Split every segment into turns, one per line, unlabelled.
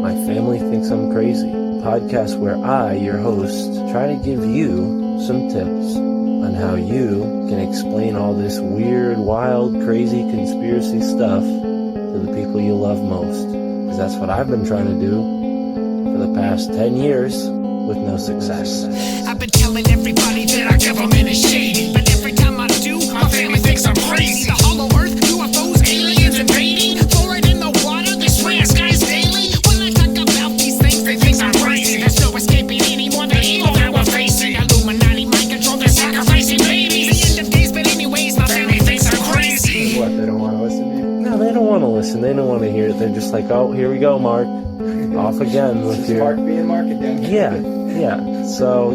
My Family Thinks I'm Crazy, a podcast where I, your host, try to give you some tips on how you can explain all this weird, wild, crazy conspiracy stuff to the people you love most. Because that's what I've been trying to do for the past 10 years with no success.
I've been telling everybody that our government is shady, but every time I do, my family thinks I'm crazy. The hollow earth, UFOs, aliens invading, fluoride in the water, they swear skies daily. When I talk about these things, they think I'm crazy. There's no escaping anymore the evil that we're facing. Illuminati mind control, they're sacrificing babies. The end of days, but anyways, my family thinks I'm crazy.
What, they don't want to listen to you?
No, they don't want to listen. They don't want to hear it. They're just like, oh, here we go, Mark. Off again with your...
Mark being Mark again.
Yeah. So,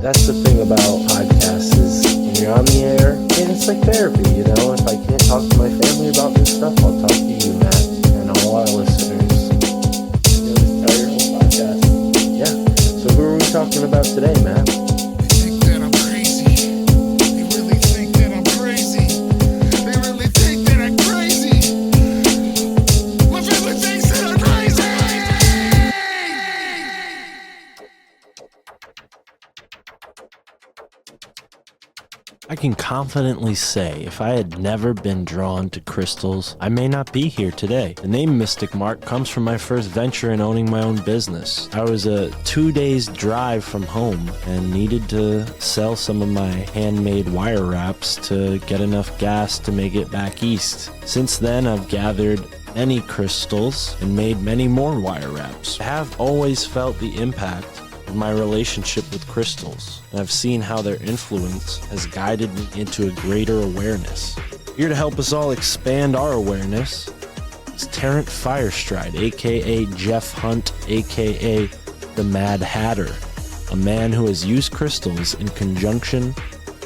that's the thing about podcasts is when you're on the air, and it's like therapy, If I can't talk to my family about this stuff, I'll talk to you, Matt, and all our listeners.
You'll just tell your whole podcast.
Yeah. So who are we talking about today, Matt?
They think that I'm crazy. They really think that I'm crazy. They really think that I'm crazy. My family thinks that I'm crazy.
I can confidently say if I had never been drawn to crystals, I may not be here today. The name Mystic Mark comes from my first venture in owning my own business. I was a 2 days drive from home and needed to sell some of my handmade wire wraps to get enough gas to make it back east. Since then, I've gathered many crystals and made many more wire wraps. I have always felt the impact of my relationship with crystals, and I've seen how their influence has guided me into a greater awareness. Here to help us all expand our awareness is Terrence Firestride, aka Jeff Hunt, aka the Mad Hatter, a man who has used crystals in conjunction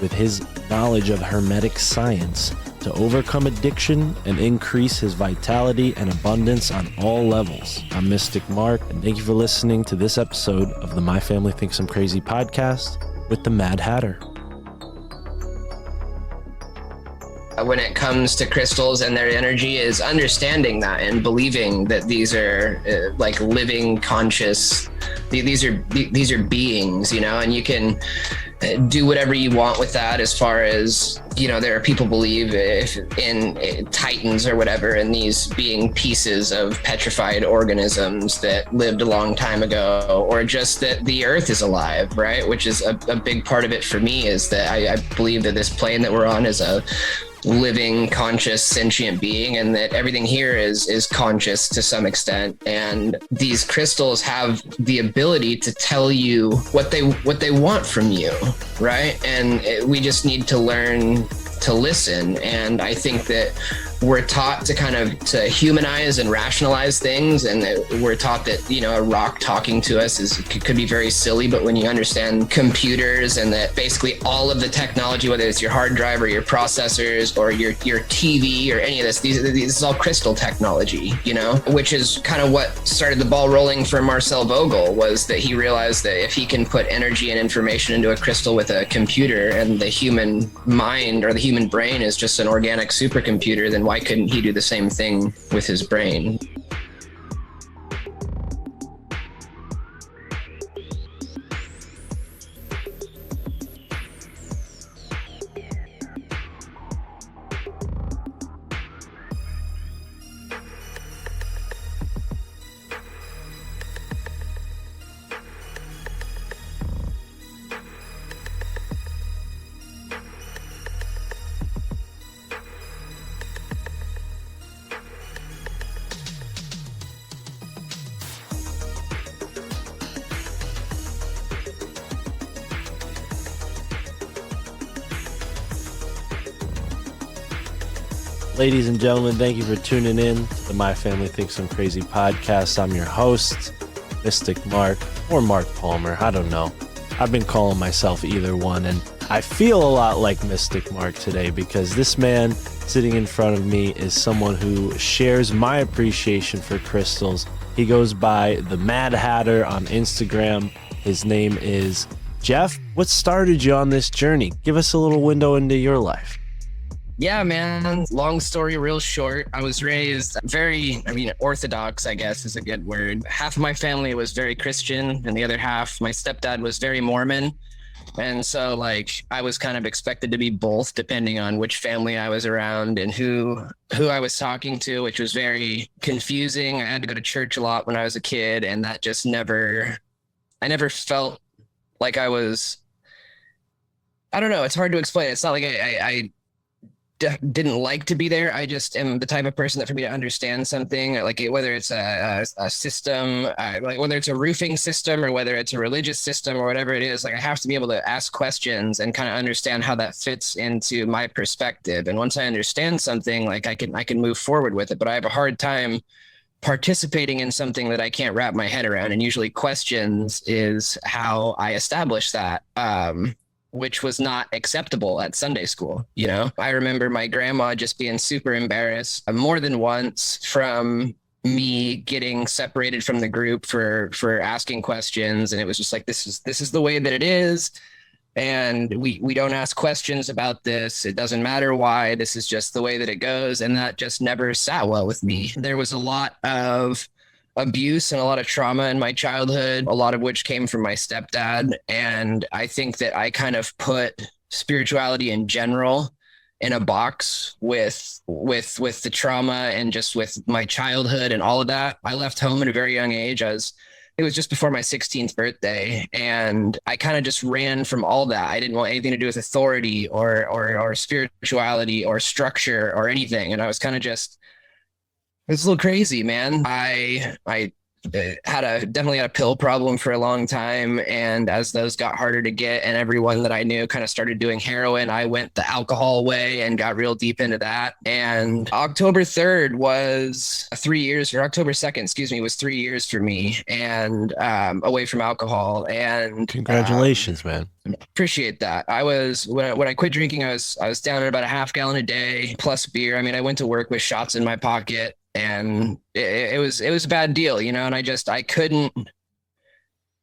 with his knowledge of Hermetic science to overcome addiction and increase his vitality and abundance on all levels. I'm Mystic Mark, and thank you for listening to this episode of the My Family Thinks I'm Crazy podcast with the Mad Hatter.
When it comes to crystals and their energy is understanding that and believing that these are like living conscious, these are beings, and you can do whatever you want with that as far as, there are people believe in titans or whatever, and these being pieces of petrified organisms that lived a long time ago, or just that the earth is alive, right? Which is a big part of it for me, is that I believe that this plane that we're on is a living, conscious, sentient being, and that everything here is conscious to some extent. And these crystals have the ability to tell you what they want from you, right? And we just need to learn to listen. And I think that we're taught to humanize and rationalize things, and we're taught that a rock talking to us could be very silly. But when you understand computers and that basically all of the technology, whether it's your hard drive or your processors or your TV or any of this is all crystal technology, which is kind of what started the ball rolling for Marcel Vogel, was that he realized that if he can put energy and information into a crystal with a computer, and the human mind or the human brain is just an organic supercomputer, then why couldn't he do the same thing with his brain?
Ladies and gentlemen, thank you for tuning in to the My Family Thinks I'm Crazy podcast. I'm your host, Mystic Mark, or Mark Palmer. I don't know. I've been calling myself either one, and I feel a lot like Mystic Mark today because this man sitting in front of me is someone who shares my appreciation for crystals. He goes by the Mad Hatter on Instagram. His name is Jeff. What started you on this journey? Give us a little window into your life.
Yeah, man. Long story, real short. I was raised orthodox, I guess is a good word. Half of my family was very Christian, and the other half, my stepdad was very Mormon. And so, like, I was kind of expected to be both, depending on which family I was around and who I was talking to, which was very confusing. I had to go to church a lot when I was a kid, and that just I never felt like I was. I don't know. It's hard to explain. It's not like I didn't like to be there. I just am the type of person that for me to understand something, like whether it's a system, like whether it's a roofing system or whether it's a religious system or whatever it is, like I have to be able to ask questions and kind of understand how that fits into my perspective. And once I understand something, like I can move forward with it. But I have a hard time participating in something that I can't wrap my head around. And usually questions is how I establish that. Which was not acceptable at Sunday school. You know, I remember my grandma just being super embarrassed more than once from me getting separated from the group for asking questions. And it was just like, this is the way that it is. And we don't ask questions about this. It doesn't matter why. This is just the way that it goes. And that just never sat well with me. There was a lot of abuse and a lot of trauma in my childhood, a lot of which came from my stepdad. And I think that I kind of put spirituality in general in a box with the trauma and just with my childhood and all of that. I left home at a very young age. It was just before my 16th birthday. And I kind of just ran from all that. I didn't want anything to do with authority or spirituality or structure or anything. And I was kind of just, it's a little crazy, man. I definitely had a pill problem for a long time. And as those got harder to get and everyone that I knew kind of started doing heroin, I went the alcohol way and got real deep into that. And October 2nd, was 3 years for me and away from alcohol. And
Congratulations, man.
Appreciate that. When I quit drinking, I was down at about a half gallon a day plus beer. I mean, I went to work with shots in my pocket. And it was a bad deal, you know, and I couldn't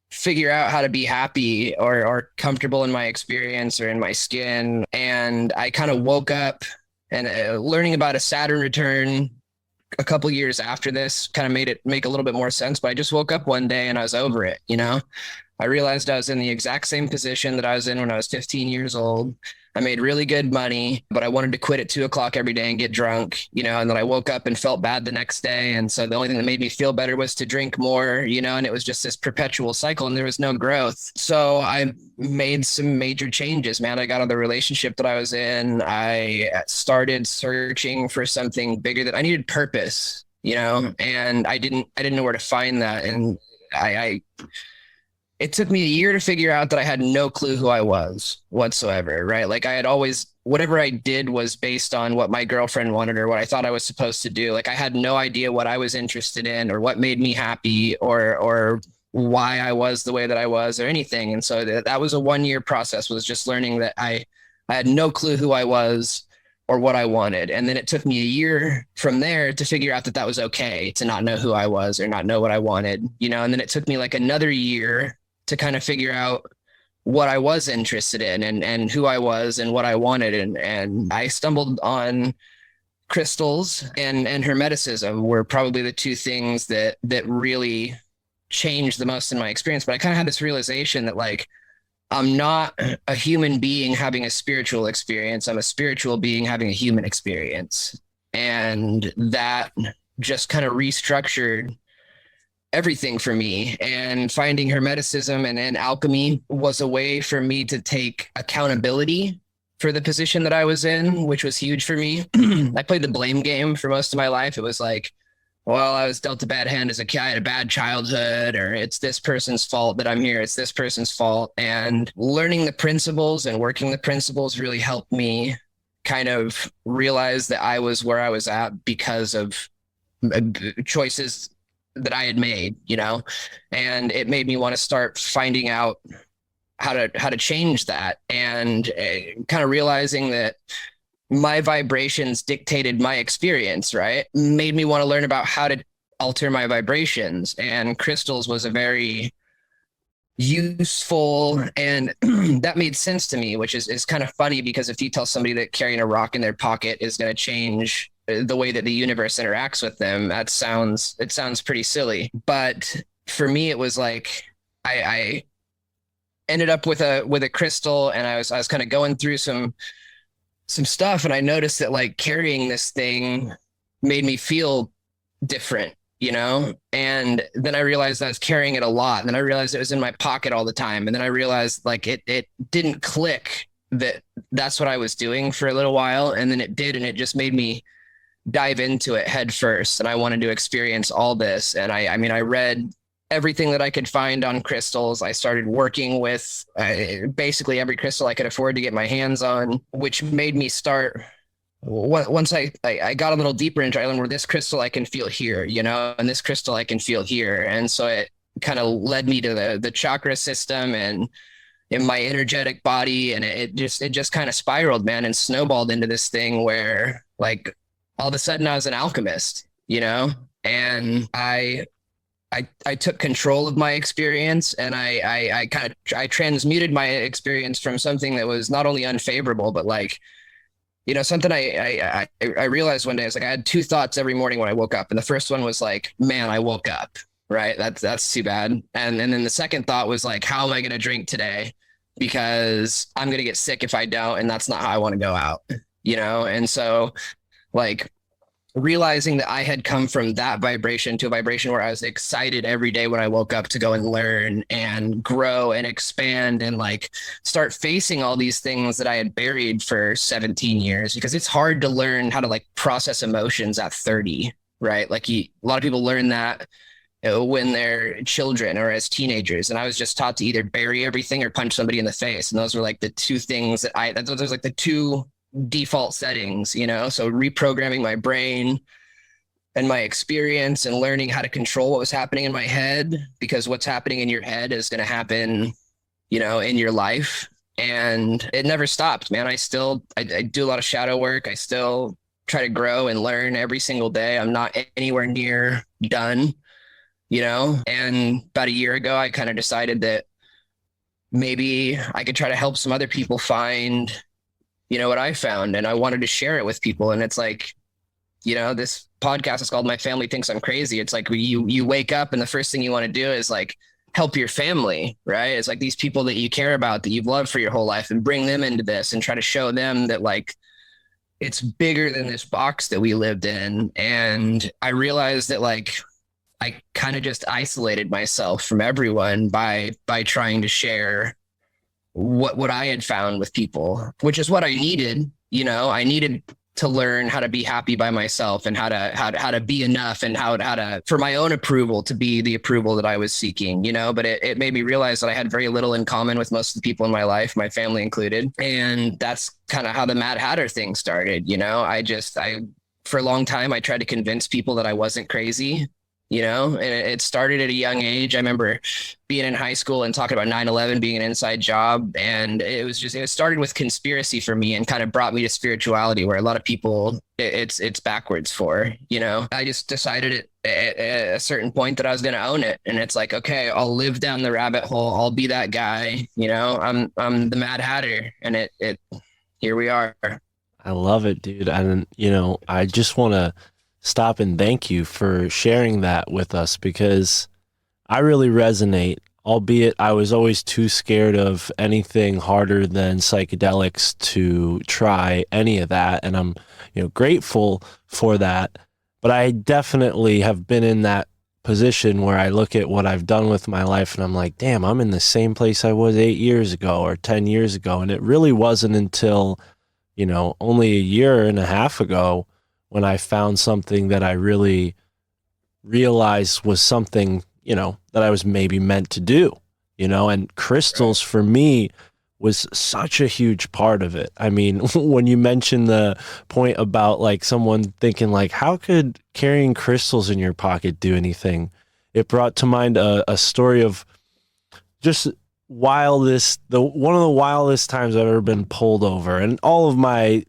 figure out how to be happy or comfortable in my experience or in my skin. And I kind of woke up and learning about a Saturn return a couple years after this kind of made it make a little bit more sense. But I just woke up one day and I was over it, you know. I realized I was in the exact same position that I was in when I was 15 years old. I made really good money, but I wanted to quit at 2:00 every day and get drunk, you know, and then I woke up and felt bad the next day. And so the only thing that made me feel better was to drink more, you know, and it was just this perpetual cycle and there was no growth. So I made some major changes, man. I got out of the relationship that I was in. I started searching for something bigger, that I needed purpose, you know, and I didn't know where to find that. And it took me a year to figure out that I had no clue who I was whatsoever, right? Like I had always, whatever I did was based on what my girlfriend wanted or what I thought I was supposed to do. Like I had no idea what I was interested in or what made me happy or why I was the way that I was or anything. And so that was a 1-year process, was just learning that I had no clue who I was or what I wanted. And then it took me a year from there to figure out that was okay to not know who I was or not know what I wanted, you know? And then it took me like another year to kind of figure out what I was interested in and who I was and what I wanted. And I stumbled on crystals and Hermeticism were probably the two things that really changed the most in my experience. But I kind of had this realization that like, I'm not a human being having a spiritual experience. I'm a spiritual being having a human experience. And that just kind of restructured everything for me. And finding Hermeticism and alchemy was a way for me to take accountability for the position that I was in, which was huge for me. I played the blame game for most of my life. It was like, well, I was dealt a bad hand as a kid. I had a bad childhood, or it's this person's fault that I'm here. It's this person's fault. And learning the principles and working the principles really helped me kind of realize that I was where I was at because of choices that I had made, you know, and it made me want to start finding out how to change that, and kind of realizing that my vibrations dictated my experience, right? Made me want to learn about how to alter my vibrations. And crystals was a very useful, and that made sense to me, which is kind of funny, because if you tell somebody that carrying a rock in their pocket is going to change the way that the universe interacts with them, it sounds pretty silly. But for me, it was like I ended up with a crystal, and I was kind of going through some stuff, and I noticed that like carrying this thing made me feel different, you know? And then I realized I was carrying it a lot. And then I realized it was in my pocket all the time. And then I realized like it didn't click that that's what I was doing for a little while. And then it did. And it just made me dive into it head first. And I wanted to experience all this. And I mean, I read everything that I could find on crystals. I started working with basically every crystal I could afford to get my hands on, which made me start. Once I got a little deeper into it, I learned where this crystal I can feel here, you know, and this crystal I can feel here. And so it kind of led me to the chakra system and in my energetic body. And it just kind of spiraled, man, and snowballed into this thing where like all of a sudden I was an alchemist, you know, and I took control of my experience, and I transmuted my experience from something that was not only unfavorable, but like, you know, something I realized one day is like I had two thoughts every morning when I woke up. And the first one was like, man, I woke up, right? That's too bad. And then the second thought was like, how am I going to drink today? Because I'm going to get sick if I don't. And that's not how I want to go out, you know? And so like realizing that I had come from that vibration to a vibration where I was excited every day when I woke up to go and learn and grow and expand and like start facing all these things that I had buried for 17 years, because it's hard to learn how to like process emotions at 30, right? Like a lot of people learn that when they're children or as teenagers. And I was just taught to either bury everything or punch somebody in the face. And those were like the two things that those like the two default settings, you know? So reprogramming my brain and my experience and learning how to control what was happening in my head, because what's happening in your head is going to happen, you know, in your life. And it never stopped, man. I do a lot of shadow work. I still try to grow and learn every single day. I'm not anywhere near done, you know? And about a year ago, I kind of decided that maybe I could try to help some other people find, you know, what I found, and I wanted to share it with people. And it's like, you know, this podcast is called My Family Thinks I'm Crazy. It's like you wake up and the first thing you want to do is like help your family, right? It's like these people that you care about, that you've loved for your whole life, and bring them into this and try to show them that like it's bigger than this box that we lived in. And I realized that like I kind of just isolated myself from everyone by trying to share what I had found with people, which is what I needed. You know, I needed to learn how to be happy by myself, and how to be enough, and how to, for my own approval, to be the approval that I was seeking, you know. But it made me realize that I had very little in common with most of the people in my life, my family included. And that's kind of how the Mad Hatter thing started. You know, I for a long time, I tried to convince people that I wasn't crazy. You know, and it started at a young age. I remember being in high school and talking about 9/11 being an inside job. And it started with conspiracy for me, and kind of brought me to spirituality, where a lot of people it's backwards for, you know. I just decided at a certain point that I was going to own it. And it's like, okay, I'll live down the rabbit hole. I'll be that guy. You know, I'm the Mad Hatter, and it here we are.
I love it, dude. And, you know, I just want to stop and thank you for sharing that with us, because I really resonate, albeit I was always too scared of anything harder than psychedelics to try any of that. And I'm, you know, grateful for that. But I definitely have been in that position where I look at what I've done with my life and I'm like, damn, I'm in the same place I was 8 years ago or 10 years ago. And it really wasn't until, you know, only a year and a half ago when I found something that I really realized was something, you know, that I was maybe meant to do, you know. And crystals for me was such a huge part of it. I mean, when you mentioned the point about like someone thinking like, how could carrying crystals in your pocket do anything? It brought to mind a story of just one of the wildest times I've ever been pulled over. And all of my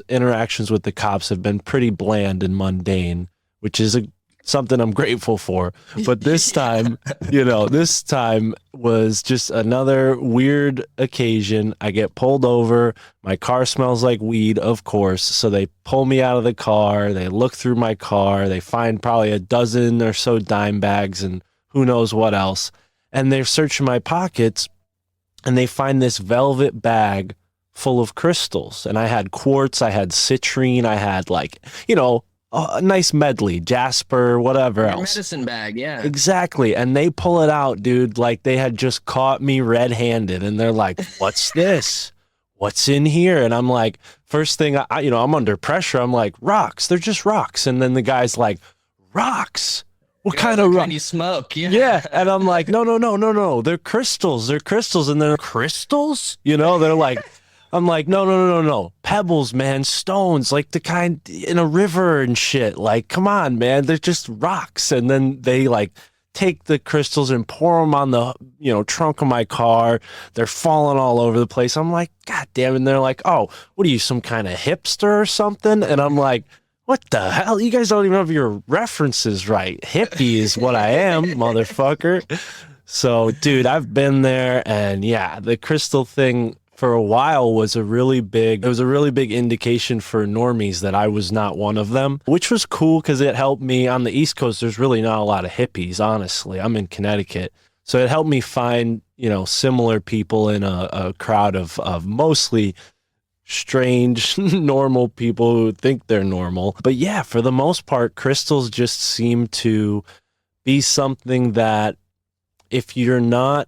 interactions with the cops have been pretty bland and mundane, which is something I'm grateful for. But this time, you know, was just another weird occasion. I get pulled over. My car smells like weed, of course. So they pull me out of the car. They look through my car. They find probably a dozen or so dime bags and who knows what else. And they're searching my pockets and they find this velvet bag full of crystals. And I had quartz, I had citrine, I had a nice medley, jasper, whatever
Your
else.
medicine bag, yeah.
Exactly. And they pull it out, dude, like they had just caught me red-handed. And they're like, what's this? What's in here? And I'm like, first thing, I'm under pressure. I'm like, rocks. They're just rocks. And then the guy's like, rocks? What kind of rock?
You smoke, yeah.
Yeah. And I'm like, no. They're crystals. They're crystals. And they're crystals? They're like, I'm like, no. Pebbles, man, stones, like the kind in a river and shit. Like, come on, man. They're just rocks. And then they like take the crystals and pour them on the, trunk of my car. They're falling all over the place. I'm like, God damn. And they're like, oh, what are you, some kind of hipster or something? And I'm like, what the hell? You guys don't even have your references right. Hippie is what I am, motherfucker. So, dude, I've been there. And yeah, the crystal thing for a while was a really big indication for normies that I was not one of them, which was cool because it helped me. On the East Coast, there's really not a lot of hippies, honestly. I'm in Connecticut. So it helped me find, similar people in a crowd of mostly strange, normal people who think they're normal. But yeah, for the most part, crystals just seem to be something that if you're not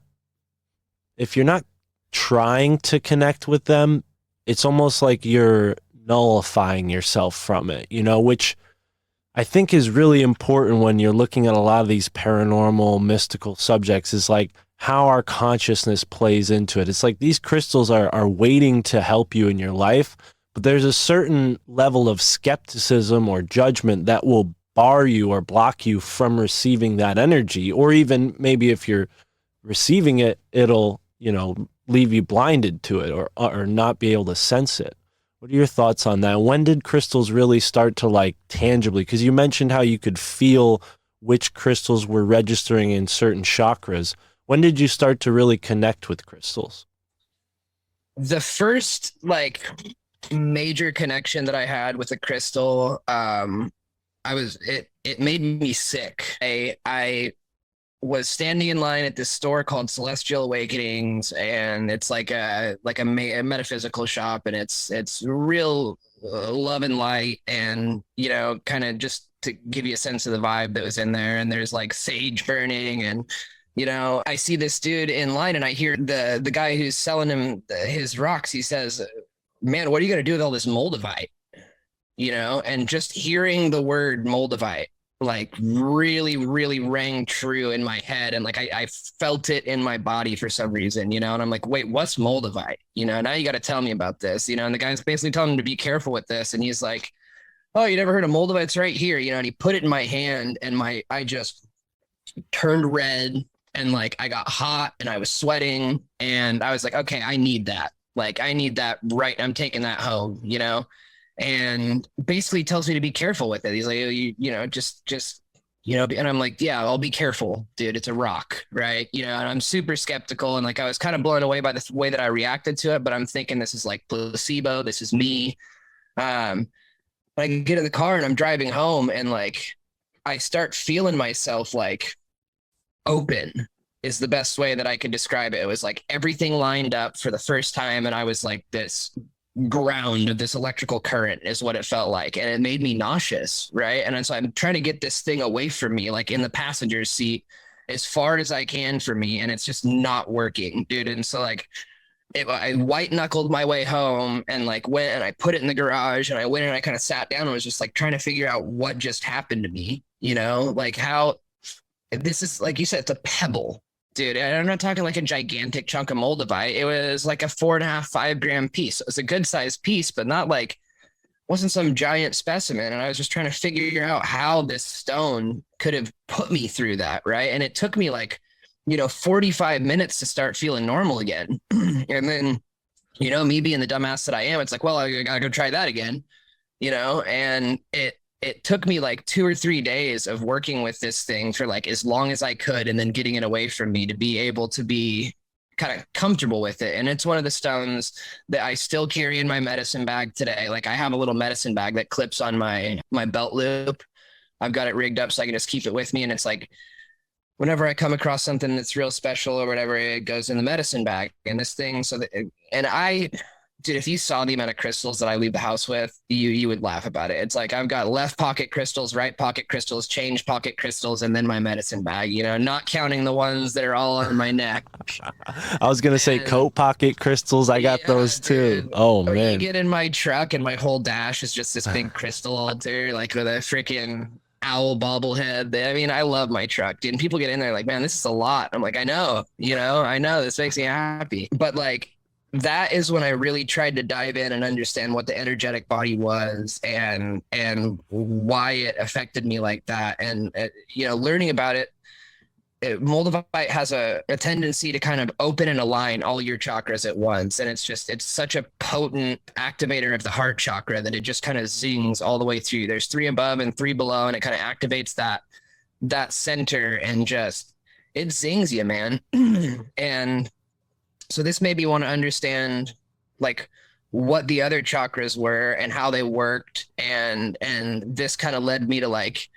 trying to connect with them, it's almost like you're nullifying yourself from it, which I think is really important when you're looking at a lot of these paranormal, mystical subjects, is like how our consciousness plays into it. It's like these crystals are waiting to help you in your life, but there's a certain level of skepticism or judgment that will bar you or block you from receiving that energy. Or even maybe if you're receiving it, it'll, leave you blinded to it or not be able to sense it. What are your thoughts on that? When did crystals really start to like tangibly? Because you mentioned how you could feel which crystals were registering in certain chakras. When did you start to really connect with crystals?
The first major connection that I had with a crystal, it made me sick. I was standing in line at this store called Celestial Awakenings, and it's like a metaphysical shop, and it's real love and light, and kind of just to give you a sense of the vibe that was in there. And there's like sage burning, and I see this dude in line, and I hear the guy who's selling him his rocks. He says, "Man, what are you gonna do with all this Moldavite?" And just hearing the word Moldavite really, really rang true in my head. And I felt it in my body for some reason, and I'm like, wait, what's Moldavite? Now you got to tell me about this, and the guy's basically telling him to be careful with this. And he's like, oh, you never heard of Moldavite? It's right here, and he put it in my hand, and I just turned red, and I got hot, and I was sweating, and I was like, okay, I need that. I need that, right? I'm taking that home, and basically tells me to be careful with it. He's like, just and I'm like, yeah, I'll be careful, dude. It's a rock, right? And I'm super skeptical, and I was kind of blown away by the way that I reacted to it, but I'm thinking this is like placebo. This is me. I get in the car and I'm driving home, and I start feeling myself open is the best way that I could describe it. It was everything lined up for the first time, and I was this ground of this electrical current is what it felt like, and it made me nauseous, right? And so I'm trying to get this thing away from me, in the passenger seat, as far as I can for me, and it's just not working, dude. And so I white knuckled my way home, and went and I put it in the garage, and I went and I kind of sat down and was just trying to figure out what just happened to me, how this is, you said, it's a pebble. Dude, and I'm not talking a gigantic chunk of Moldavite. It was a 4.5, 5 gram piece. It was a good sized piece, but not wasn't some giant specimen. And I was just trying to figure out how this stone could have put me through that, right? And it took me 45 minutes to start feeling normal again. And then, me being the dumbass that I am, it's well, I gotta go try that again, and it took me like 2 or 3 days of working with this thing for like as long as I could, and then getting it away from me to be able to be kind of comfortable with it. And it's one of the stones that I still carry in my medicine bag today. Like I have a little medicine bag that clips on my belt loop. I've got it rigged up so I can just keep it with me. And it's like, whenever I come across something that's real special or whatever, it goes in the medicine bag. And this thing, dude, if you saw the amount of crystals that I leave the house with, you would laugh about it. It's like I've got left pocket crystals, right pocket crystals, change pocket crystals, and then my medicine bag, not counting the ones that are all on my neck.
I was going to say coat pocket crystals. I got those too.
Dude.
Oh,
Or
man.
you get in my truck and my whole dash is just this big crystal altar, like with a freaking owl bobblehead. I mean, I love my truck, dude. And people get in there like, man, this is a lot. I'm like, I know, I know this makes me happy. But like, that is when I really tried to dive in and understand what the energetic body was and why it affected me like that. And, learning about it, Moldavite has a tendency to kind of open and align all your chakras at once. And it's such a potent activator of the heart chakra that it just kind of zings all the way through. There's 3 above and 3 below, and it kind of activates that center and just, it zings you, man. And so this made me want to understand like what the other chakras were and how they worked. And this kind of led me to like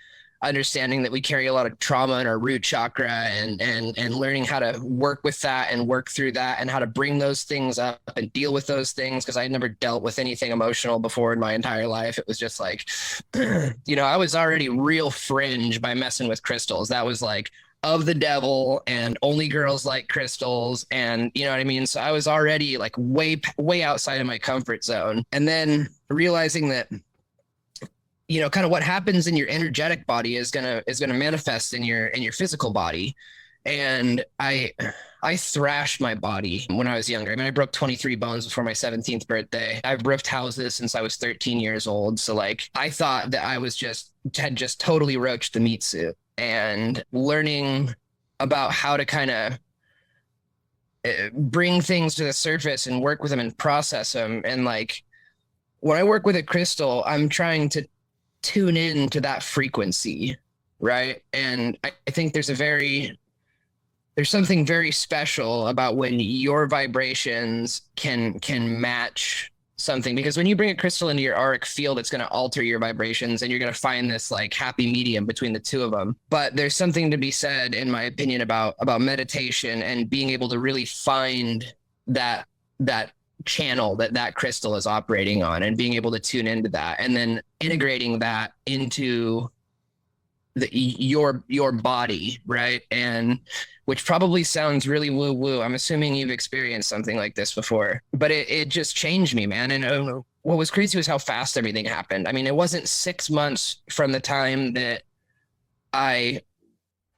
understanding that we carry a lot of trauma in our root chakra and learning how to work with that and work through that and how to bring those things up and deal with those things. Cause I never dealt with anything emotional before in my entire life. It was just like, I was already real fringe by messing with crystals. That was like, of the devil and only girls like crystals, and you know what I mean? So I was already like way outside of my comfort zone. And then realizing that, kind of what happens in your energetic body is gonna manifest in your physical body. And I thrashed my body when I was younger. I mean, I broke 23 bones before my 17th birthday. I've roofed houses since I was 13 years old. So like, I thought that I had just totally roached the meat suit. And learning about how to kind of bring things to the surface and work with them and process them. And like, when I work with a crystal, I'm trying to tune in to that frequency, right? And I think there's something very special about when your vibrations can match something, because when you bring a crystal into your auric field, it's going to alter your vibrations and you're going to find this like happy medium between the two of them. But there's something to be said, in my opinion, about meditation and being able to really find that channel that crystal is operating on and being able to tune into that and then integrating that into your body, right? And which probably sounds really woo woo. I'm assuming you've experienced something like this before, but it just changed me, man. And what was crazy was how fast everything happened. I mean, it wasn't 6 months from the time that I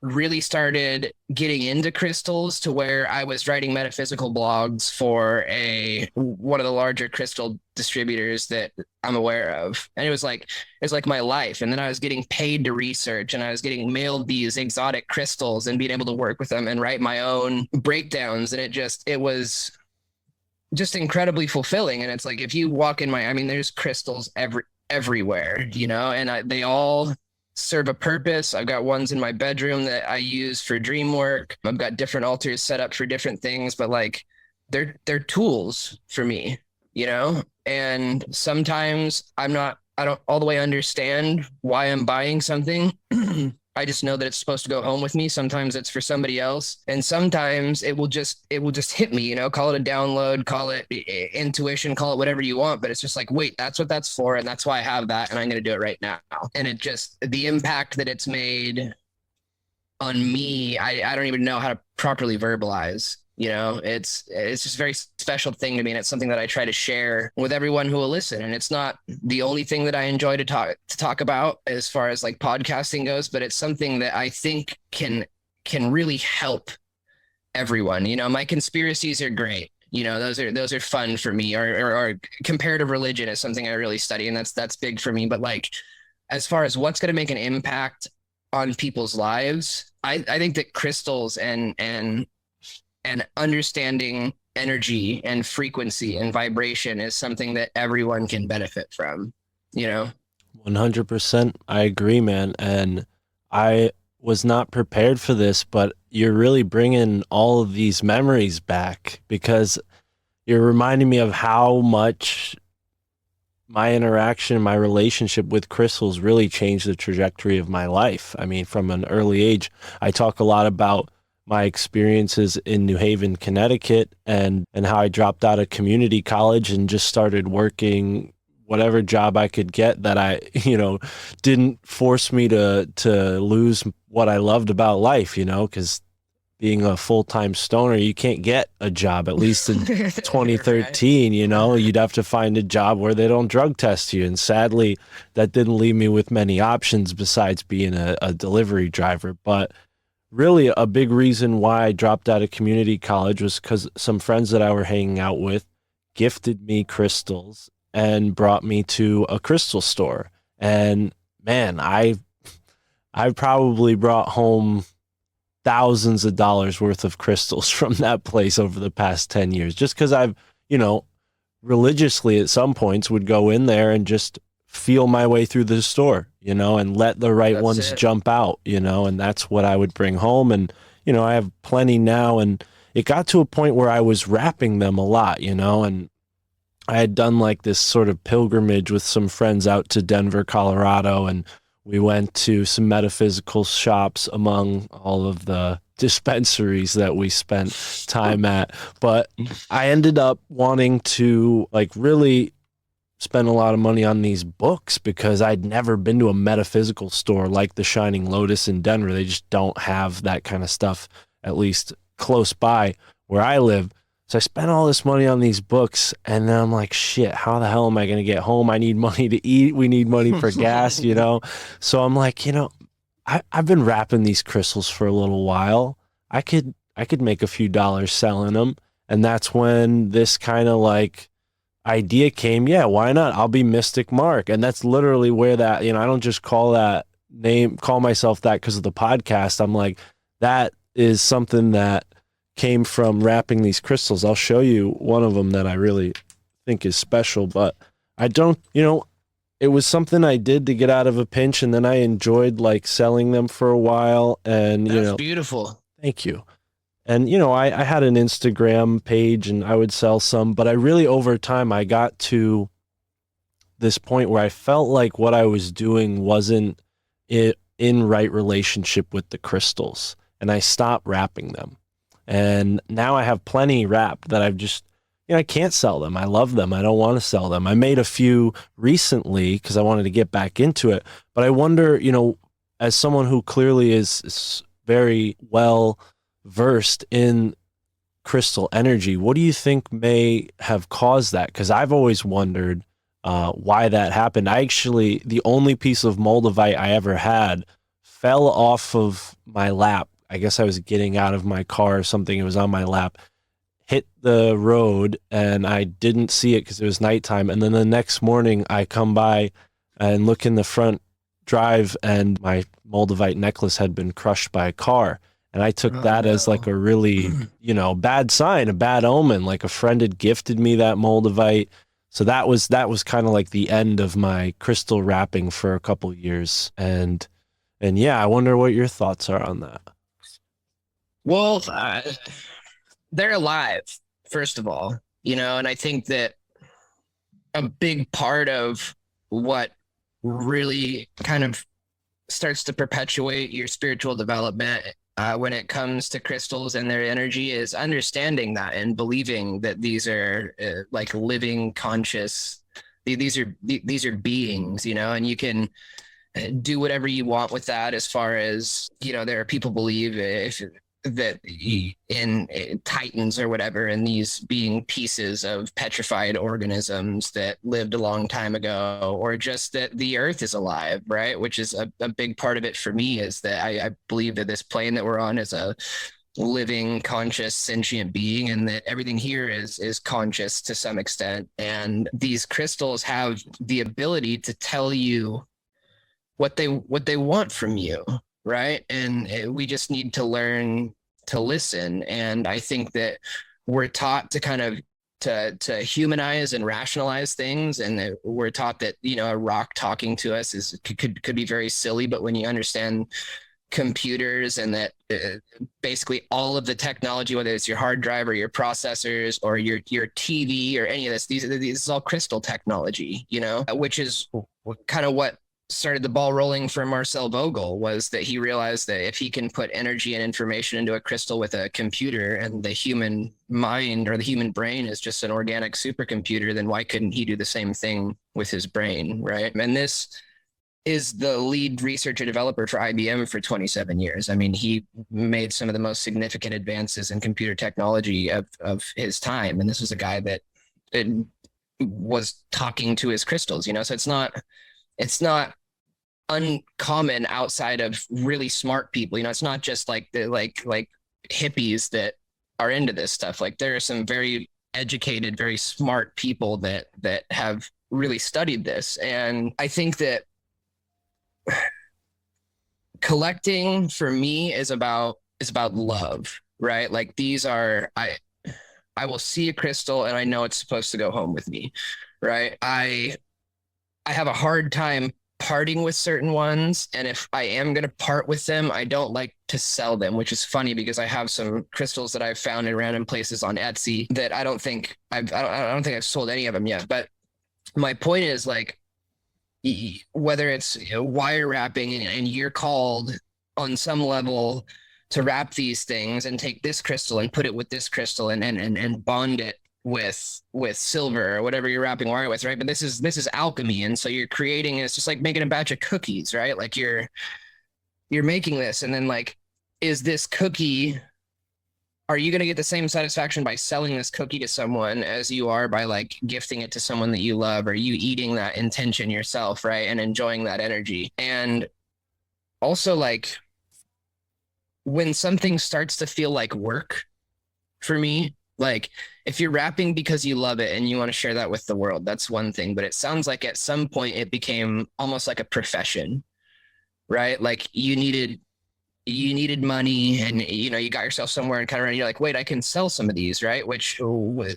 really started getting into crystals to where I was writing metaphysical blogs for one of the larger crystal distributors that I'm aware of. And it was like my life. And then I was getting paid to research, and I was getting mailed these exotic crystals and being able to work with them and write my own breakdowns. And it was just incredibly fulfilling. And it's like, if you walk in there's crystals everywhere, and they all serve a purpose. I've got ones in my bedroom that I use for dream work. I've got different altars set up for different things, but like they're tools for me, and sometimes I don't all the way understand why I'm buying something. I just know that it's supposed to go home with me. Sometimes it's for somebody else. And sometimes it will just hit me, call it a download, call it intuition, call it whatever you want. But it's just like, wait, that's what that's for. And that's why I have that. And I'm going to do it right now. And the impact that it's made on me, I don't even know how to properly verbalize. It's just a very special thing to me, and it's something that I try to share with everyone who will listen. And it's not the only thing that I enjoy to talk about as far as like podcasting goes, but it's something that I think can really help everyone. My conspiracies are great. Those are fun for me, or comparative religion is something I really study, and that's big for me. But like, as far as what's going to make an impact on people's lives, I think that crystals and understanding energy and frequency and vibration is something that everyone can benefit from,
100%. I agree, man. And I was not prepared for this, but you're really bringing all of these memories back because you're reminding me of how much my interaction, my relationship with crystals really changed the trajectory of my life. I mean, from an early age, I talk a lot about my experiences in New Haven, Connecticut, and how I dropped out of community college and just started working whatever job I could get that I, didn't force me to lose what I loved about life, because being a full-time stoner, you can't get a job, at least in 2013, you'd have to find a job where they don't drug test you. And sadly, that didn't leave me with many options besides being a delivery driver. But really a big reason why I dropped out of community college was because some friends that I were hanging out with gifted me crystals and brought me to a crystal store. And man, I probably brought home thousands of dollars worth of crystals from that place over the past 10 years, just because I've, religiously at some points would go in there and just feel my way through the store, and let the right ones jump out, and that's what I would bring home. And, I have plenty now. And it got to a point where I was wrapping them a lot, and I had done like this sort of pilgrimage with some friends out to Denver, Colorado, and we went to some metaphysical shops among all of the dispensaries that we spent time at. But I ended up wanting to really spend a lot of money on these books because I'd never been to a metaphysical store like the Shining Lotus in Denver. They just don't have that kind of stuff, at least close by where I live. So I spent all this money on these books, and then I'm like, shit, how the hell am I going to get home? I need money to eat. We need money for gas, So I'm like, I've been wrapping these crystals for a little while. I could make a few dollars selling them. And that's when this kind of idea came. Yeah, why not? I'll be Mystic Mark. And that's literally where that, I don't just call myself that because of the podcast. I'm like, that is something that came from wrapping these crystals. I'll show you one of them that I really think is special, but I don't, it was something I did to get out of a pinch, and then I enjoyed selling them for a while. And
that's beautiful.
Thank you. And I had an Instagram page and I would sell some, but I really, over time, I got to this point where I felt like what I was doing wasn't in right relationship with the crystals, and I stopped wrapping them. And now I have plenty wrapped that I've just, I can't sell them. I love them. I don't want to sell them. I made a few recently because I wanted to get back into it. But I wonder, as someone who clearly is very well versed in crystal energy, what do you think may have caused that? Because I've always wondered why that happened. The only piece of Moldavite I ever had fell off of my lap. I guess I was getting out of my car or something. It was on my lap, hit the road, and I didn't see it because it was nighttime. And then the next morning I come by and look in the front drive, and my Moldavite necklace had been crushed by a car. And I took that as a really, bad sign, a bad omen. Like a friend had gifted me that Moldavite. So that was kind of the end of my crystal wrapping for a couple years. And yeah, I wonder what your thoughts are on that.
Well, they're alive, first of all, and I think that a big part of what really kind of starts to perpetuate your spiritual development when it comes to crystals and their energy is understanding that and believing that these are living conscious. These are beings, and you can do whatever you want with that. As far as there are people believe that in titans or whatever, and these being pieces of petrified organisms that lived a long time ago, or just that the earth is alive, right? Which is a big part of it for me, is that I believe that this plane that we're on is a living, conscious, sentient being, and that everything here is conscious to some extent. And these crystals have the ability to tell you what they want from you, right? And we just need to learn to listen. And I think that we're taught to kind of to humanize and rationalize things, and we're taught that, you know, a rock talking to us could be very silly, but when you understand computers and that basically all of the technology, whether it's your hard drive or your processors or your TV or any of this, these is all crystal technology, you know, which is kind of what started the ball rolling for Marcel Vogel, was that he realized that if he can put energy and information into a crystal with a computer, and the human mind or the human brain is just an organic supercomputer, then why couldn't he do the same thing with his brain, right? And this is the lead researcher developer for IBM for 27 years. I mean, he made some of the most significant advances in computer technology of his time. And this was a guy that was talking to his crystals, you know, so it's not uncommon outside of really smart people. You know, it's not just like the like hippies that are into this stuff. Like, there are some very educated, very smart people that have really studied this. And I think that collecting for me is about love, right? Like, these are, I will see a crystal and I know it's supposed to go home with me, right? I have a hard time parting with certain ones, and if I am going to part with them, I don't like to sell them, which is funny because I have some crystals that I've found in random places on Etsy that I don't think I've sold any of them yet. But my point is, like, whether it's, you know, wire wrapping, and you're called on some level to wrap these things and take this crystal and put it with this crystal and bond it with silver or whatever you're wrapping wire with, right? But this is alchemy, and so you're creating, it's just like making a batch of cookies, right? Like, you're making this, and then, like, is this cookie, are you going to get the same satisfaction by selling this cookie to someone as you are by, like, gifting it to someone that you love? Or you eating that intention yourself, right? And enjoying that energy. And also, like, when something starts to feel like work for me, like, if you're rapping because you love it and you want to share that with the world, that's one thing. But it sounds like at some point it became almost like a profession, right? Like, you needed money, and, you know, you got yourself somewhere and kind of, you're like, wait, I can sell some of these, right? Which,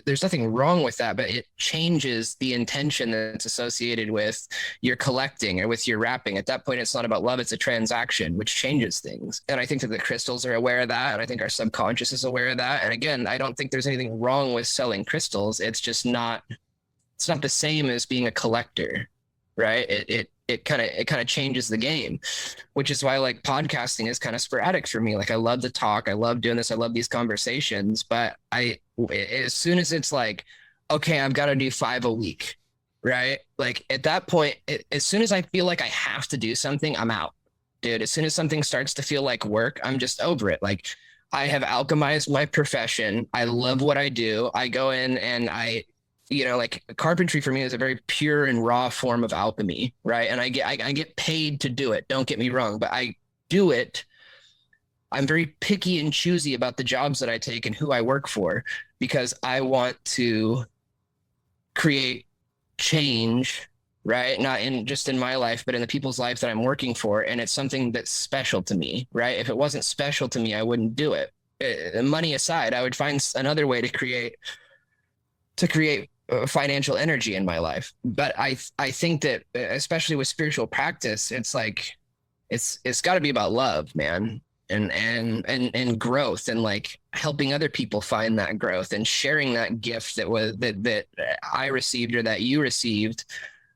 there's nothing wrong with that, but it changes the intention that's associated with your collecting or with your wrapping. At that point, it's not about love, it's a transaction, which changes things. And I think that the crystals are aware of that, and I think our subconscious is aware of that. And again, I don't think there's anything wrong with selling crystals. It's just not the same as being a collector, right? It kind of changes the game, which is why, like, podcasting is kind of sporadic for me. Like, I love to talk, I love doing this, I love these conversations, but as soon as it's like, okay, I've got to do 5 a week, right? Like, at that point, as soon as I feel like I have to do something, I'm out, dude. As soon as something starts to feel like work, I'm just over it. Like, I have alchemized my profession. I love what I do. I go in and you know, like, carpentry for me is a very pure and raw form of alchemy, right? And I get paid to do it. Don't get me wrong, but I do it. I'm very picky and choosy about the jobs that I take and who I work for, because I want to create change, right? Not just in my life, but in the people's lives that I'm working for. And it's something that's special to me, right? If it wasn't special to me, I wouldn't do it. Money aside, I would find another way to create financial energy in my life. But I think that, especially with spiritual practice, it's like, it's got to be about love, man, and growth, and, like, helping other people find that growth and sharing that gift that I received or that you received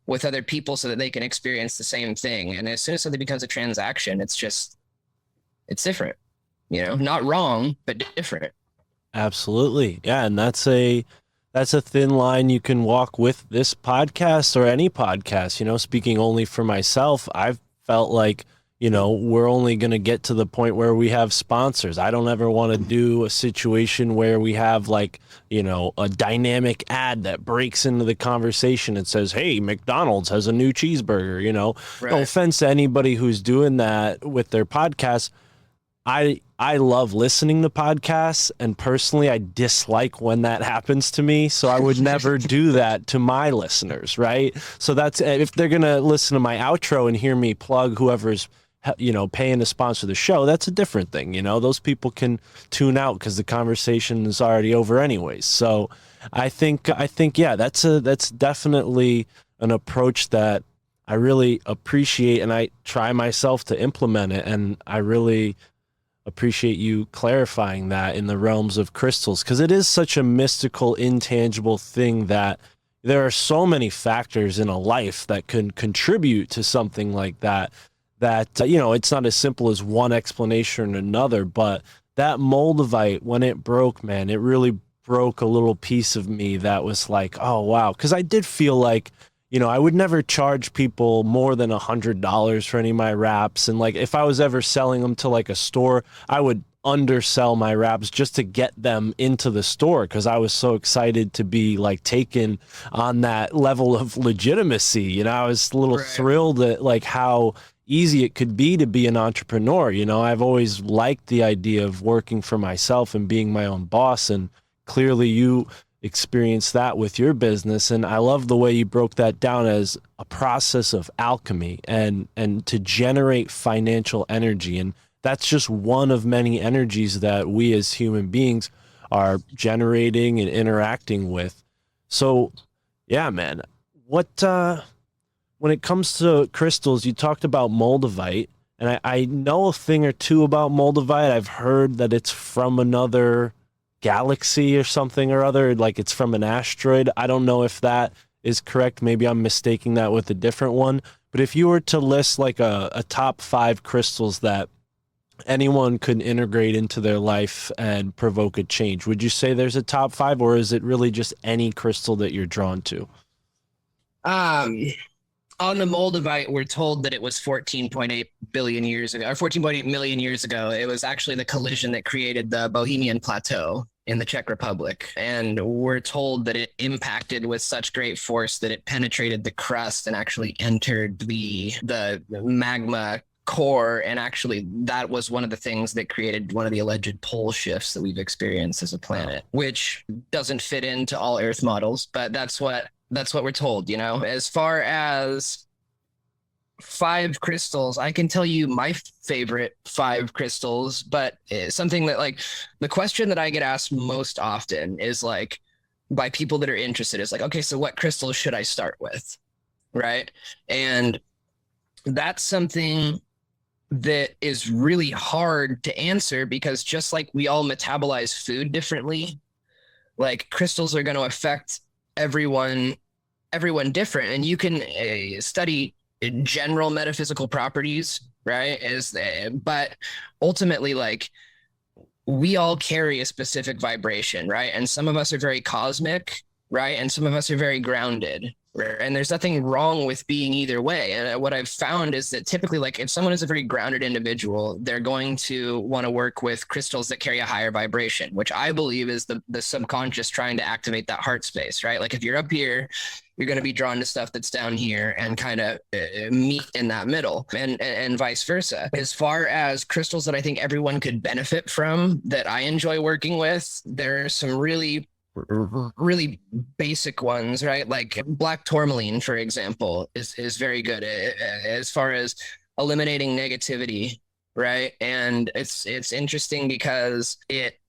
with other people, so that they can experience the same thing. And as soon as something becomes a transaction, it's different, you know, not wrong, but different.
Absolutely. Yeah. And that's a thin line you can walk with this podcast or any podcast. You know, speaking only for myself, I've felt like, you know, we're only going to get to the point where we have sponsors. I don't ever want to do a situation where we have, like, you know, a dynamic ad that breaks into the conversation and says, hey, McDonald's has a new cheeseburger, you know. Right. No offense to anybody who's doing that with their podcast. I love listening to podcasts, and personally, I dislike when that happens to me. So I would never do that to my listeners, right? So that's, if they're going to listen to my outro and hear me plug whoever's paying to sponsor the show, that's a different thing. Those people can tune out because the conversation is already over anyways. So I think, yeah, that's definitely an approach that I really appreciate, and I try myself to implement it. And I really appreciate you clarifying that in the realms of crystals, because it is such a mystical, intangible thing that there are so many factors in a life that can contribute to something like that, it's not as simple as one explanation or another. But that Moldavite, when it broke, man, it really broke a little piece of me that was like, oh, wow. Because I did feel like, I would never charge people more than $100 for any of my wraps. And like, if I was ever selling them to like a store, I would undersell my wraps just to get them into the store, because I was so excited to be like taken on that level of legitimacy. I was a little thrilled at like how easy it could be to be an entrepreneur. I've always liked the idea of working for myself and being my own boss. And clearly you experience that with your business. And I love the way you broke that down as a process of alchemy and to generate financial energy. And that's just one of many energies that we as human beings are generating and interacting with. So yeah, man, when it comes to crystals, you talked about Moldavite, and I know a thing or two about Moldavite. I've heard that it's from another galaxy or something or other, like it's from an asteroid. I don't know if that is correct. Maybe I'm mistaking that with a different one. But if you were to list like a top 5 crystals that anyone could integrate into their life and provoke a change, would you say there's a top 5, or is it really just any crystal that you're drawn to?
On the Moldavite, we're told that it was 14.8 billion years ago, or 14.8 million years ago. It was actually the collision that created the Bohemian Plateau in the Czech Republic. And we're told that it impacted with such great force that it penetrated the crust and actually entered the magma core. And actually, that was one of the things that created one of the alleged pole shifts that we've experienced as a planet, which doesn't fit into all Earth models, but that's what we're told. As far as 5 crystals, I can tell you my favorite 5 crystals, but something that, like, the question that I get asked most often is like, by people that are interested, is like, okay, so what crystals should I start with? Right. And that's something that is really hard to answer, because just like we all metabolize food differently, like crystals are going to affect everyone different. And you can study general metaphysical properties, right? But ultimately, like, we all carry a specific vibration, right? And some of us are very cosmic, right? And some of us are very grounded. And there's nothing wrong with being either way. And what I've found is that typically, like, if someone is a very grounded individual, they're going to want to work with crystals that carry a higher vibration, which I believe is the subconscious trying to activate that heart space, right? Like, if you're up here, you're going to be drawn to stuff that's down here and kind of meet in that middle, and vice versa. As far as crystals that I think everyone could benefit from that I enjoy working with, there are some really basic ones, right? Like Black Tourmaline, for example, is very good as far as eliminating negativity, right? And it's interesting because it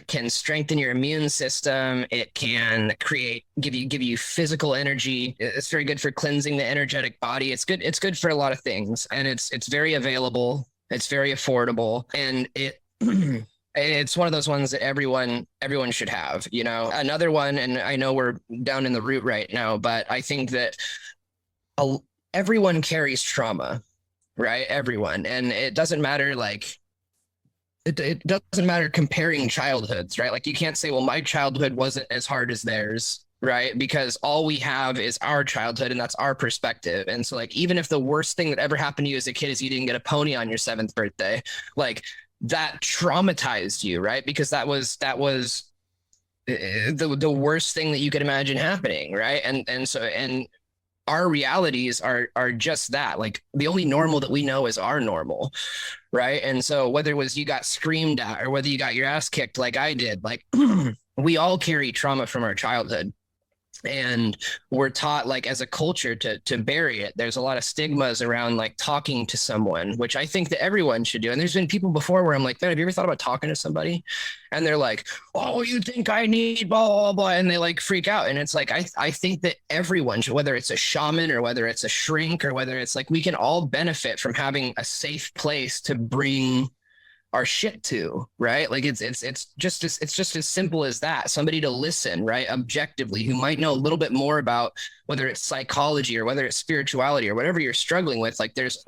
can strengthen your immune system. It can give you physical energy. It's very good for cleansing the energetic body. It's good for a lot of things, and it's very available. It's very affordable, and it's one of those ones that everyone should have. Another one, and I know we're down in the root right now, but I think that everyone carries trauma, right? Everyone. And it doesn't matter, like, it doesn't matter comparing childhoods, right? Like, you can't say, well, my childhood wasn't as hard as theirs, right? Because all we have is our childhood, and that's our perspective. And so, like, even if the worst thing that ever happened to you as a kid is you didn't get a pony on your 7th birthday, like, that traumatized you, right? Because that was the worst thing that you could imagine happening, right? And our realities are just that. Like, the only normal that we know is our normal, right? And so whether it was you got screamed at or whether you got your ass kicked like I did, like, we all carry trauma from our childhood. And we're taught, like, as a culture to bury it. There's a lot of stigmas around like talking to someone, which I think that everyone should do. And there's been people before where I'm like, man, have you ever thought about talking to somebody? And they're like, oh, you think I need blah blah blah, and they like freak out. And it's like, I think that everyone should, whether it's a shaman or whether it's a shrink or whether it's like, we can all benefit from having a safe place to bring our shit to, right? Like it's just as simple as that. Somebody to listen, right, objectively, who might know a little bit more about whether it's psychology or whether it's spirituality or whatever you're struggling with. Like there's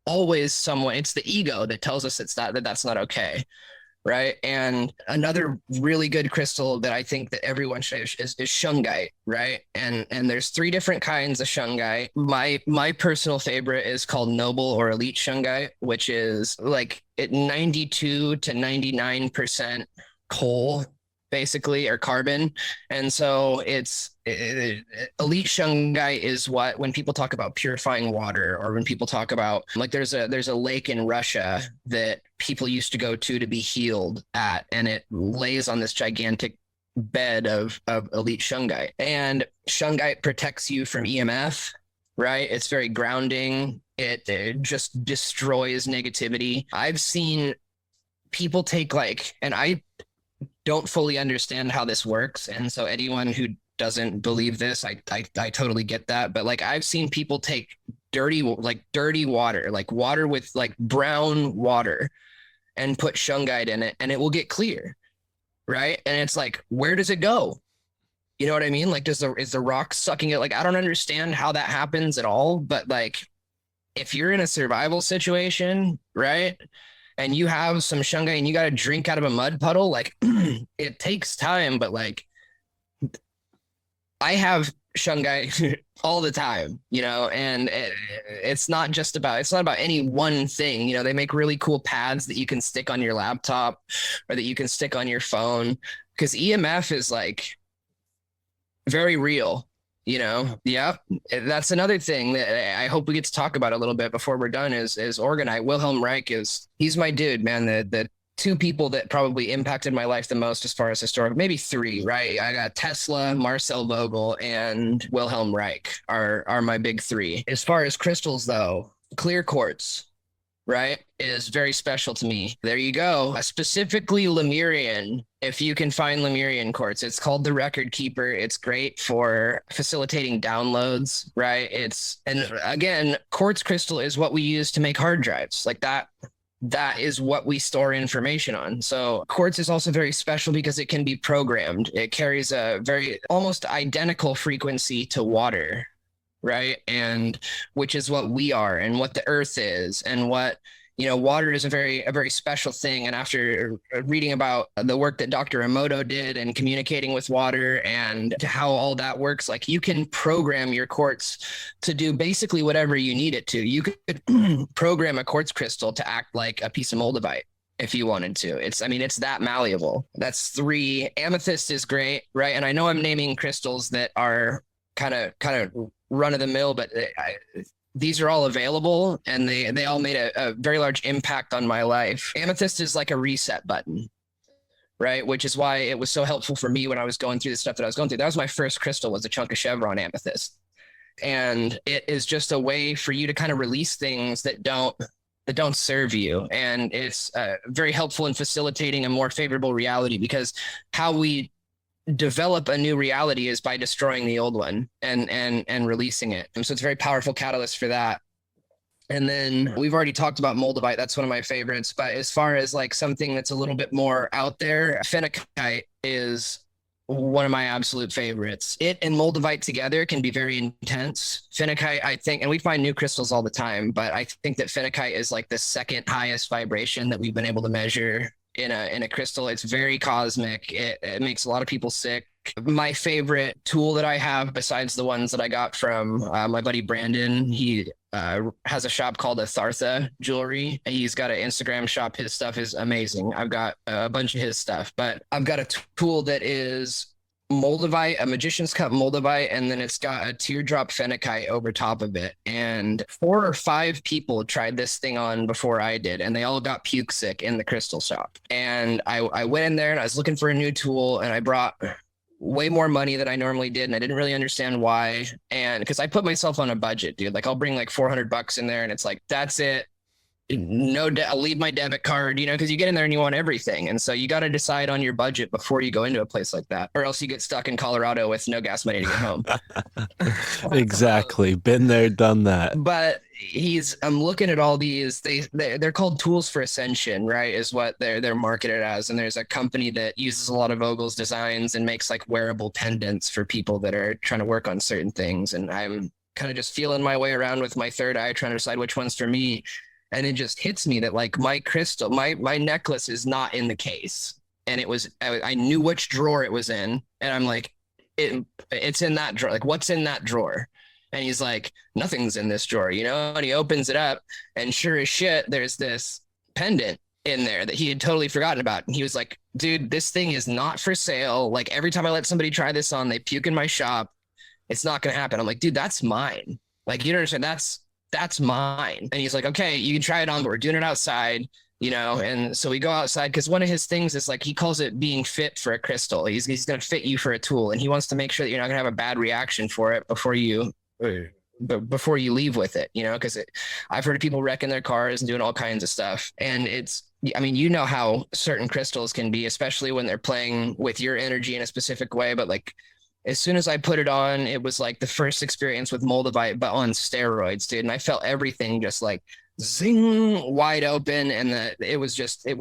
always someone. It's the ego that tells us that's not okay, right? And another really good crystal that I think that everyone should is Shungite, right? And there's 3 different kinds of Shungite. My personal favorite is called Noble or Elite Shungite, which is like 92 to 99% coal, basically, or carbon. And so Elite Shungite is what, when people talk about purifying water, or when people talk about, like, there's a lake in Russia that people used to go to be healed at, and it lays on this gigantic bed of Elite Shungite. And Shungite protects you from EMF, right? It's very grounding. It just destroys negativity. I've seen people take and I don't fully understand how this works. And so anyone who doesn't believe this, I totally get that. But like, I've seen people take dirty water, like water with like brown water, and put Shungite in it, and it will get clear, right? And it's like, where does it go? You know what I mean? Like, is the rock sucking it? Like, I don't understand how that happens at all. But like, if you're in a survival situation, right, and you have some Shungite and you got to drink out of a mud puddle, like it takes time. But like, I have Shungite all the time, you know, and it's not about any one thing. You know, they make really cool pads that you can stick on your laptop or that you can stick on your phone, because EMF is like very real. You know, yeah, that's another thing that I hope we get to talk about a little bit before we're done is Orgonite. Wilhelm Reich he's my dude, man. The 2 people that probably impacted my life the most as far as historical, maybe 3, right? I got Tesla, Marcel Vogel, and Wilhelm Reich are my big 3. As far as crystals though, clear quartz, right, is very special to me. There you go. Specifically Lemurian, if you can find Lemurian quartz. It's called the Record Keeper. It's great for facilitating downloads, right? And again, quartz crystal is what we use to make hard drives. Like that is what we store information on. So quartz is also very special because it can be programmed. It carries a very almost identical frequency to water, right? And which is what we are and what the earth is, and what, you know, water is a very special thing. And after reading about the work that Dr. Emoto did and communicating with water and how all that works, like, you can program your quartz to do basically whatever you need it to. You could program a quartz crystal to act like a piece of Moldavite if you wanted to. It's that malleable. That's 3. Amethyst is great, right? And I know I'm naming crystals that are kind of run of the mill, but these are all available, and they all made a very large impact on my life. Amethyst is like a reset button, right? Which is why it was so helpful for me when I was going through the stuff that I was going through. That was my first crystal, was a chunk of chevron amethyst. And it is just a way for you to kind of release things that don't serve you. And it's very helpful in facilitating a more favorable reality, because how we develop a new reality is by destroying the old one and releasing it. And so it's a very powerful catalyst for that. And then we've already talked about Moldavite. That's one of my favorites. But as far as like something that's a little bit more out there, Phenakite is one of my absolute favorites. It and Moldavite together can be very intense. Phenakite, I think, and we find new crystals all the time, but I think that Phenakite is like the second highest vibration that we've been able to measure in a crystal. It's very cosmic. It makes a lot of people sick. My favorite tool that I have, besides the ones that I got from my buddy Brandon, he has a shop called Athartha Jewelry. He's got an Instagram shop. His stuff is amazing. I've got a bunch of his stuff, but I've got a tool that is Moldavite, a magician's cup Moldavite, and then it's got a teardrop phenakite over top of it. And 4 or 5 people tried this thing on before I did, and they all got puke sick in the crystal shop. And I went in there and I was looking for a new tool, and I brought way more money than I normally did, and I didn't really understand why. And because I put myself on a budget, dude, like I'll bring like $400 in there, and it's like that's it. No, I'll leave my debit card, you know, because you get in there and you want everything, and so you got to decide on your budget before you go into a place like that, or else you get stuck in Colorado with no gas money to get home.
Exactly. Been there, done that.
But I'm looking at all these, they're called tools for ascension, right? Is what they're marketed as. And there's a company that uses a lot of Vogel's designs and makes like wearable pendants for people that are trying to work on certain things. And I'm kind of just feeling my way around with my third eye, trying to decide which one's for me. And it just hits me that like my crystal, my necklace is not in the case. And I knew which drawer it was in. And I'm like, it's in that drawer. Like, what's in that drawer? And he's like, nothing's in this drawer, you know? And he opens it up, and sure as shit, there's this pendant in there that he had totally forgotten about. And he was like, dude, this thing is not for sale. Like, every time I let somebody try this on, they puke in my shop. It's not going to happen. I'm like, dude, that's mine. Like, you don't understand. That's mine. And he's like, okay, you can try it on, but we're doing it outside, you know? And so we go outside, because one of his things is like, he calls it being fit for a crystal. He's going to fit you for a tool. And he wants to make sure that you're not going to have a bad reaction for it before you leave with it, you know, because I've heard of people wrecking their cars and doing all kinds of stuff. And I mean, you know how certain crystals can be, especially when they're playing with your energy in a specific way. But like, as soon as I put it on, it was like the first experience with Moldavite, but on steroids, dude. And I felt everything just like zing, wide open. And it was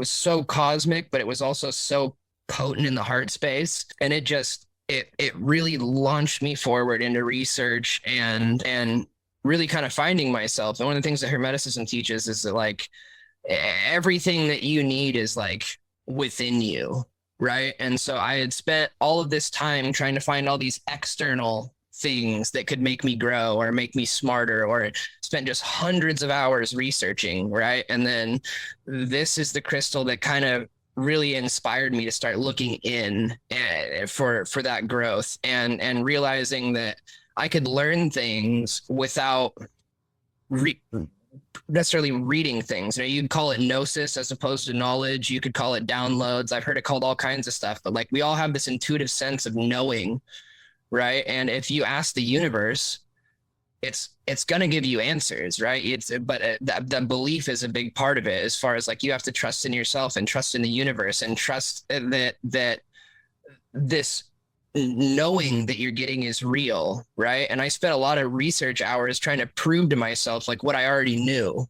so cosmic, but it was also so potent in the heart space. And it really launched me forward into research and really kind of finding myself. And one of the things that Hermeticism teaches is that like everything that you need is like within you. Right. And so I had spent all of this time trying to find all these external things that could make me grow or make me smarter, or spent just hundreds of hours researching. Right. And then this is the crystal that kind of really inspired me to start looking in for that growth and realizing that I could learn things without necessarily reading things. You know, you'd call it gnosis as opposed to knowledge. You could call it downloads. I've heard it called all kinds of stuff, but like we all have this intuitive sense of knowing, right? And if you ask the universe, it's going to give you answers, right? But that belief is a big part of it, as far as like you have to trust in yourself and trust in the universe and trust that this knowing that you're getting is real, right? And I spent a lot of research hours trying to prove to myself like what I already knew,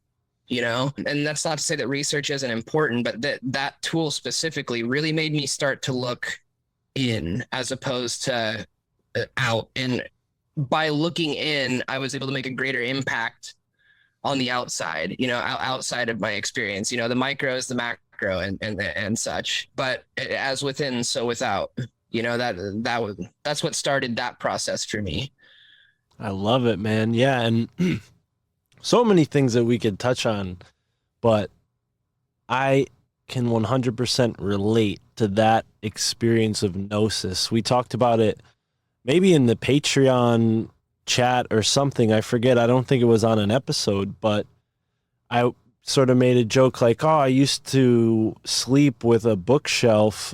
you know? And that's not to say that research isn't important, but that tool specifically really made me start to look in as opposed to out. And by looking in, I was able to make a greater impact on the outside, you know, outside of my experience, you know, the micro is the macro and such, but as within, so without. You know, that's what started that process for me.
I love it, man. Yeah. And so many things that we could touch on, but I can 100% relate to that experience of gnosis. We talked about it maybe in the Patreon chat or something. I forget. I don't think it was on an episode, but I sort of made a joke like, oh, I used to sleep with a bookshelf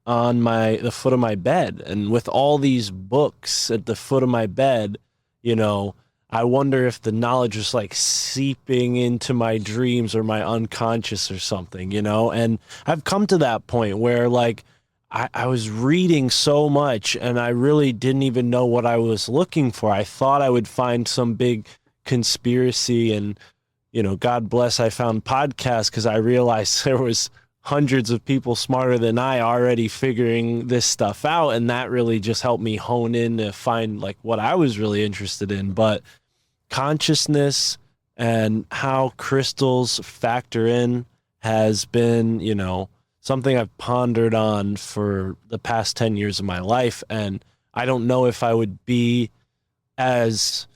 on the foot of my bed, and with all these books at the foot of my bed, you know, I wonder if the knowledge was like seeping into my dreams or my unconscious or something, you know. And I've come to that point where like I was reading so much and I really didn't even know what I was looking for. I thought I would find some big conspiracy, and you know, God bless I found podcasts, because I realized there was hundreds of people smarter than I already figuring this stuff out. And that really just helped me hone in to find like what I was really interested in. But consciousness and how crystals factor in has been, you know, something I've pondered on for the past 10 years of my life. And I don't know if I would be as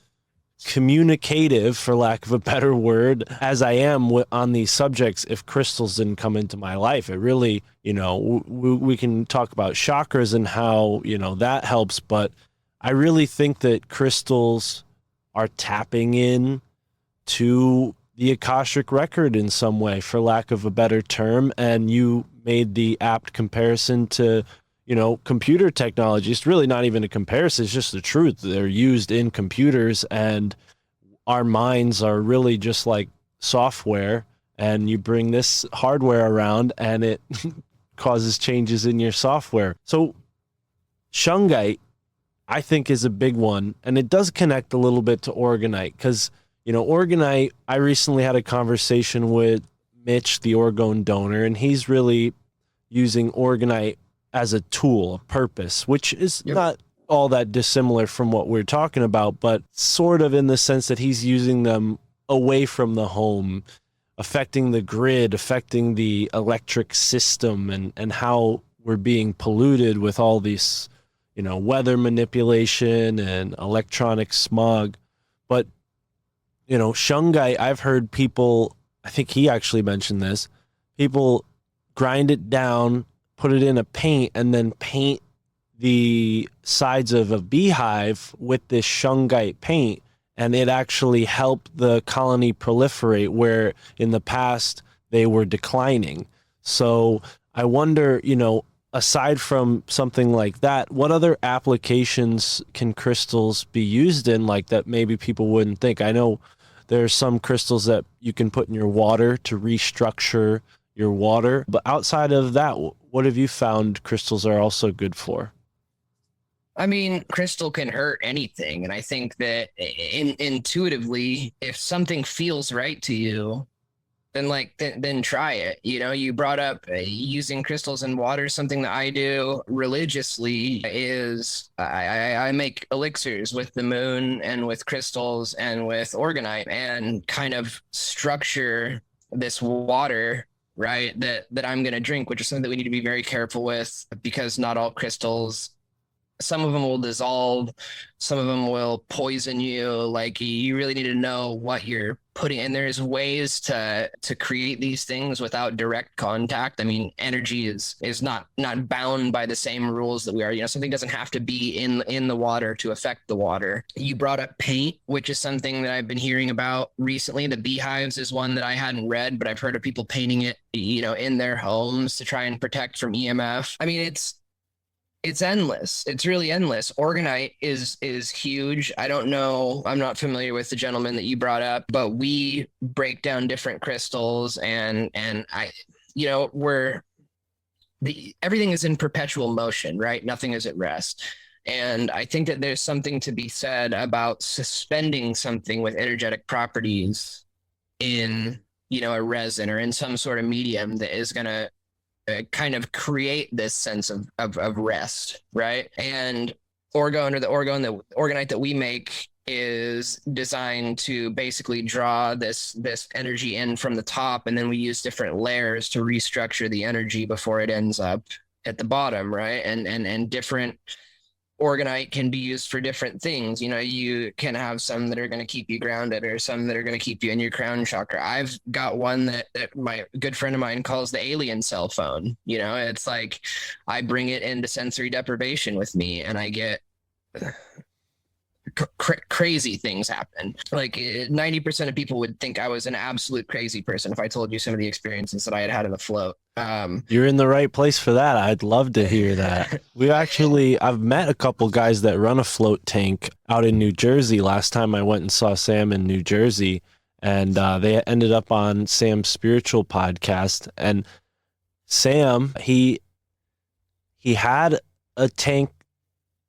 communicative, for lack of a better word, as I am on these subjects if crystals didn't come into my life. It really, you know, we can talk about chakras and how, you know, that helps, but I really think that crystals are tapping in to the Akashic record in some way, for lack of a better term. And you made the apt comparison to, computer technology, it's really not even a comparison. It's just the truth. They're used in computers, and our minds are really just like software, and you bring this hardware around and it causes changes in your software. So Shungite, I think, is a big one, and it does connect a little bit to Orgonite because, Orgonite, I recently had a conversation with Mitch, the orgone donor, and he's really using Orgonite as a tool, a purpose, which is not all that dissimilar from what we're talking about, but sort of in the sense that he's using them away from the home, affecting the grid, affecting the electric system, and how we're being polluted with all these, weather manipulation and electronic smog. But, Shungite, I've heard people, I think he actually mentioned this, people grind it down, put it in a paint, and then paint the sides of a beehive with this Shungite paint, and it actually helped the colony proliferate where in the past they were declining. So I wonder, aside from something like that, what other applications can crystals be used in like that maybe people wouldn't think? I know there's some crystals that you can put in your water to restructure your water, but outside of that, what have you found crystals are also good for?
I mean, crystal can hurt anything. And I think that intuitively, if something feels right to you, then try it. You brought up using crystals in water. Something that I do religiously is I make elixirs with the moon and with crystals and with Orgonite, and kind of structure this water, right, that I'm going to drink, which is something that we need to be very careful with, because not all crystals, some of them will dissolve, some of them will poison you. Like, you really need to know what you're putting in. There's ways to create these things without direct contact. I mean, energy is not bound by the same rules that we are. Something doesn't have to be in the water to affect the water. You brought up paint, which is something that I've been hearing about recently. The beehives is one that I hadn't read, but I've heard of people painting it, in their homes to try and protect from EMF. I mean, it's endless. It's really endless. Orgonite is huge. I don't know. I'm not familiar with the gentleman that you brought up, but we break down different crystals, and everything is in perpetual motion, right? Nothing is at rest. And I think that there's something to be said about suspending something with energetic properties in, a resin or in some sort of medium that is going to kind of create this sense of rest, right? And the Orgonite that we make is designed to basically draw this energy in from the top, and then we use different layers to restructure the energy before it ends up at the bottom, right? And different Orgonite can be used for different things. You can have some that are going to keep you grounded, or some that are going to keep you in your crown chakra. I've got one that my good friend of mine calls the alien cell phone. It's like I bring it into sensory deprivation with me, and I get crazy things happen. Like 90% of people would think I was an absolute crazy person if I told you some of the experiences that I had in the float.
You're in the right place for that. I'd love to hear that. I've met a couple guys that run a float tank out in New Jersey. Last time I went and saw Sam in New Jersey, and they ended up on Sam's spiritual podcast. And Sam, he had a tank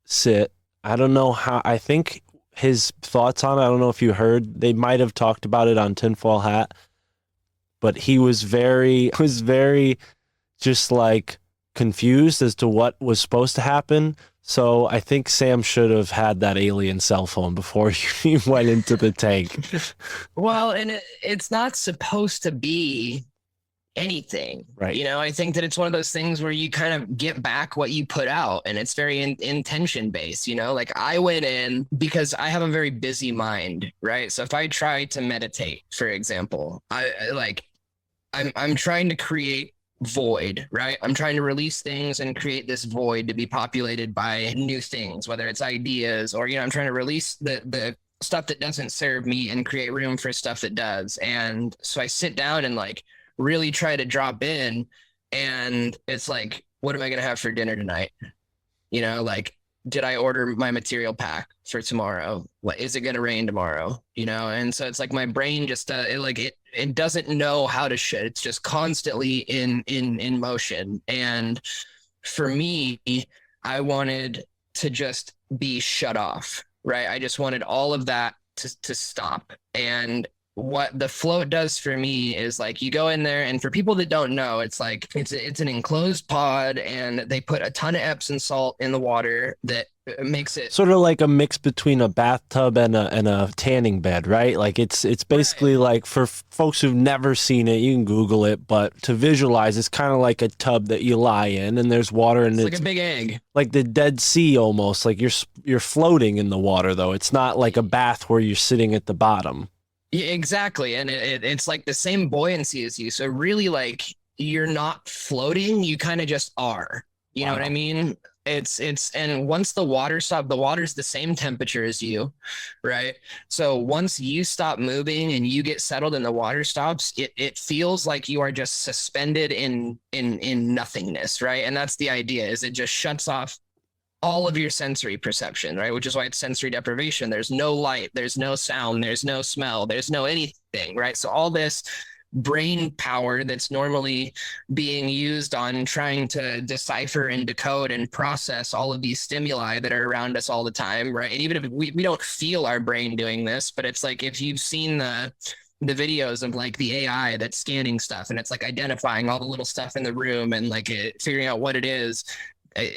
sit. I don't know how, I think his thoughts on it, I don't know if you heard, they might have talked about it on Tinfoil Hat, but he was very just like confused as to what was supposed to happen. So I think Sam should have had that alien cell phone before he went into the tank.
Well, and it's not supposed to be anything,
right?
I think that it's one of those things where you kind of get back what you put out, and it's very intention based. Like I went in because I have a very busy mind, right? So if I try to meditate, for example, I'm trying to create void, right? I'm trying to release things and create this void to be populated by new things, whether it's ideas or I'm trying to release the stuff that doesn't serve me and create room for stuff that does. And so I sit down and really try to drop in, and it's like what am I going to have for dinner tonight? You know, like, did I order my material pack for tomorrow? What is it going to rain tomorrow? You know, and so it's like my brain just it doesn't know how to shit. It's just constantly in motion. And for me, I wanted to just be shut off, right? I just wanted all of that to stop. And what the float does for me is like you go in there, and for people that don't know, it's like it's an enclosed pod, and they put a ton of Epsom salt in the water that makes it
Sort of like a mix between a bathtub and a tanning bed, right? Like it's basically like, for folks who've never seen it, you can Google it, but to visualize, it's kind of like a tub that you lie in, and there's water, and
it's like a big egg,
like the Dead Sea almost. Like you're floating in the water, though. It's not like a bath where you're sitting at the bottom.
Yeah, exactly. And it's like the same buoyancy as you. So really, like, you're not floating, you kind of just are. You know what I mean? And once the water stops, the water's the same temperature as you, right? So once you stop moving and you get settled and the water stops, it feels like you are just suspended in nothingness, right? And that's the idea, is it just shuts off all of your sensory perception, right? Which is why it's sensory deprivation. There's no light, there's no sound, there's no smell, there's no anything, right? So all this brain power that's normally being used on trying to decipher and decode and process all of these stimuli that are around us all the time, right? And even if we don't feel our brain doing this, but it's like, if you've seen the videos of like the AI that's scanning stuff, and it's like identifying all the little stuff in the room and like figuring out what it is.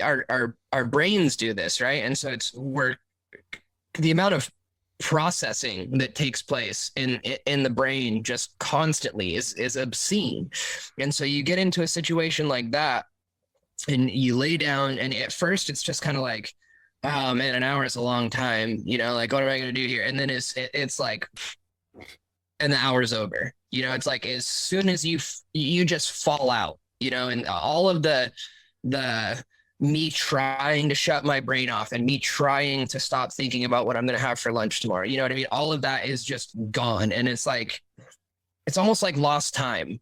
Our brains do this, right? And so the amount of processing that takes place in the brain just constantly is obscene. And so you get into a situation like that, and you lay down, and at first it's just kind of like, oh man, an hour is a long time, you know, like, what am I going to do here? And then it's like, and the hour's over, you know. It's like, as soon as you just fall out, you know, and all of the me trying to shut my brain off, and me trying to stop thinking about what I'm going to have for lunch tomorrow. You know what I mean? All of that is just gone. And it's like, it's almost like lost time,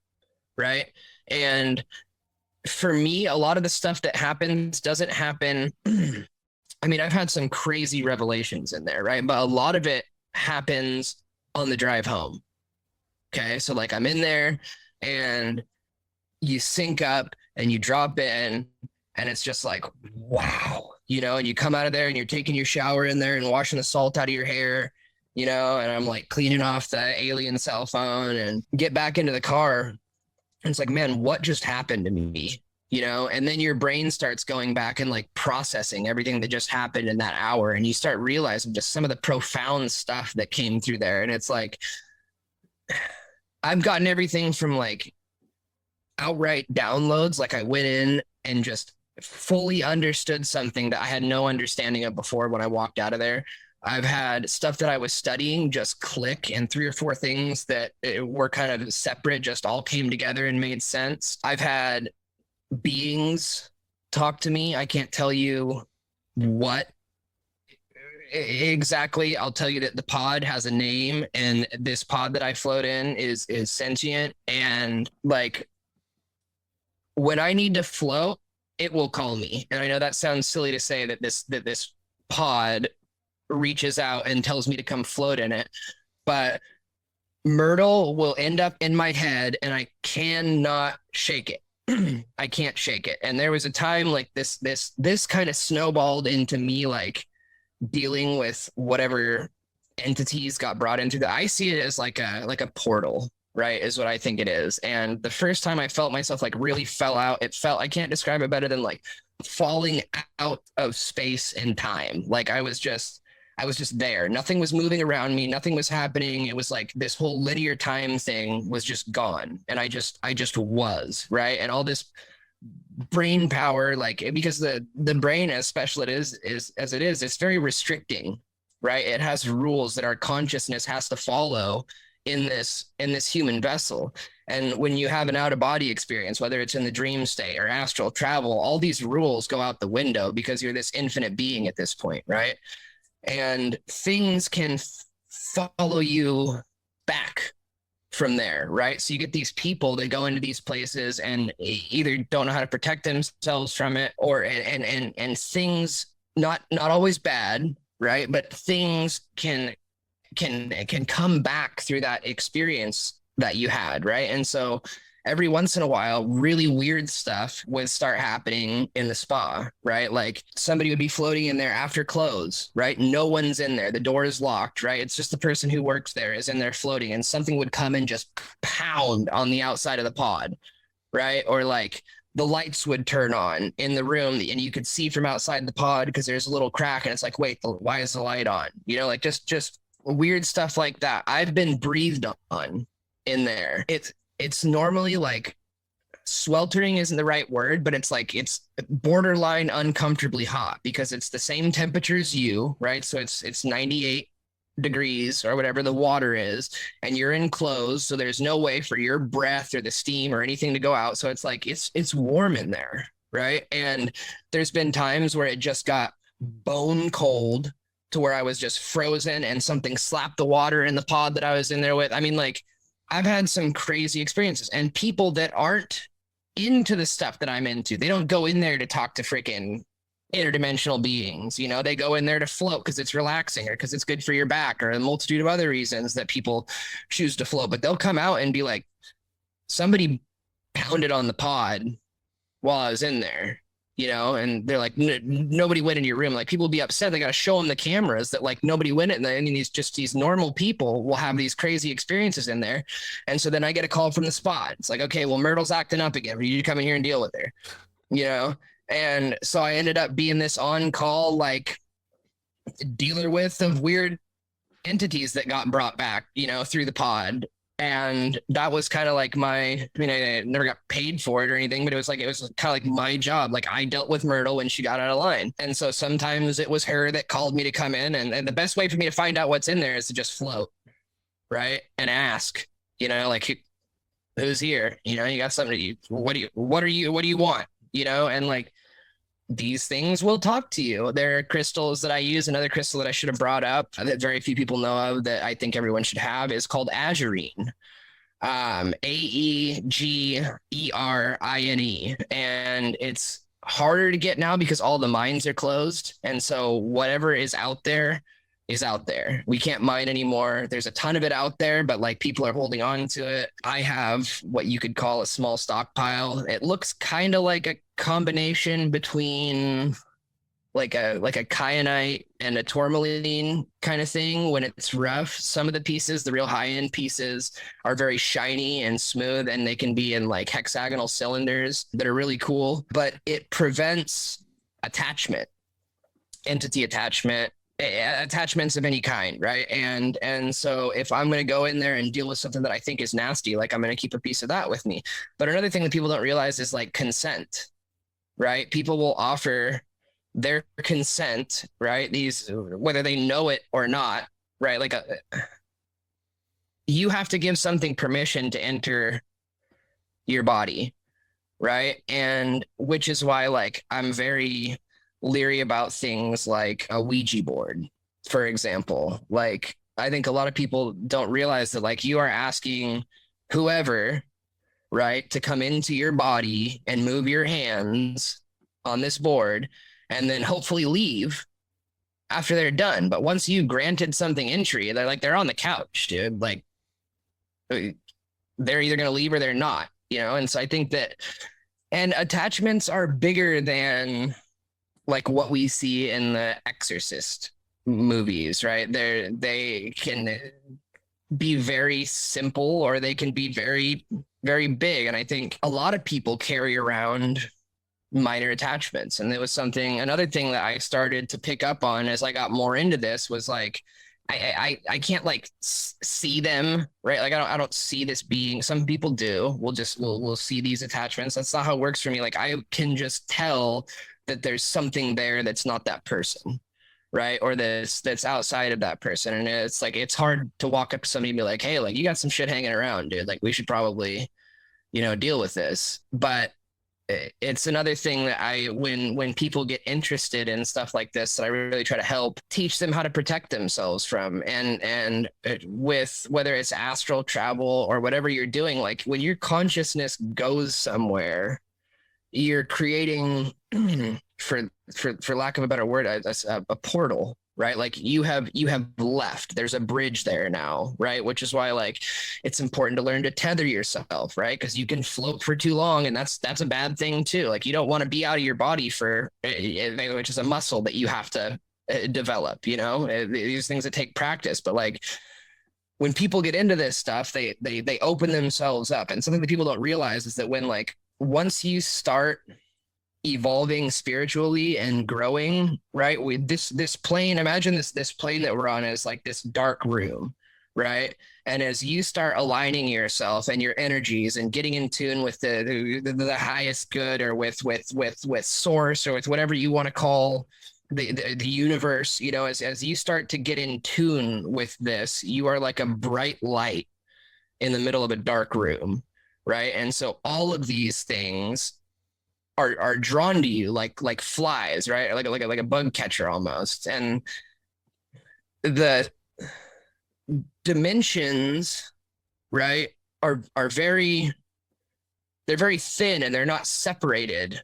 right? And for me, a lot of the stuff that happens doesn't happen. I mean, I've had some crazy revelations in there, right? But a lot of it happens on the drive home. Okay. So like, I'm in there, and you sync up and you drop in, and it's just like, wow, you know, and you come out of there, and you're taking your shower in there and washing the salt out of your hair, you know, and I'm like cleaning off the alien cell phone and get back into the car. And it's like, man, what just happened to me? You know, and then your brain starts going back and like processing everything that just happened in that hour. And you start realizing just some of the profound stuff that came through there. And it's like, I've gotten everything from like outright downloads. Like, I went in and just fully understood something that I had no understanding of before when I walked out of there. I've had stuff that I was studying just click, and 3 or 4 things that were kind of separate just all came together and made sense. I've had beings talk to me. I can't tell you what exactly. I'll tell you that the pod has a name, and this pod that I float in is sentient. And like, when I need to float, it will call me. And I know that sounds silly to say that this pod reaches out and tells me to come float in it, but Myrtle will end up in my head, and I cannot shake it. I can't shake it. And there was a time like this kind of snowballed into me, like dealing with whatever entities got brought into the, I see it as like a portal, right, is what I think it is. And the first time I felt myself like really fell out, I can't describe it better than like falling out of space and time. Like I was just there. Nothing was moving around me. Nothing was happening. It was like this whole linear time thing was just gone. And I just was, right. And all this brain power, like, because the brain, as special as it is, it's very restricting, right? It has rules that our consciousness has to follow in this human vessel. And when you have an out-of-body experience, whether it's in the dream state or astral travel, all these rules go out the window because you're this infinite being at this point, right? And things can follow you back from there, right? So you get these people that go into these places and either don't know how to protect themselves from it, or and things, not always bad, right? But things can come back through that experience that you had, right? And so every once in a while, really weird stuff would start happening in the spa, right? Like somebody would be floating in there after close, right? No one's in there. The door is locked, right? It's just the person who works there is in there floating, and something would come and just pound on the outside of the pod, right? Or like the lights would turn on in the room and you could see from outside the pod because there's a little crack, and it's like, wait, why is the light on? You know, like just weird stuff like that. I've been breathed on in there. It's normally like sweltering isn't the right word, but it's like it's borderline uncomfortably hot because it's the same temperature as you, right? So it's 98 degrees or whatever the water is, and you're enclosed, so there's no way for your breath or the steam or anything to go out. So it's like it's warm in there, right? And there's been times where it just got bone cold to where I was just frozen and something slapped the water in the pod that I was in there with. I mean, like, I've had some crazy experiences, and people that aren't into the stuff that I'm into, they don't go in there to talk to freaking interdimensional beings. You know, they go in there to float because it's relaxing or because it's good for your back, or a multitude of other reasons that people choose to float. But they'll come out and be like, somebody pounded on the pod while I was in there, you know, and they're like, nobody went in your room. Like, people will be upset. They got to show them the cameras that like nobody went in there. I mean, these normal people will have these crazy experiences in there. And so then I get a call from the spot. It's like, okay, well, Myrtle's acting up again. You come in here and deal with her, you know? And so I ended up being this on-call, like, dealer with of weird entities that got brought back, you know, through the pod. And that was kind of like I never got paid for it or anything, but it was kind of like my job. Like, I dealt with Myrtle when she got out of line. And so sometimes it was her that called me to come in. And the best way for me to find out what's in there is to just float, right? And ask, you know, like, who's here? You know, you got something what do you want? You know, and like, these things will talk to you. There are crystals that I use. Another crystal that I should have brought up that very few people know of that I think everyone should have is called azurine. AEGERINE. And it's harder to get now because all the mines are closed. And so whatever is out there is out there. We can't mine anymore. There's a ton of it out there, but like, people are holding on to it. I have what you could call a small stockpile. It looks kind of like a combination between like a kyanite and a tourmaline kind of thing when it's rough. Some of the pieces, the real high-end pieces, are very shiny and smooth, and they can be in like hexagonal cylinders that are really cool, but it prevents attachment, entity attachment, attachments of any kind, right? And so if I'm going to go in there and deal with something that I think is nasty, like, I'm going to keep a piece of that with me. But another thing that people don't realize is like consent, right? People will offer their consent, right? These, whether they know it or not, right? Like, you have to give something permission to enter your body, right? And which is why, like, I'm very leery about things like a Ouija board, for example. Like, I think a lot of people don't realize that, like, you are asking whoever, right, to come into your body and move your hands on this board and then hopefully leave after they're done. But once you granted something entry, they're on the couch, dude. Like, they're either going to leave or they're not, you know? And so I think that, and attachments are bigger than like what we see in the Exorcist movies, right? They can be very simple, or they can be very, very big. And I think a lot of people carry around minor attachments. And it was another thing that I started to pick up on as I got more into this was like, I can't like see them, right? Like, I don't see this being. Some people do. We'll see these attachments. That's not how it works for me. Like, I can just tell that there's something there that's not that person, right? Or that's outside of that person. And it's like, it's hard to walk up to somebody and be like, hey, like, you got some shit hanging around, dude. Like, we should probably, you know, deal with this. But it's another thing that when people get interested in stuff like this, that I really try to help teach them how to protect themselves from. And with whether it's astral travel or whatever you're doing, like when your consciousness goes somewhere, you're creating for lack of a better word, a portal, right? Like you have left, there's a bridge there now, right? Which is why like it's important to learn to tether yourself, right? Because you can float for too long, and that's a bad thing too. Like you don't want to be out of your body for, which is a muscle that you have to develop, you know, these things that take practice. But like when people get into this stuff, they open themselves up. And something that people don't realize is that when like once you start evolving spiritually and growing, right, with this plane, imagine this plane that we're on is like this dark room, right? And as you start aligning yourself and your energies and getting in tune with the highest good, or with source, or with whatever you want to call the universe, you know, as you start to get in tune with this, you are like a bright light in the middle of a dark room, right? And so all of these things are drawn to you like flies, right? Like a bug catcher almost. And the dimensions, right, are very, they're very thin, and they're not separated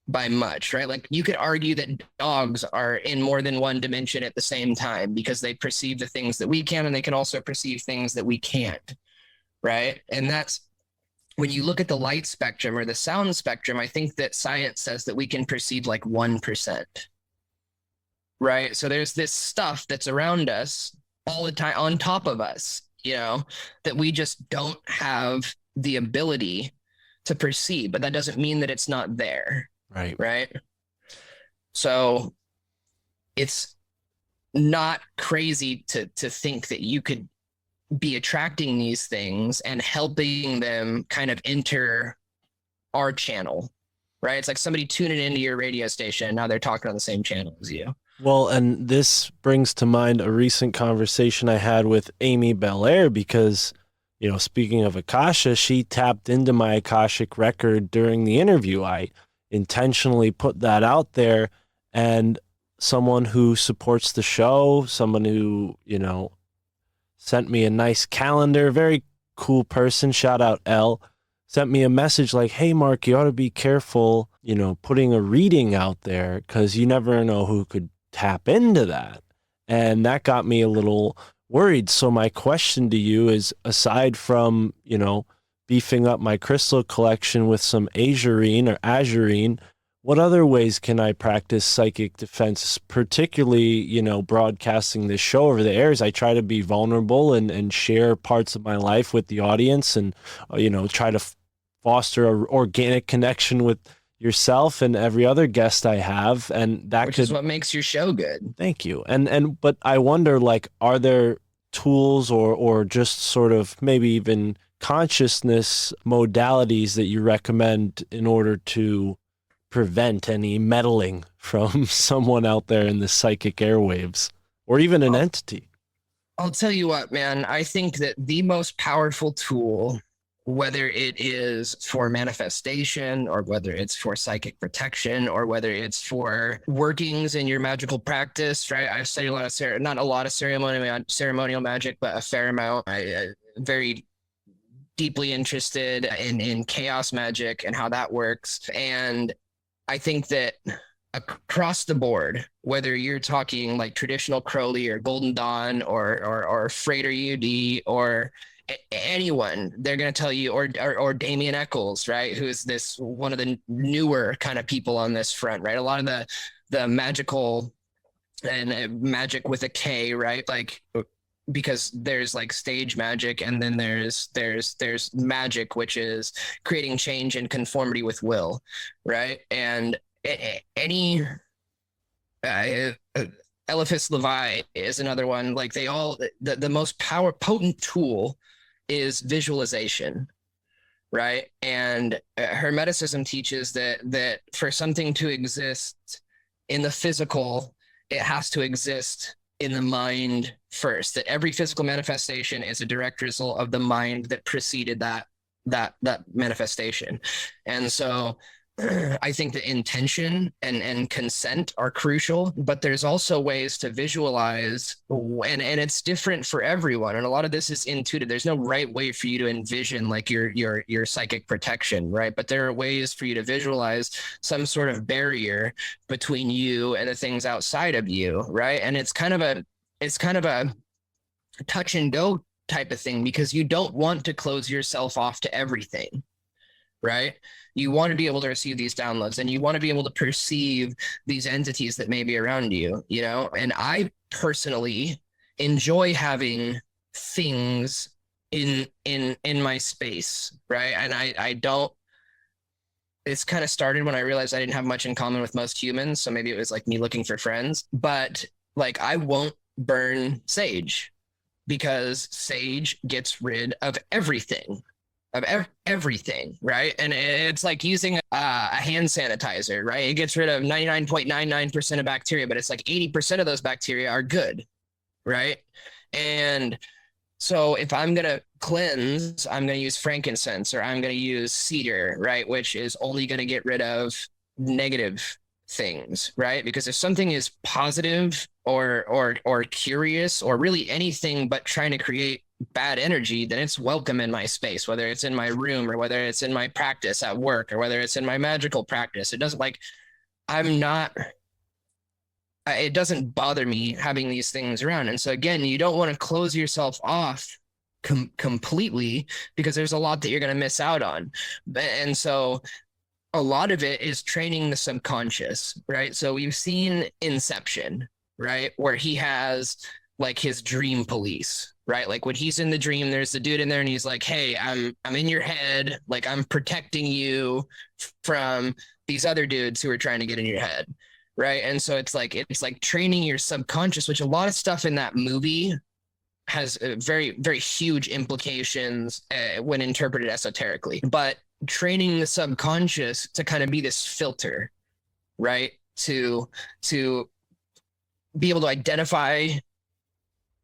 by much, right? Like you could argue that dogs are in more than one dimension at the same time, because they perceive the things that we can, and they can also perceive things that we can't, right? And that's when you look at the light spectrum or the sound spectrum. I think that science says that we can perceive like 1%, right? So there's this stuff that's around us all the time, on top of us, you know, that we just don't have the ability to perceive, but that doesn't mean that it's not there. Right. So it's not crazy to think that you could be attracting these things and helping them kind of enter our channel, right? It's like somebody tuning into your radio station, and now they're talking on the same channel as you.
Well, and this brings to mind a recent conversation I had with Amy Belair, because, you know, speaking of Akasha, she tapped into my Akashic record during the interview. I intentionally put that out there, and someone who supports the show, someone who, you know, sent me a nice calendar, very cool person, shout out L, sent me a message like, hey, Mark, you ought to be careful, you know, putting a reading out there, because you never know who could tap into that. And that got me a little worried. So my question to you is, aside from, you know, beefing up my crystal collection with some azurine, what other ways can I practice psychic defense, particularly, you know, broadcasting this show over the airs? I try to be vulnerable and share parts of my life with the audience, and, you know, try to foster an organic connection with yourself and every other guest I have. And that
Which is what makes your show good.
Thank you. But I wonder, like, are there tools or just sort of maybe even consciousness modalities that you recommend in order to prevent any meddling from someone out there in the psychic airwaves, or even an entity?
I'll tell you what, man, I think that the most powerful tool, whether it is for manifestation, or whether it's for psychic protection, or whether it's for workings in your magical practice, right? I study not a lot of ceremonial magic, but a fair amount. I very deeply interested in chaos magic and how that works. And I think that across the board, whether you're talking like traditional Crowley or Golden Dawn or Freighter UD or anyone, they're going to tell you, or Damien Eccles, right? Who is this one of the newer kind of people on this front, right? A lot of the magical and magic with a K, right? Like, because there's like stage magic, and then there's magic, which is creating change and conformity with will, right? And any Elephas Levi is another one. Like they all, the most potent tool is visualization, right? And Hermeticism teaches that for something to exist in the physical, it has to exist in the mind first. That every physical manifestation is a direct result of the mind that preceded that manifestation. And so I think that intention and consent are crucial, but there's also ways to visualize, and it's different for everyone. And a lot of this is intuitive. There's no right way for you to envision like your psychic protection, right? But there are ways for you to visualize some sort of barrier between you and the things outside of you, right? And it's kind of a touch and go type of thing, because you don't want to close yourself off to everything, right? You want to be able to receive these downloads, and you want to be able to perceive these entities that may be around you, you know? And I personally enjoy having things in my space, right? And I don't, it's kind of started when I realized I didn't have much in common with most humans. So maybe it was like me looking for friends, but like I won't burn sage, because sage gets rid of everything. Everything, right? And it's like using a hand sanitizer, right? It gets rid of 99.99% of bacteria, but it's like 80% of those bacteria are good, right? And so if I'm going to cleanse, I'm going to use frankincense, or I'm going to use cedar, right? Which is only going to get rid of negative things, right? Because if something is positive or curious, or really anything but trying to create bad energy, then it's welcome in my space, whether it's in my room, or whether it's in my practice at work, or whether it's in my magical practice. It doesn't like, it doesn't bother me having these things around. And so again, you don't want to close yourself off completely, because there's a lot that you're going to miss out on. And so a lot of it is training the subconscious, right? So we've seen Inception, right? Where he has like his dream police, right? Like when he's in the dream, there's the dude in there and he's like, hey, I'm in your head. Like I'm protecting you from these other dudes who are trying to get in your head. Right. And so it's like training your subconscious, which a lot of stuff in that movie has very, very huge implications when interpreted esoterically, but training the subconscious to kind of be this filter, right? To be able to identify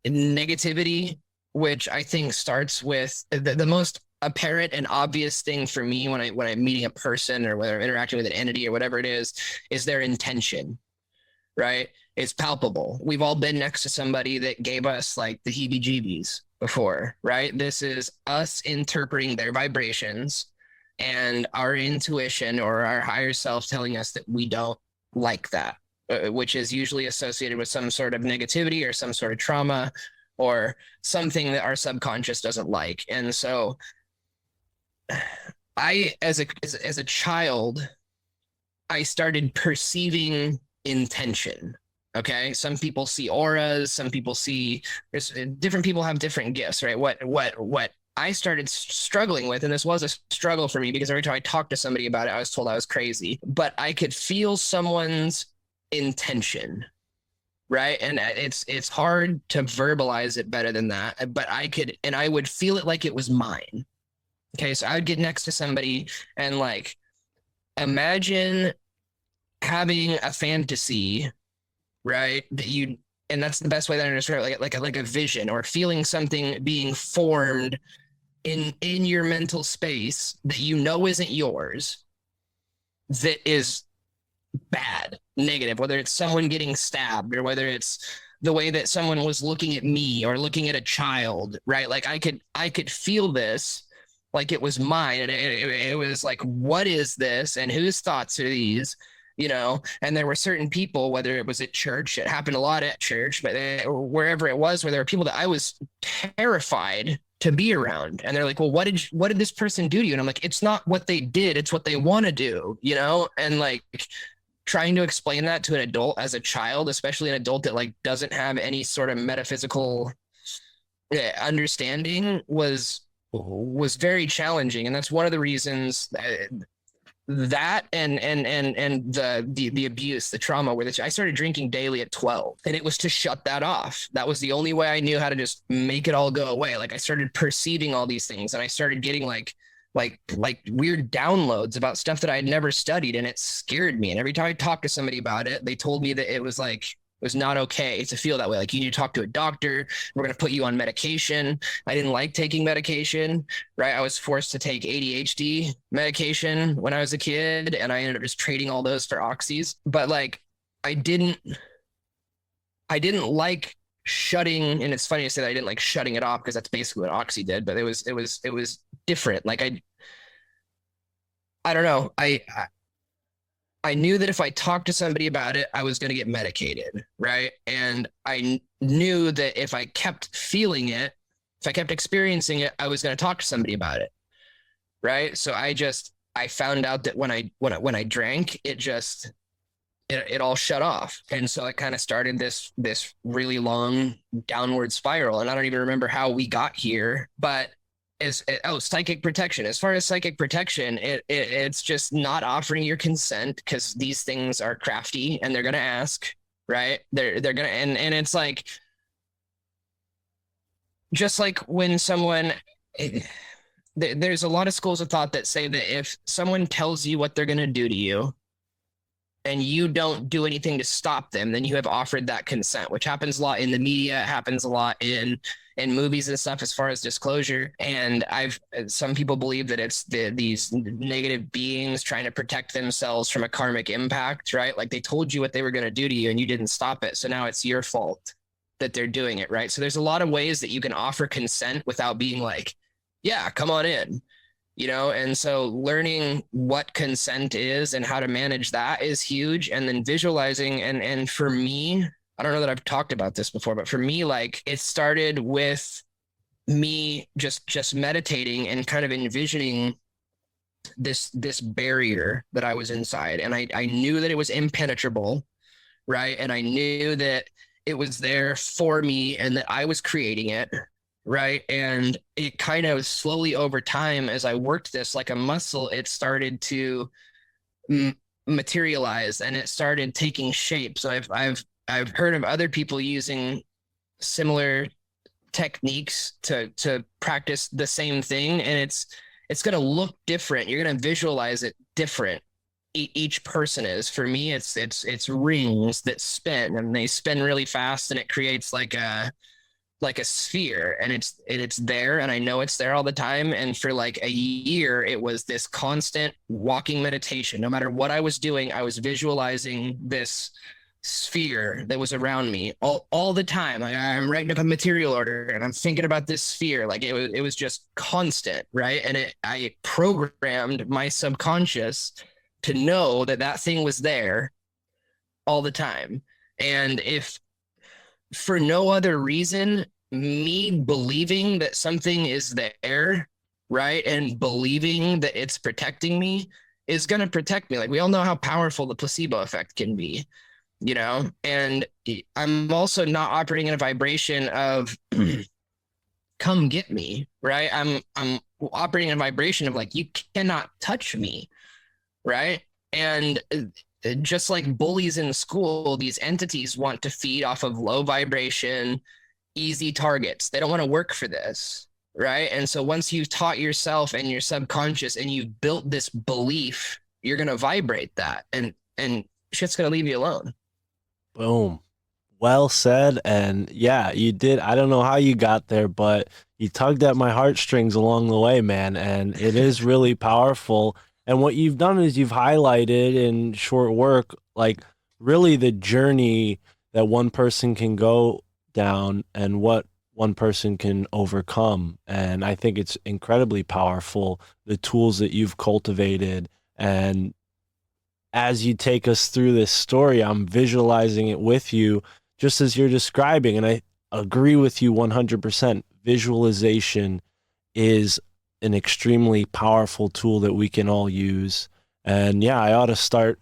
negativity, which I think starts with the most apparent and obvious thing for me when I'm meeting a person, or whether I'm interacting with an entity or whatever it is their intention, right? It's palpable. We've all been next to somebody that gave us like the heebie-jeebies before, right? This is us interpreting their vibrations and our intuition or our higher self telling us that we don't like that, which is usually associated with some sort of negativity or some sort of trauma or something that our subconscious doesn't like. And so I, as a child, I started perceiving intention. Okay. Some people see auras, some people see, different people have different gifts, right? What I started struggling with, and this was a struggle for me because every time I talked to somebody about it, I was told I was crazy, but I could feel someone's intention, right? And it's hard to verbalize it better than that, but I would feel it like it was mine. Okay, so I would get next to somebody and like imagine having a fantasy, right? And that's the best way that I understand it, like a vision, or feeling something being formed in your mental space that you know isn't yours, that is bad, negative, whether it's someone getting stabbed or whether it's the way that someone was looking at me or looking at a child, right? Like I could feel this like it was mine, and it was like, what is this and whose thoughts are these, you know? And there were certain people, whether it was at church, it happened a lot at church, but wherever it was, where there were people that I was terrified to be around, and they're like, well, what did this person do to you? And I'm like, it's not what they did, it's what they want to do, you know? And like trying to explain that to an adult as a child, especially an adult that like doesn't have any sort of metaphysical understanding was very challenging. And that's one of the reasons that and the abuse, the trauma, where I started drinking daily at 12, and it was to shut that off. That was the only way I knew how to just make it all go away. Like I started perceiving all these things, and I started getting like weird downloads about stuff that I had never studied, and it scared me. And every time I talked to somebody about it, they told me that it was like It was not okay to feel that way. Like, you need to talk to a doctor. We're going to put you on medication. I didn't like taking medication, right? I was forced to take ADHD medication when I was a kid, and I ended up just trading all those for oxys. But like, I didn't like shutting, and it's funny to say that I didn't like shutting it off, because that's basically what oxy did, but it was different. Like, I don't know. I knew that if I talked to somebody about it, I was going to get medicated, right? And I knew that if I kept feeling it, if I kept experiencing it, I was going to talk to somebody about it, right? So I found out that when I drank, it all shut off. And so it kind of started this really long downward spiral. And I don't even remember how we got here, but psychic protection. As far as psychic protection, it's just not offering your consent, because these things are crafty and they're going to ask, right? They're going to, and it's like, just like when someone, there's a lot of schools of thought that say that if someone tells you what they're going to do to you and you don't do anything to stop them, then you have offered that consent, which happens a lot in the media, happens a lot in movies and stuff as far as disclosure. And some people believe that it's these negative beings trying to protect themselves from a karmic impact, right? Like, they told you what they were going to do to you and you didn't stop it. So now it's your fault that they're doing it, right? So there's a lot of ways that you can offer consent without being like, yeah, come on in. And so learning what consent is and how to manage that is huge. And then visualizing, and for me, I don't know that I've talked about this before, but for me, like, it started with me just meditating and kind of envisioning this barrier that I was inside. And I knew that it was impenetrable, right? And I knew that it was there for me and that I was creating it. Right. And it kind of slowly over time, as I worked this like a muscle, it started to materialize and it started taking shape. So I've heard of other people using similar techniques to practice the same thing. And it's going to look different. You're going to visualize it different. Each person is. For me, it's rings that spin, and they spin really fast, and it creates like a sphere, and it's there, and I know it's there all the time. And for like a year, it was this constant walking meditation. No matter what I was doing, I was visualizing this sphere that was around me all the time. I'm writing up a material order and I'm thinking about this sphere. Like, it was just constant, right? And I programmed my subconscious to know that thing was there all the time. And if for no other reason, me believing that something is there, right, and believing that it's protecting me is going to protect me. Like, we all know how powerful the placebo effect can be, and I'm also not operating in a vibration of come get me, right? I'm operating in a vibration of like, you cannot touch me, right? And just like bullies in school, these entities want to feed off of low vibration, easy targets. They don't want to work for this, right? And so once you've taught yourself and your subconscious and you've built this belief, you're going to vibrate that, and shit's going to leave you alone.
Boom. Well said. And yeah, you did. I don't know how you got there, but you tugged at my heartstrings along the way, man. And it is really powerful. And what you've done is you've highlighted in short work, like really the journey that one person can go down and what one person can overcome. And I think it's incredibly powerful, the tools that you've cultivated. And as you take us through this story, I'm visualizing it with you just as you're describing. And I agree with you 100%. Visualization is an extremely powerful tool that we can all use. And yeah, I ought to start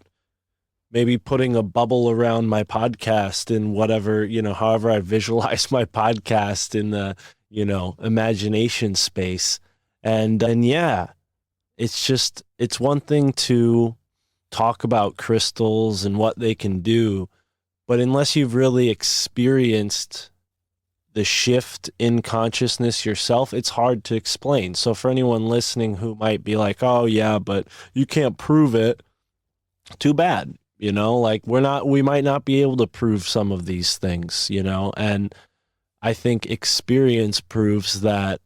maybe putting a bubble around my podcast and whatever, however I visualize my podcast in the, imagination space. And yeah, it's one thing to talk about crystals and what they can do, but unless you've really experienced the shift in consciousness yourself, it's hard to explain. So for anyone listening who might be like, oh yeah, but you can't prove it, too bad. You know, like we might not be able to prove some of these things, you know, and I think experience proves that,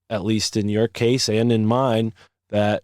at least in your case and in mine, that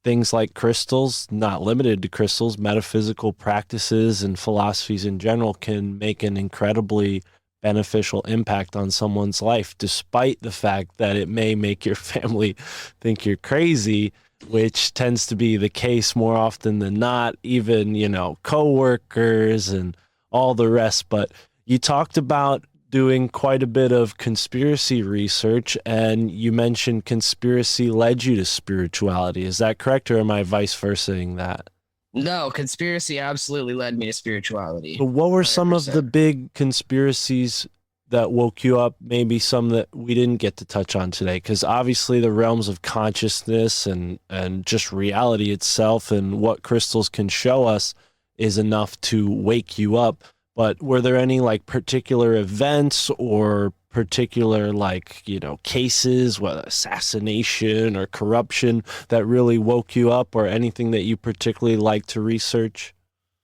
things like crystals, not limited to crystals, metaphysical practices and philosophies in general can make an incredibly beneficial impact on someone's life, despite the fact that it may make your family think you're crazy, which tends to be the case more often than not, even, you know, coworkers and all the rest. But you talked about doing quite a bit of conspiracy research, and you mentioned conspiracy led you to spirituality. Is that correct, or am I vice versaing that?
No, conspiracy absolutely led me to spirituality.
But what were some of
100%.
the big conspiracies that woke you up? Maybe some that we didn't get to touch on today, because obviously the realms of consciousness and just reality itself and what crystals can show us is enough to wake you up. But were there any like particular events or particular, like, you know, cases, whether assassination or corruption, that really woke you up, or anything that you particularly like to research?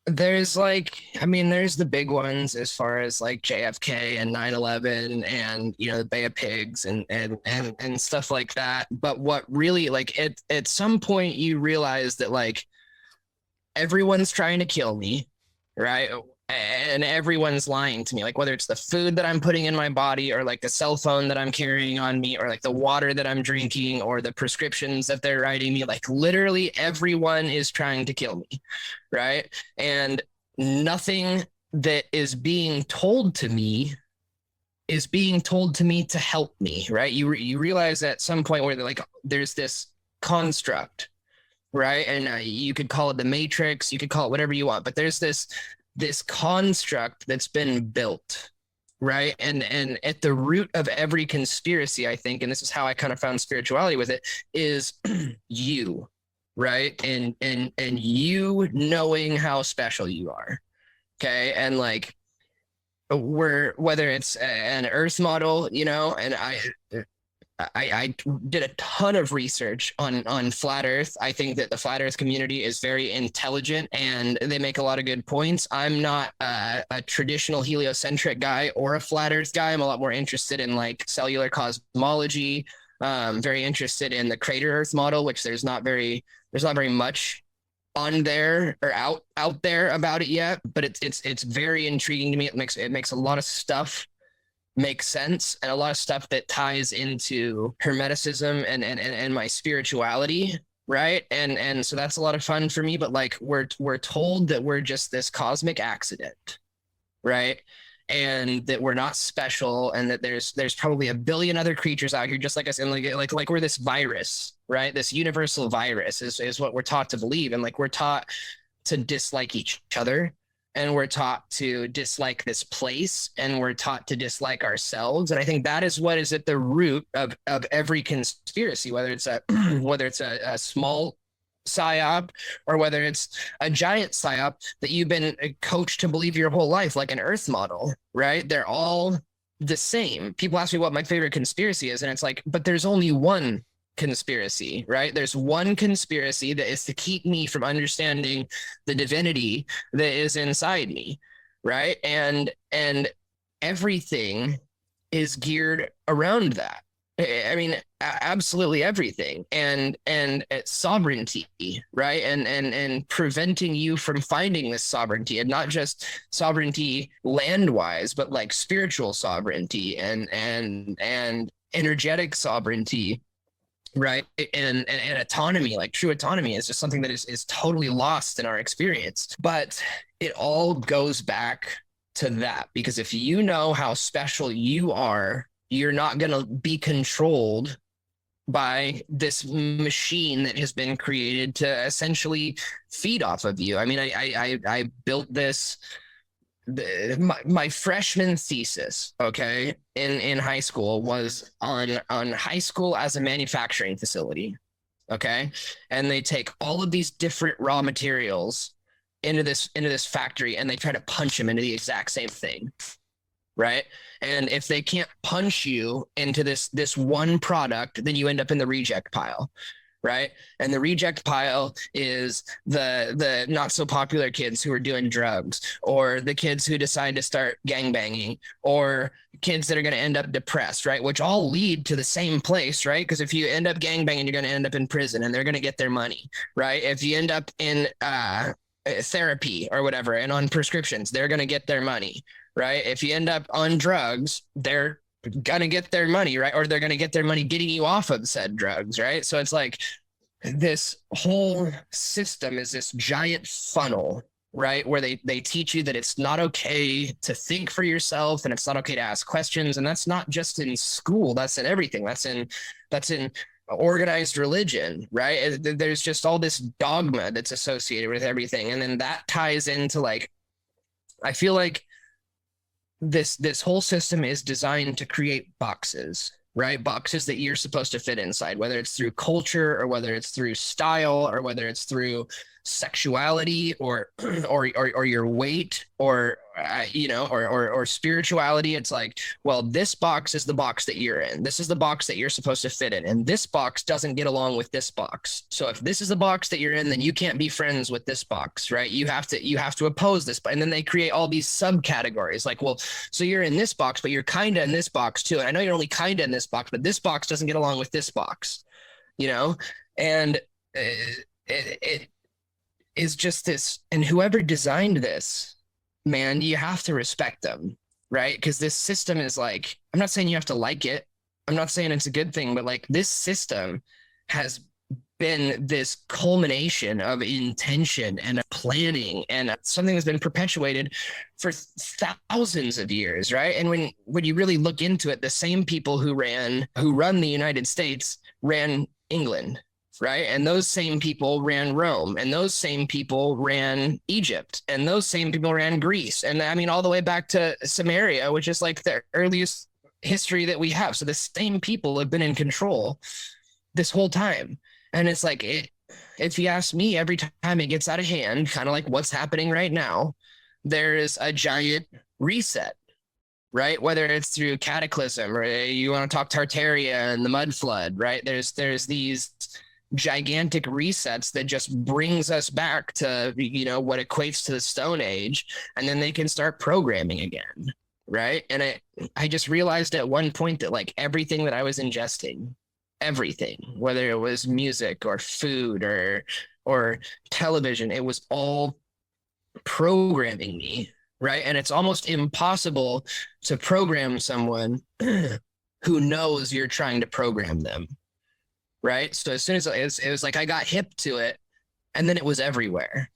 There's like, I mean, there's the big ones as far as like JFK and 9/11 and, you know, the Bay of Pigs and stuff like that. But what really, like, at some point you realize that like everyone's trying to kill me, right? And everyone's lying to me, like whether it's the food that I'm putting in my body, or like the cell phone that I'm carrying on me, or like the water that I'm drinking, or the prescriptions that they're writing me. Like literally everyone is trying to kill me, right? And nothing that is being told to me is being told to me to help me, right? You realize at some point where like there's this construct, right? And you could call it the matrix, you could call it whatever you want, but there's this construct that's been built, right? And at the root of every conspiracy, I think, and this is how I kind of found spirituality with it, is you, right? And you knowing how special you are. Okay. And like whether it's an earth model, you know, and I did a ton of research on flat earth. I think that the flat earth community is very intelligent and they make a lot of good points. I'm not a traditional heliocentric guy or a flat earth guy. I'm a lot more interested in like cellular cosmology, very interested in the crater earth model, which there's not very much on there or out there about it yet, but it's very intriguing to me. It makes a lot of stuff makes sense, and a lot of stuff that ties into Hermeticism and my spirituality, right? And so that's a lot of fun for me. But like we're told that we're just this cosmic accident, right? And that we're not special, and that there's probably a billion other creatures out here just like us, and like we're this virus, right? This universal virus is what we're taught to believe. And like we're taught to dislike each other, and we're taught to dislike this place, and we're taught to dislike ourselves. And I think that is what is at the root of every conspiracy, whether it's a small psyop or whether it's a giant psyop that you've been coached to believe your whole life, like an earth model, right? They're all the same. People ask me what my favorite conspiracy is, and it's like, but there's only one conspiracy, right? There's one conspiracy that is to keep me from understanding the divinity that is inside me, right? And everything is geared around that. I mean, absolutely everything, and sovereignty, right? And preventing you from finding this sovereignty, and not just sovereignty land-wise, but like spiritual sovereignty and energetic sovereignty, right? And autonomy, like true autonomy, is just something that is totally lost in our experience. But it all goes back to that, because if you know how special you are, you're not going to be controlled by this machine that has been created to essentially feed off of you. I mean, I built this, my freshman thesis, okay, in high school was on high school as a manufacturing facility, okay? And they take all of these different raw materials into this factory, and they try to punch them into the exact same thing, right? And if they can't punch you into this one product, then you end up in the reject pile, right? And the reject pile is the not so popular kids who are doing drugs, or the kids who decide to start gangbanging, or kids that are going to end up depressed, right? Which all lead to the same place, right? Because if you end up gangbanging, you're going to end up in prison, and they're going to get their money, right? If you end up in therapy or whatever and on prescriptions, they're going to get their money, right? If you end up on drugs, they're gonna get their money, right? Or they're gonna get their money getting you off of said drugs, right? So it's like this whole system is this giant funnel, right? Where they teach you that it's not okay to think for yourself, and it's not okay to ask questions. And that's not just in school, that's in everything. That's in organized religion, right? There's just all this dogma that's associated with everything. And then that ties into like, I feel like this whole system is designed to create boxes, right? Boxes that you're supposed to fit inside, whether it's through culture, or whether it's through style, or whether it's through sexuality, or your weight, or or spirituality. It's like, well, this box is the box that you're in. This is the box that you're supposed to fit in, and this box doesn't get along with this box. So if this is the box that you're in, then you can't be friends with this box, right? You have to oppose this. And then they create all these subcategories, like, well, so you're in this box, but you're kind of in this box too. And I know you're only kind of in this box, but this box doesn't get along with this box, and it is just this. And whoever designed this, man, you have to respect them, right? Because this system is like, I'm not saying you have to like it, I'm not saying it's a good thing, but like, this system has been this culmination of intention and planning, and something that's been perpetuated for thousands of years, right? And when you really look into it, the same people who run the United States ran England, right? And those same people ran Rome, and those same people ran Egypt, and those same people ran Greece. And I mean, all the way back to Samaria, which is like the earliest history that we have. So the same people have been in control this whole time. And it's like, if you ask me, every time it gets out of hand, kind of like what's happening right now, there is a giant reset, right? Whether it's through cataclysm, or you want to talk Tartaria and the mud flood, right? There's these gigantic resets that just brings us back to what equates to the Stone Age, and then they can start programming again, right? And I just realized at one point that like everything that I was ingesting, everything, whether it was music or food or television, it was all programming me, right? And it's almost impossible to program someone who knows you're trying to program them, right? So as soon as it was like I got hip to it, and then it was everywhere,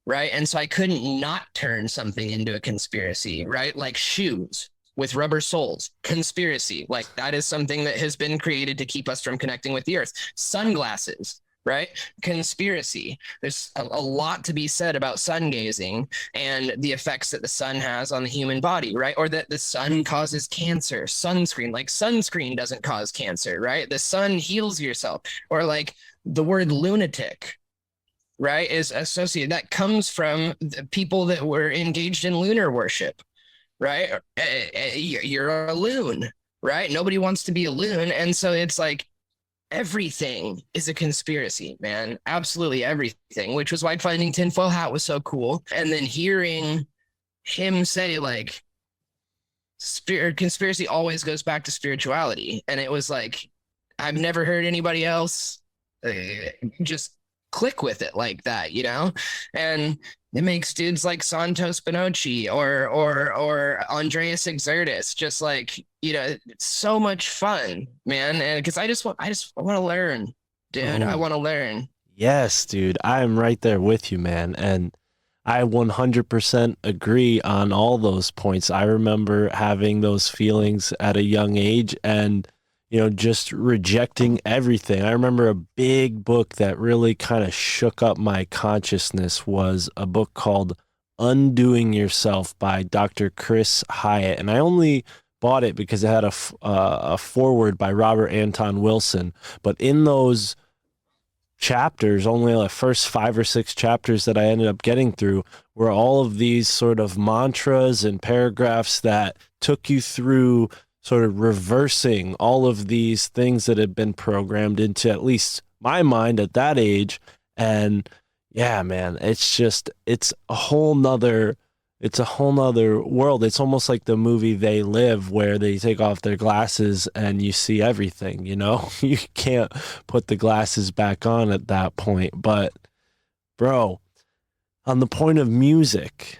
right? And so I couldn't not turn something into a conspiracy, right? Like shoes with rubber soles, conspiracy. Like that is something that has been created to keep us from connecting with the earth. Sunglasses, right? Conspiracy. There's a lot to be said about sun gazing and the effects that the sun has on the human body, right? Or that the sun causes cancer. Sunscreen, like sunscreen doesn't cause cancer, right? The sun heals yourself. Or like the word lunatic, right, is associated. That comes from the people that were engaged in lunar worship, right? You're a loon, right? Nobody wants to be a loon. And so it's like, everything is a conspiracy, man. Absolutely everything, which was why finding Tinfoil Hat was so cool. And then hearing him say like, conspiracy always goes back to spirituality. And it was like, I've never heard anybody else just click with it like that, and it makes dudes like Santos Bonacci or Andreas Exertus just like, it's so much fun, man. And because I just want to learn, dude. I want to learn.
Yes, dude. I am right there with you, man. And I 100% agree on all those points. I remember having those feelings at a young age and, just rejecting everything. I remember a big book that really kind of shook up my consciousness was a book called Undoing Yourself by Dr. Chris Hyatt. And I only bought it because it had a foreword by Robert Anton Wilson. But in those chapters, only the first 5 or 6 chapters that I ended up getting through were all of these sort of mantras and paragraphs that took you through sort of reversing all of these things that had been programmed into at least my mind at that age. And yeah, man, it's a whole nother world. It's almost like the movie They Live, where they take off their glasses and you see everything, you know? You can't put the glasses back on at that point. But bro, on the point of music,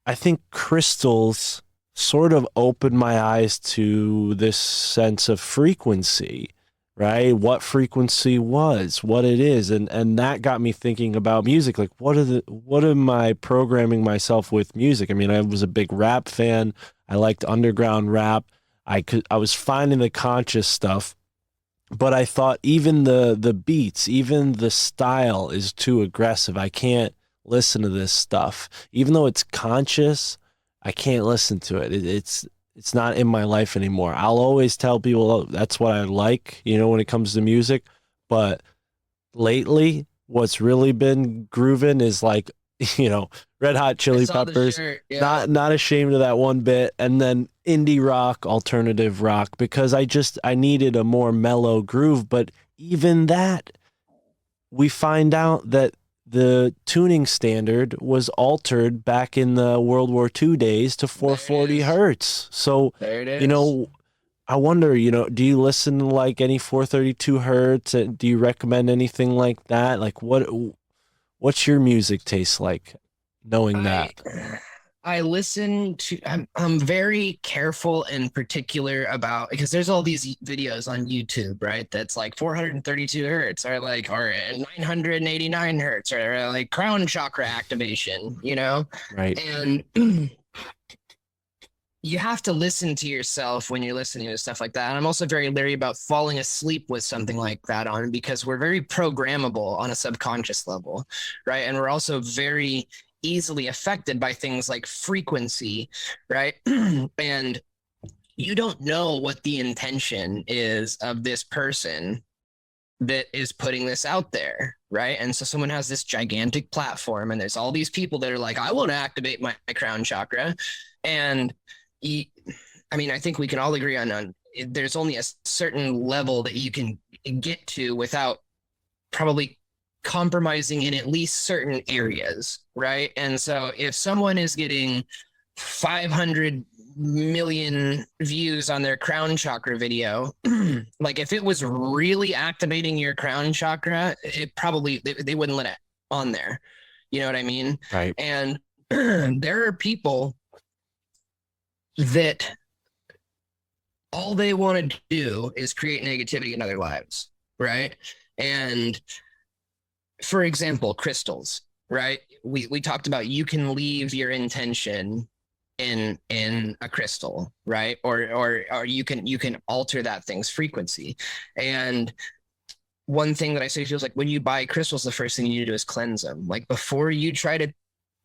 I think crystals sort of opened my eyes to this sense of frequency, right? What frequency was, what it is, and that got me thinking about music. Like, what am I programming myself with music? I mean, I was a big rap fan. I liked underground rap. I was finding the conscious stuff, but I thought even the beats, even the style is too aggressive. I can't listen to this stuff, even though it's conscious. I can't listen to it. It's not in my life anymore. I'll always tell people, oh, that's what I like, you know, when it comes to music. But lately, what's really been grooving is like, you know, Red Hot Chili Peppers. Yeah. Not ashamed of that one bit. And then indie rock, alternative rock, because I needed a more mellow groove. But even that, we find out that the tuning standard was altered back in the World War II days to 440 hertz. So,
There it is.
you know, I wonder, you know, do you listen to like any 432 hertz? Do you recommend anything like that? Like what's your music taste like, knowing that?
I listen to, I'm very careful and particular about, because there's all these videos on YouTube, right? That's like 432 hertz or 989 hertz or like crown chakra activation, you know?
Right.
And you have to listen to yourself when you're listening to stuff like that. And I'm also very leery about falling asleep with something like that on, because we're very programmable on a subconscious level, right? And we're also very easily affected by things like frequency, right? And you don't know what the intention is of this person that is putting this out there, right? And so someone has this gigantic platform and there's all these people that are like, I want to activate my crown chakra. And I mean, I think we can all agree on there's only a certain level that you can get to without probably compromising in at least certain areas, right? And so if someone is getting 500 million views on their crown chakra video, like if it was really activating your crown chakra, it probably they wouldn't let it on there. You know what I mean?
Right.
And there are people that all they want to do is create negativity in other lives, right? And for example, crystals, right? We talked about you can leave your intention in a crystal, right? Or you can alter that thing's frequency. And one thing that I say feels like when you buy crystals, the first thing you need to do is cleanse them. Like before you try to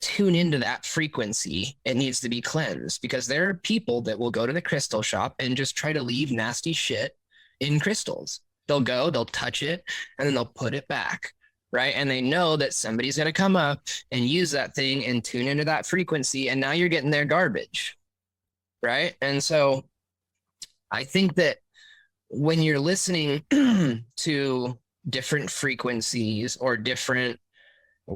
tune into that frequency, it needs to be cleansed, because there are people that will go to the crystal shop and just try to leave nasty shit in crystals. They'll touch it, and then they'll put it back. Right. And they know that somebody's going to come up and use that thing and tune into that frequency. And now you're getting their garbage. Right. And so I think that when you're listening to different frequencies or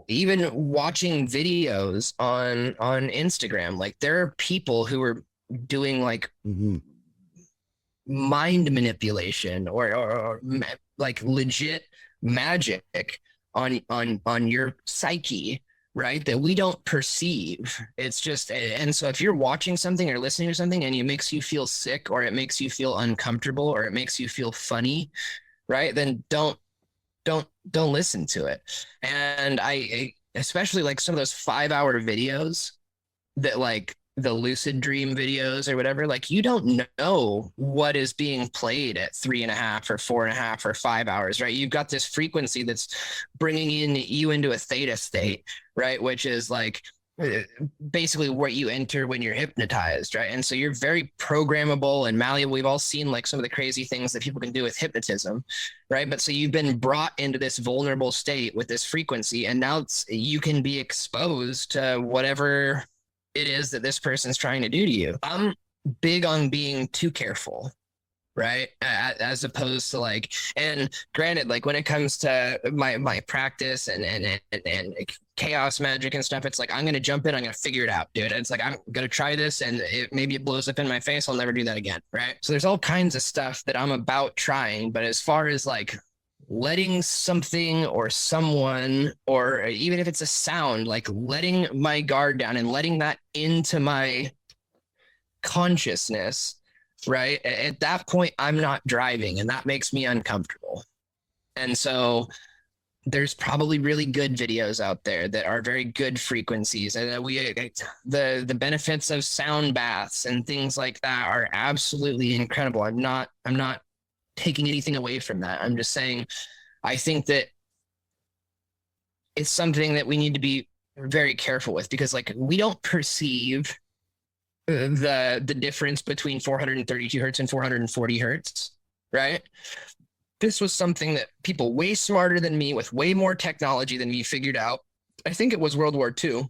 even watching videos on Instagram, like there are people who are doing like mind manipulation or like legit magic on your psyche, right? That we don't perceive. It's just, and so if you're watching something or listening to something and it makes you feel sick or it makes you feel uncomfortable or it makes you feel funny, right? Then don't listen to it. And I especially like some of those 5-hour videos that like the lucid dream videos or whatever, like you don't know what is being played at 3.5 or 4.5 or 5 hours, right? You've got this frequency that's bringing you into a theta state, right? Which is like basically what you enter when you're hypnotized, right? And so you're very programmable and malleable. We've all seen like some of the crazy things that people can do with hypnotism, right? But so you've been brought into this vulnerable state with this frequency, and now you can be exposed to whatever it is that this person's trying to do to you. I'm big on being too careful, right? As opposed to like, and granted, like when it comes to my practice and chaos magic and stuff, it's like I'm gonna jump in, I'm gonna figure it out, dude. It's like I'm gonna try this, and maybe it blows up in my face. I'll never do that again, right? So there's all kinds of stuff that I'm about trying, but as far as like letting something or someone, or even if it's a sound, like letting my guard down and letting that into my consciousness, right? At that point, I'm not driving, and that makes me uncomfortable. And so there's probably really good videos out there that are very good frequencies, and the benefits of sound baths and things like that are absolutely incredible. I'm not taking anything away from that. I'm just saying I think that it's something that we need to be very careful with, because like we don't perceive the difference between 432 hertz and 440 hertz, right? This was something that people way smarter than me with way more technology than me figured out. I think it was World War II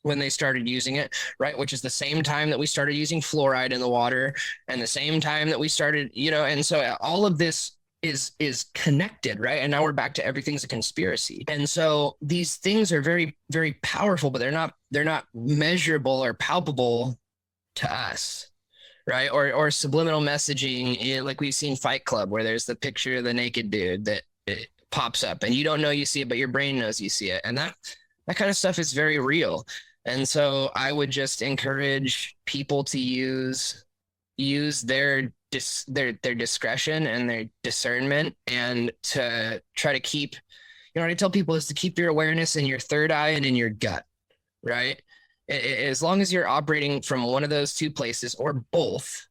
when they started using it, right? Which is the same time that we started using fluoride in the water, and the same time that we started, and so all of this is connected, right? And now we're back to everything's a conspiracy. And so these things are very, very powerful, but they're not measurable or palpable to us, right? Or subliminal messaging, like we've seen Fight Club, where there's the picture of the naked dude that it pops up, and you don't know you see it, but your brain knows you see it. And that kind of stuff is very real. And so I would just encourage people to use their discretion and their discernment, and to try to keep, what I tell people is to keep your awareness in your third eye and in your gut, right? As long as you're operating from one of those two places or both,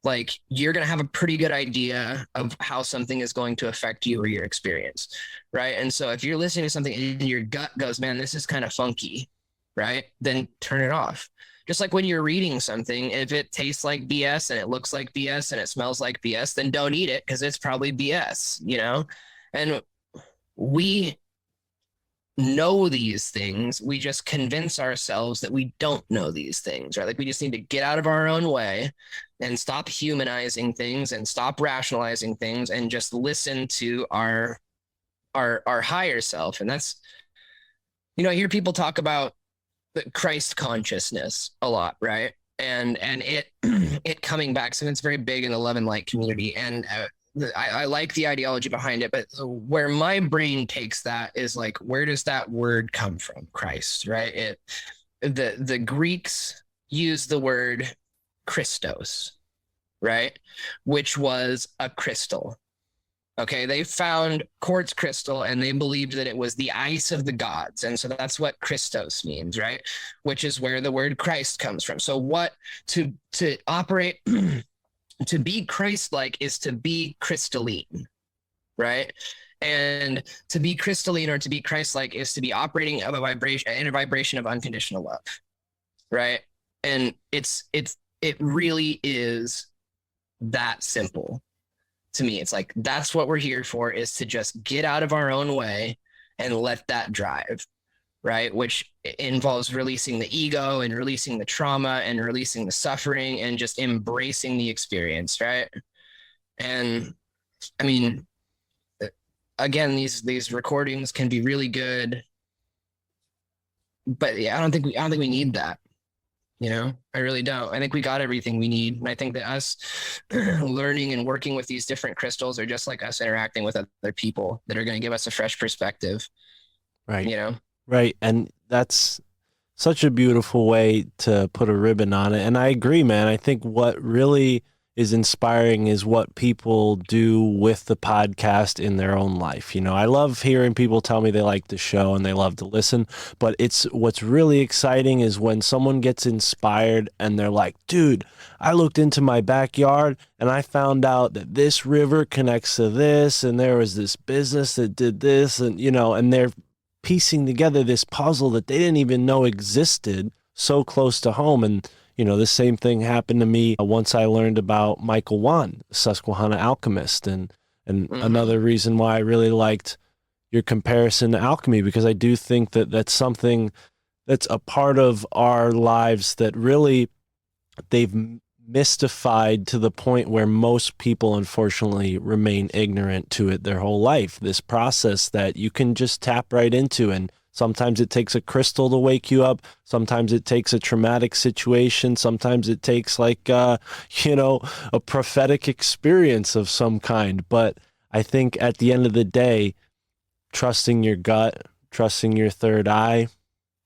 like you're going to have a pretty good idea of how something is going to affect you or your experience, right? And so if you're listening to something and your gut goes, man, this is kind of funky, right? Then turn it off. Just like when you're reading something, if it tastes like BS and it looks like BS and it smells like BS, then don't eat it, because it's probably BS, And we know these things. We just convince ourselves that we don't know these things, right? Like we just need to get out of our own way and stop humanizing things and stop rationalizing things, and just listen to our higher self. And that's, I hear people talk about the Christ consciousness a lot, right? And it coming back. So it's very big in the Love and Light community. And I like the ideology behind it, but where my brain takes that is like, where does that word come from? Christ, right? The Greeks used the word Christos, right? Which was a crystal. Okay, they found quartz crystal, and they believed that it was the ice of the gods. And so that's what Christos means, right? Which is where the word Christ comes from. So what to operate to be Christ-like is to be crystalline, right? And to be crystalline or to be Christ-like is to be operating in a vibration of unconditional love, right? And it really is that simple. To me, it's like, that's what we're here for, is to just get out of our own way and let that drive, right? Which involves releasing the ego and releasing the trauma and releasing the suffering and just embracing the experience, right? And I mean, again, these recordings can be really good, but yeah, I don't think we need that. I really don't. I think we got everything we need. And I think that us learning and working with these different crystals are just like us interacting with other people that are going to give us a fresh perspective.
Right. Right. And that's such a beautiful way to put a ribbon on it. And I agree, man. I think what really is inspiring is what people do with the podcast in their own life. I love hearing people tell me they like the show and they love to listen, but what's really exciting is when someone gets inspired and they're like, dude, I looked into my backyard and I found out that this river connects to this, and there was this business that did this, and and they're piecing together this puzzle that they didn't even know existed so close to home. And the same thing happened to me once I learned about Michael Wan, Susquehanna alchemist, and another reason why I really liked your comparison to alchemy, because I do think that that's something that's a part of our lives that really they've mystified to the point where most people unfortunately remain ignorant to it their whole life. This process that you can just tap right into, and sometimes it takes a crystal to wake you up. Sometimes it takes a traumatic situation. Sometimes it takes like, a prophetic experience of some kind. But I think at the end of the day, trusting your gut, trusting your third eye,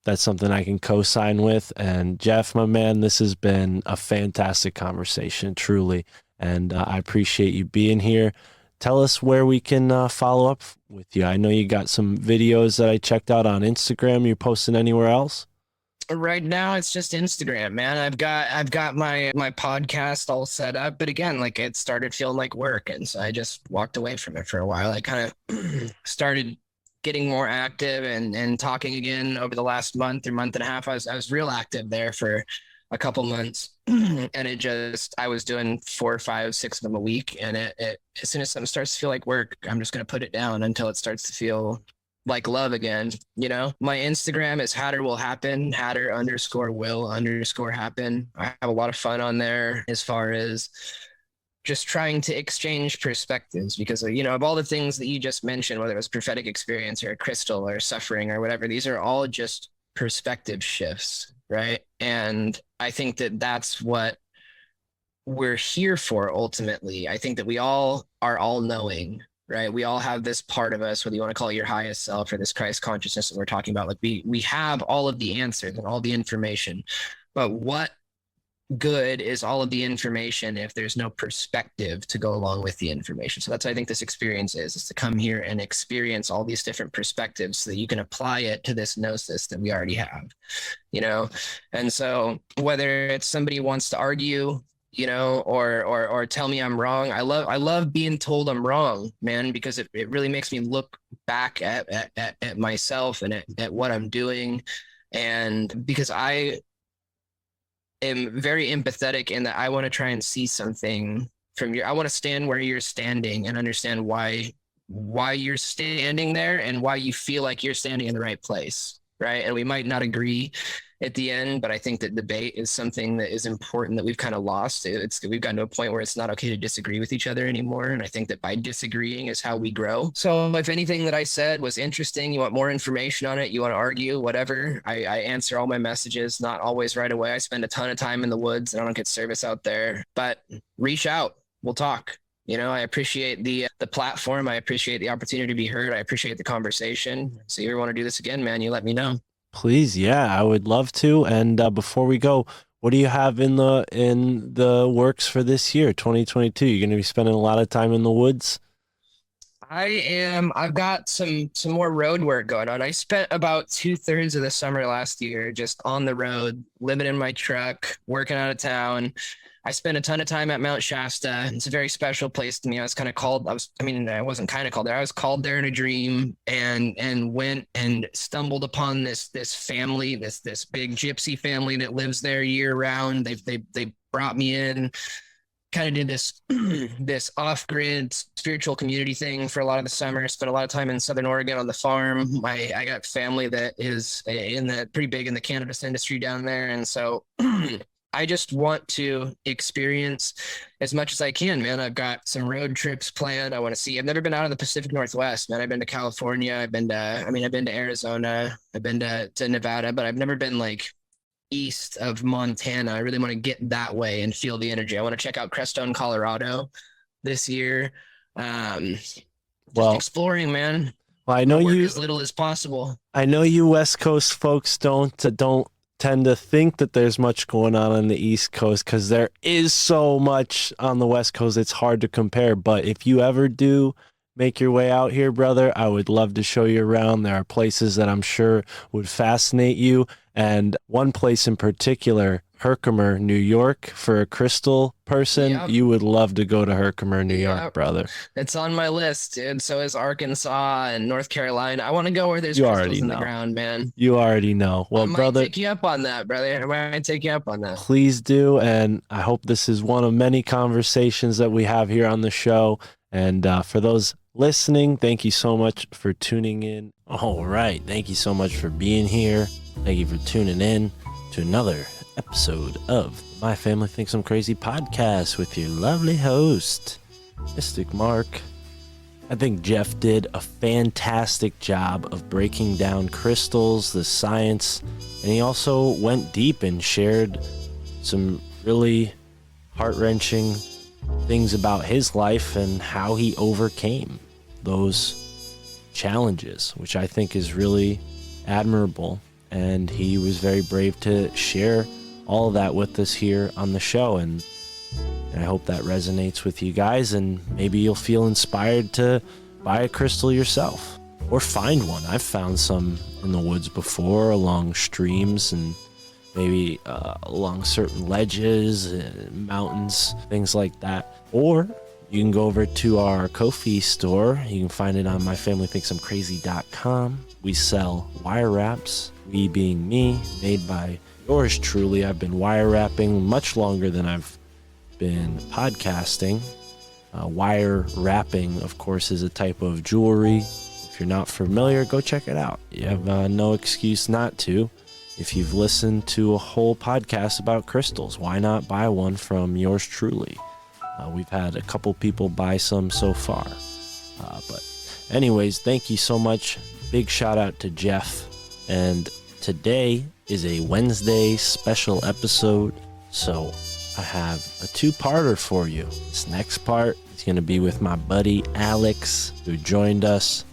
that's something I can co-sign with. And Jeff, my man, this has been a fantastic conversation, truly. And I appreciate you being here. Tell us where we can follow up with you. I know you got some videos that I checked out on Instagram. You posting anywhere else?
Right now it's just Instagram, man. I've got my podcast all set up, but again, like it started feeling like work, and so I just walked away from it for a while. I kind of started getting more active and talking again over the last month or month and a half. I was real active there for a couple months, and I was doing 4, 5, 6 of them a week, and it as soon as something starts to feel like work, I'm just gonna put it down until it starts to feel like love again. My Instagram is Hatter Will Happen, Hatter_will_happen. I have a lot of fun on there as far as just trying to exchange perspectives, because of all the things that you just mentioned, whether it was prophetic experience or a crystal or suffering or whatever, these are all just perspective shifts, right? And I think that that's what we're here for ultimately. I think that we all are all-knowing, right? We all have this part of us, whether you want to call it your highest self or this Christ consciousness that we're talking about. Like we have all of the answers and all the information, but what good is all of the information if there's no perspective to go along with the information? So that's what I think this experience is to come here and experience all these different perspectives so that you can apply it to this gnosis that we already have, And so whether it's somebody who wants to argue, or tell me I'm wrong. I love being told I'm wrong, man, because it really makes me look back at myself and at what I'm doing. And because I am very empathetic in that I want to try and see something from I want to stand where you're standing and understand why you're standing there and why you feel like you're standing in the right place. Right. And we might not agree at the end, but I think that debate is something that is important that we've kind of lost. We've gotten to a point where it's not okay to disagree with each other anymore. And I think that by disagreeing is how we grow. So if anything that I said was interesting, you want more information on it, you want to argue, whatever, I answer all my messages, not always right away. I spend a ton of time in the woods and I don't get service out there, but reach out. We'll talk. I appreciate the platform. I appreciate the opportunity to be heard. I appreciate the conversation. So if you ever want to do this again, man, you let me know.
Please. Yeah, I would love to. And before we go, what do you have in the works for this year, 2022? You're going to be spending a lot of time in the woods?
I am. I've got some more road work going on. I spent about 2/3 of the summer last year just on the road, living in my truck, working out of town. I spent a ton of time at Mount Shasta. It's a very special place to me. I was kind of called. I wasn't kind of called there. I was called there in a dream and went and stumbled upon this family, this big gypsy family that lives there year round. They brought me in, kind of did this off-grid spiritual community thing for a lot of the summer. Spent a lot of time in Southern Oregon on the farm. I got family that is pretty big in the cannabis industry down there, and so. I just want to experience as much as I can, man. I've got some road trips planned. I want to see. I've never been out of the Pacific Northwest, man. I've been to California. I've been to Arizona. I've been to Nevada, but I've never been like east of Montana. I really want to get that way and feel the energy. I want to check out Crestone, Colorado this year. Just exploring, man.
Well, I know you
as little as possible.
I know you West Coast folks don't tend to think that there's much going on the East Coast because there is so much on the West Coast. It's hard to compare. But if you ever do make your way out here, brother, I would love to show you around. There are places that I'm sure would fascinate you. And one place in particular, Herkimer, New York, for a crystal person, You would love to go to Herkimer, New York, brother.
It's on my list, dude. So is Arkansas and North Carolina. I want to go where there's crystals in the ground, man.
You already know. Well, brother,
take you up on that, brother. I might take you up on that.
Please do. And I hope this is one of many conversations that we have here on the show. And for those listening, thank you so much for tuning in. All right. Thank you so much for being here. Thank you for tuning in to another episode of My Family Thinks I'm Crazy podcast with your lovely host, Mystic Mark. I think Jeff did a fantastic job of breaking down crystals, the science, and he also went deep and shared some really heart-wrenching things about his life and how he overcame those challenges, which I think is really admirable. And he was very brave to share all of that with us here on the show. And I hope that resonates with you guys, and maybe you'll feel inspired to buy a crystal yourself or find one. I've found some in the woods before, along streams and maybe along certain ledges, mountains, things like that. Or you can go over to our Ko-fi store. You can find it on myfamilythinksimcrazy.com. We sell wire wraps, we being me, made by yours truly. I've been wire wrapping much longer than I've been podcasting. Wire wrapping, of course, is a type of jewelry. If you're not familiar, go check it out. You have no excuse not to. If you've listened to a whole podcast about crystals, why not buy one from yours truly? We've had a couple people buy some so far. But anyways, thank you so much. Big shout out to Jeff. And today is a Wednesday special episode, so I have a two-parter for you. This next part is going to be with my buddy Alex, who joined us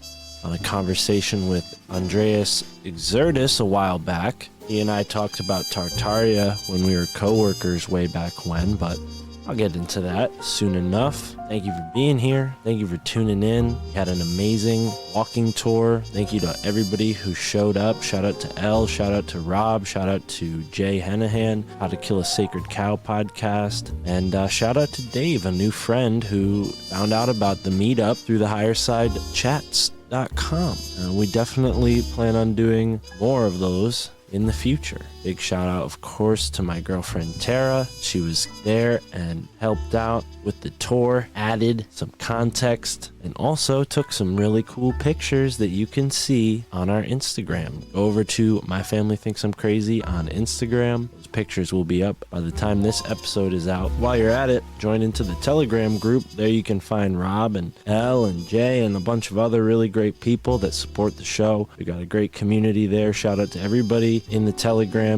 on a conversation with Andreas Exertus a while back. He and I talked about Tartaria when we were co-workers way back when, but I'll get into that soon enough. Thank you for being here. Thank you for tuning in. We had an amazing walking tour. Thank you to everybody who showed up. Shout out to Elle. Shout out to Rob. Shout out to Jay Henahan, How to Kill a Sacred Cow podcast. And shout out to Dave, a new friend who found out about the meetup through the highersidechats.com. We definitely plan on doing more of those in the future. Big shout out, of course, to my girlfriend Tara. She was there and helped out with the tour, added some context, and also took some really cool pictures that you can see on our Instagram. Go over to My Family Thinks I'm Crazy on Instagram. Those pictures will be up by the time this episode is out. While you're at it, join into the Telegram group. There you can find Rob and Elle and Jay and a bunch of other really great people that support the show. We got a great community there. Shout out to everybody in the Telegram.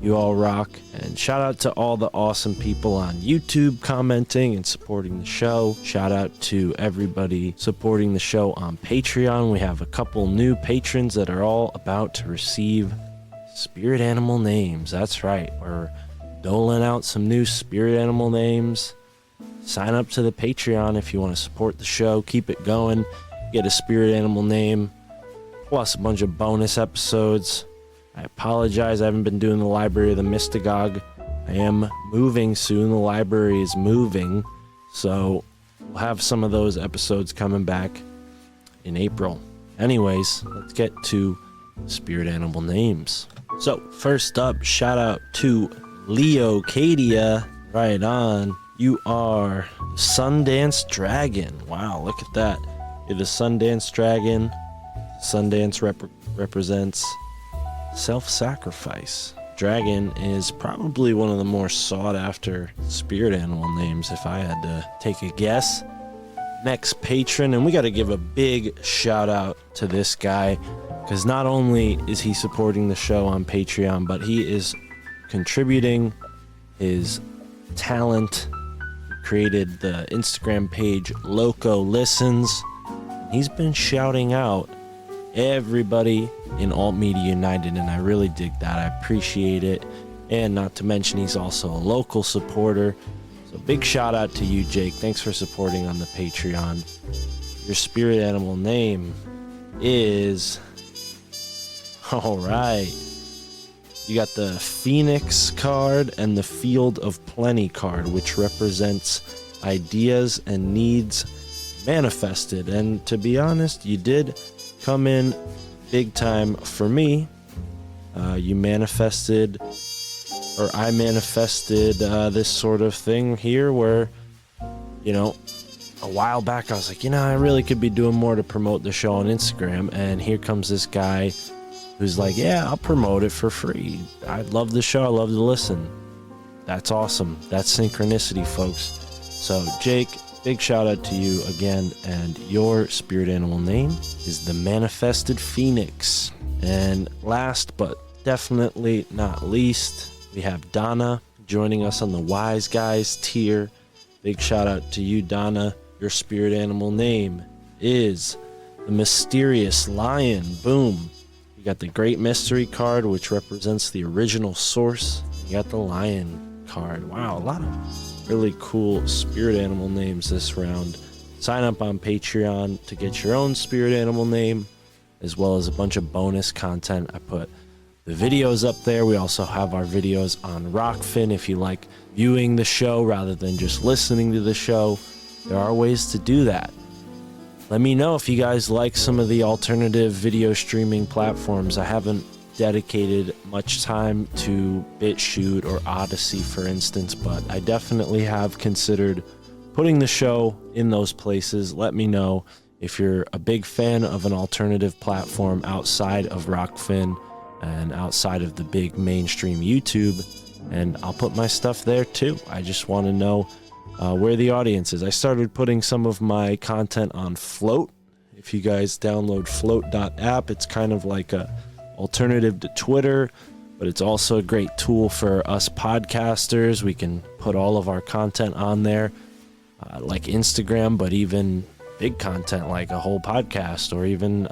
You all rock. And shout out to all the awesome people on YouTube commenting and supporting the show. Shout out to everybody supporting the show on Patreon. We have a couple new patrons that are all about to receive spirit animal names. That's right, we're doling out some new spirit animal names. Sign up to the Patreon if you want to support the show. Keep it going. Get a spirit animal name, plus a bunch of bonus episodes. I apologize, I haven't been doing the Library of the Mystagogue. I am moving soon. The library is moving, so we'll have some of those episodes coming back in April. Anyways, let's get to spirit animal names. So first up, shout out to Leo Cadia. Right on. You are Sundance Dragon. Wow, look at that. You're the Sundance Dragon. Sundance represents self-sacrifice. Dragon is probably one of the more sought-after spirit animal names, if I had to take a guess. Next patron, and we got to give a big shout out to this guy, because not only is he supporting the show on Patreon, but he is contributing his talent. He created the Instagram page Loco Listens. He's been shouting out everybody in Alt Media United, and I really dig that. I appreciate it. And not to mention, he's also a local supporter. So big shout out to you, Jake. Thanks for supporting on the Patreon. Your spirit animal name is... All right. You got the Phoenix card and the Field of Plenty card, which represents ideas and needs manifested. And to be honest, you did come in big time for me. You manifested, or I manifested this sort of thing here where, you know, a while back I was like, you know, I really could be doing more to promote the show on Instagram. And here comes this guy who's like, yeah, I'll promote it for free. I love the show. I love to listen. that's awesome. That's synchronicity, folks. So, Jake, big shout out to you again. And your spirit animal name is the Manifested Phoenix. And last but definitely not least, we have Donna joining us on the Wise Guys tier. Big shout out to you, Donna. Your spirit animal name is the Mysterious Lion. Boom. You got the Great Mystery card, which represents the original source. You got the Lion card. Wow, a lot of really cool spirit animal names this round. Sign up on Patreon to get your own spirit animal name, as well as a bunch of bonus content. I put the videos up there. We also have our videos on Rockfin if you like viewing the show rather than just listening to the show. There are ways to do that. Let me know if you guys like some of the alternative video streaming platforms. I haven't dedicated much time to BitChute or Odyssey, for instance, but I definitely have considered putting the show in those places. Let me know if you're a big fan of an alternative platform outside of Rockfin and outside of the big mainstream YouTube, and I'll put my stuff there too. I just want to know where the audience is. I started putting some of my content on Float. If you guys download float.app, it's kind of like a alternative to Twitter, but it's also a great tool for us podcasters. We can put all of our content on there, like Instagram, but even big content like a whole podcast or even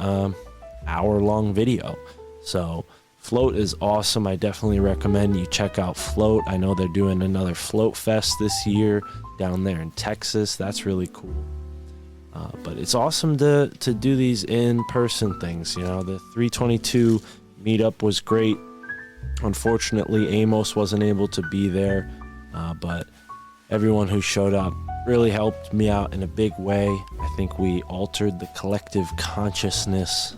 hour-long video. So Float is awesome. I definitely recommend you check out Float. I know they're doing another Float Fest this year down there in Texas. That's really cool. But it's awesome to do these in-person things. You know, the 322 meetup was great. Unfortunately, Amos wasn't able to be there, but everyone who showed up really helped me out in a big way. I think we altered the collective consciousness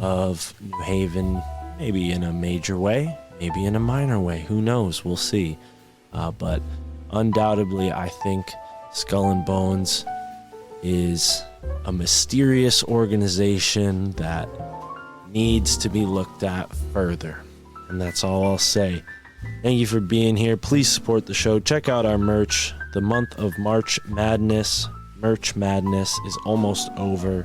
of New Haven, maybe in a major way, maybe in a minor way. Who knows? We'll see. But undoubtedly, I think Skull and Bones is a mysterious organization that needs to be looked at further. And that's all I'll say. Thank you for being here. Please support the show. Check out our merch. The month of March Madness, Merch Madness, is almost over.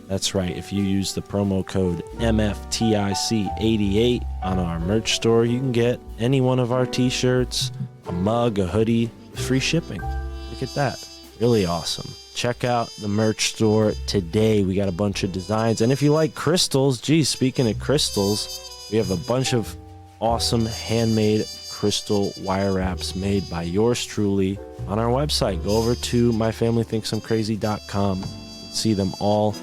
That's right. If you use the promo code MFTIC88 on our merch store, you can get any one of our t-shirts, a mug, a hoodie, with free shipping. Look at that. Really awesome. Check out the merch store today. We got a bunch of designs. And if you like crystals, geez, speaking of crystals, we have a bunch of awesome handmade crystal wire wraps made by yours truly on our website. Go over to myfamilythinksimcrazy.com. See them all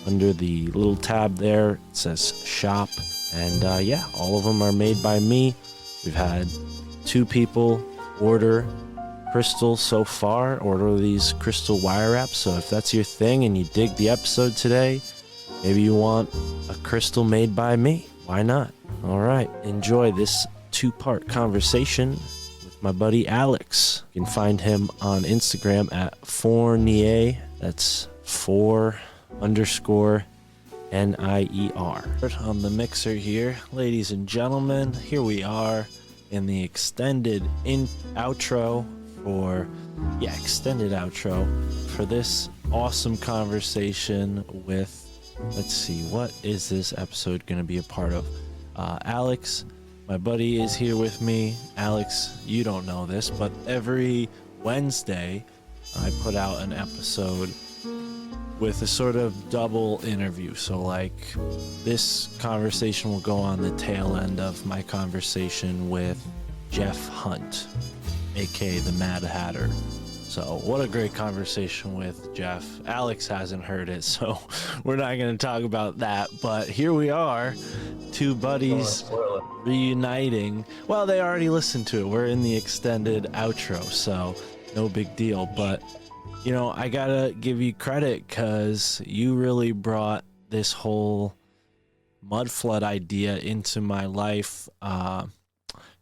under the little tab there. It says shop. And yeah, all of them are made by me. We've had 2 people order crystals so far, order these crystal wire wraps. So if that's your thing and you dig the episode today, maybe you want a crystal made by me. Why not? All right, enjoy this 2-part conversation with my buddy Alex. You can find him on Instagram at Fournier. That's 4_NIER. On the mixer here, ladies and gentlemen, here we are in the extended outro for this awesome conversation with, let's see, what is this episode going to be a part of? Alex, my buddy, is here with me. Alex, you don't know this, but every Wednesday I put out an episode with a sort of double interview. So like this conversation will go on the tail end of my conversation with Jeff Hunt, aka the Mad Hatter. So what a great conversation with Jeff. Alex hasn't heard it, so we're not going to talk about that. But here we are, 2 buddies reuniting. Well, they already listened to it. We're in the extended outro, so no big deal. But, you know, I got to give you credit because you really brought this whole mud flood idea into my life.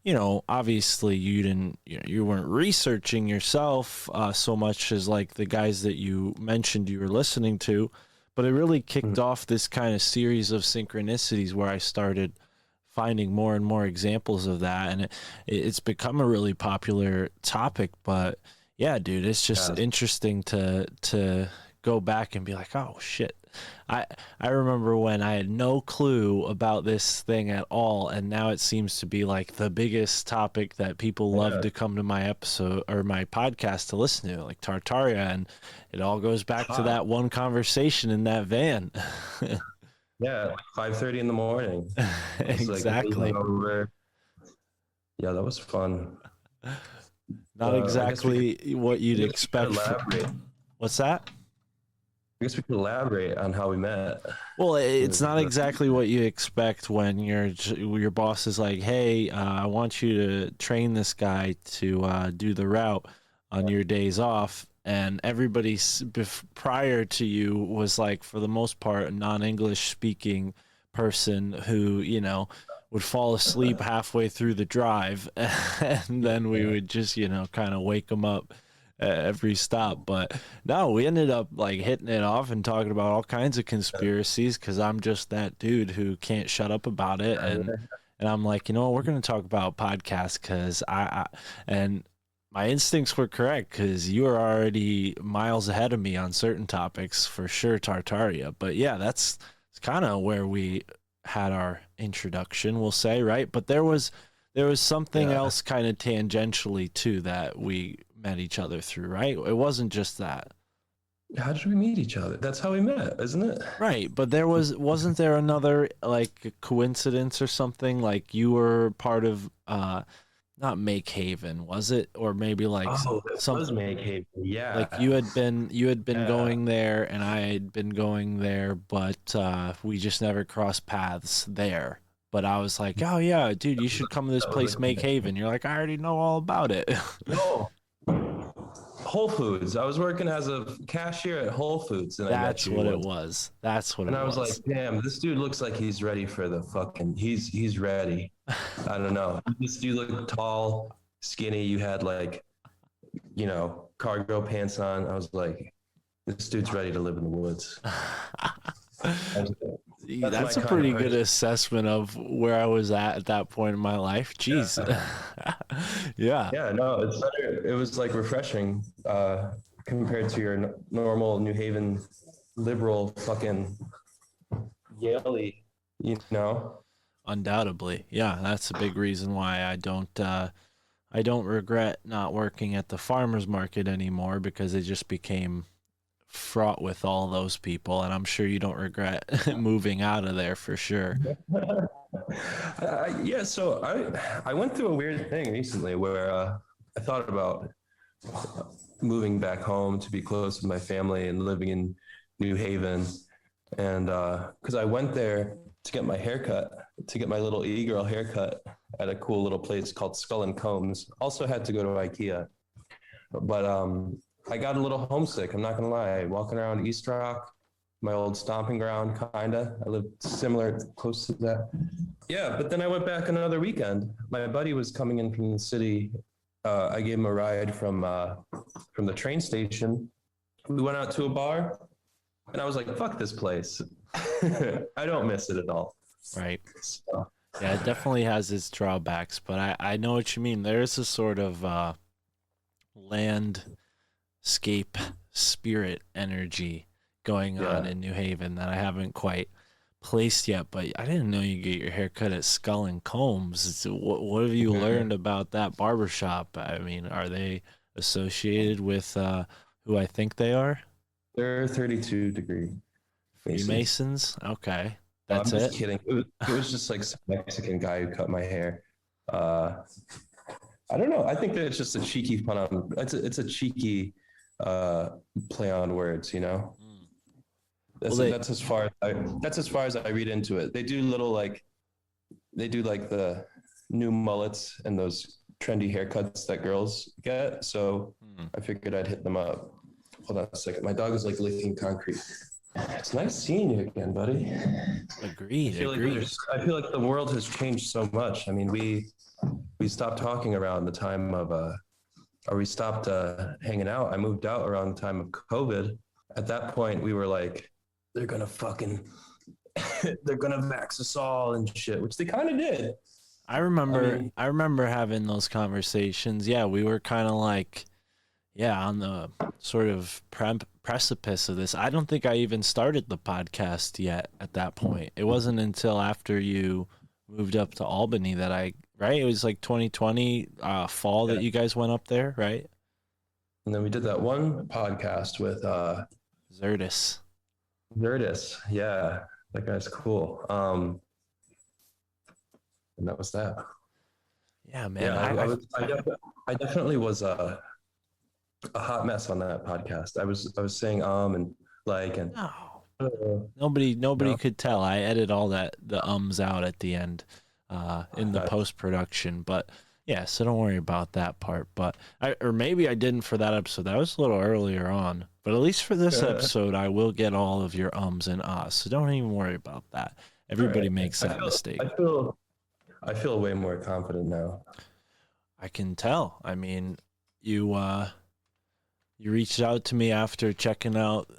You know, obviously you weren't researching yourself so much as like the guys that you mentioned you were listening to, but it really kicked off this kind of series of synchronicities where I started finding more and more examples of that, and it's become a really popular topic. But yeah, dude, it's just interesting to go back and be like, oh shit. I remember when I had no clue about this thing at all, and now it seems to be like the biggest topic that people love to come to my episode or my podcast to listen to, like Tartaria, and it all goes back to that one conversation in that van.
Yeah, 5:30 in the morning.
Exactly.
Yeah, that was fun.
Not exactly what you'd expect. What's that?
I guess we could elaborate on how we met.
Well, it's not exactly what you expect when your boss is like, hey, I want you to train this guy to do the route on your days off. And everybody prior to you was like, for the most part, a non-English speaking person who, you know, would fall asleep halfway through the drive. And then we would just, you know, kind of wake them up every stop. But no, we ended up like hitting it off and talking about all kinds of conspiracies, because I'm just that dude who can't shut up about it. And I'm like, you know, we're going to talk about podcasts, because and my instincts were correct, because you were already miles ahead of me on certain topics, for sure, Tartaria. But yeah, that's kind of where we had our introduction, we'll say, right? But there was something else kind of tangentially too that we met each other through, right? It wasn't just that.
How did we meet each other? That's how we met, isn't it?
Right, but wasn't there another like coincidence or something? Like you were part of not Make Haven, was it? Or maybe like
something was Make Haven. Yeah.
Like you had been going there and I had been going there, but we just never crossed paths there. But I was like, oh yeah, dude, you should come to this place, Make Haven. You're like, I already know all about it.
No. Whole Foods. I was working as a cashier at Whole Foods, and
that's what it was. That's what it was.
And I was like, damn, this dude looks like he's ready for the fucking. He's ready. I don't know. This dude looked tall, skinny. You had like, you know, cargo pants on. I was like, this dude's ready to live in the woods.
That's a pretty good assessment of where I was at that point in my life. Jeez. Yeah.
Yeah, no, it's better. It was like refreshing compared to your normal New Haven liberal fucking Yale-y, you know?
Undoubtedly. Yeah, that's a big reason why I don't regret not working at the farmer's market anymore, because it just became fraught with all those people, and I'm sure you don't regret moving out of there for sure.
Yeah, so I went through a weird thing recently where I thought about moving back home to be close to my family and living in New Haven, and because I went there to get my haircut, to get my little e-girl haircut at a cool little place called Skull and Combs. Also had to go to IKEA, but I got a little homesick. I'm not going to lie. Walking around East Rock, my old stomping ground, kind of. I lived similar, close to that. Yeah, but then I went back another weekend. My buddy was coming in from the city. I gave him a ride from the train station. We went out to a bar, and I was like, fuck this place. I don't miss it at all.
Right.
So.
Yeah, it definitely has its drawbacks, but I know what you mean. There's a sort of landscape spirit energy going on in New Haven that I haven't quite placed yet, but I didn't know you get your hair cut at Skull and Combs. What have you learned about that barbershop? I mean, are they associated with who I think they are?
They're 32 degree
Freemasons. Okay, that's
I'm just kidding. It was just like some Mexican guy who cut my hair. I don't know. I think that it's just a cheeky pun on. It's a cheeky play on words, you know. That's as far as I read into it. They do like the new mullets and those trendy haircuts that girls get. So I figured I'd hit them up. Hold on a second. My dog is like licking concrete. It's nice seeing you again, buddy.
Agreed.
I feel like the world has changed so much. I mean, we stopped talking around the time of or we stopped hanging out. I moved out around the time of COVID. At that point, we were like, they're gonna fucking they're gonna vax us all and shit, which they kind of did.
I remember having those conversations. Yeah, we were kind of like, yeah, on the sort of precipice of this. I don't think I even started the podcast yet at that point. It wasn't until after you moved up to Albany that right? It was like 2020 fall that you guys went up there, right?
And then we did that one podcast with
Zerdis.
Yeah, that guy's cool. And that was that.
Yeah, man.
Yeah, I definitely was a hot mess on that podcast. I was saying and like and
nobody could tell. I edit all the ums out at the end in the post production, but yeah, so don't worry about that part. But or maybe I didn't for that episode. That was a little earlier on. But at least for this episode, I will get all of your ums and ahs. So don't even worry about that. Everybody makes that mistake.
I feel way more confident now.
I can tell. I mean, you reached out to me after checking out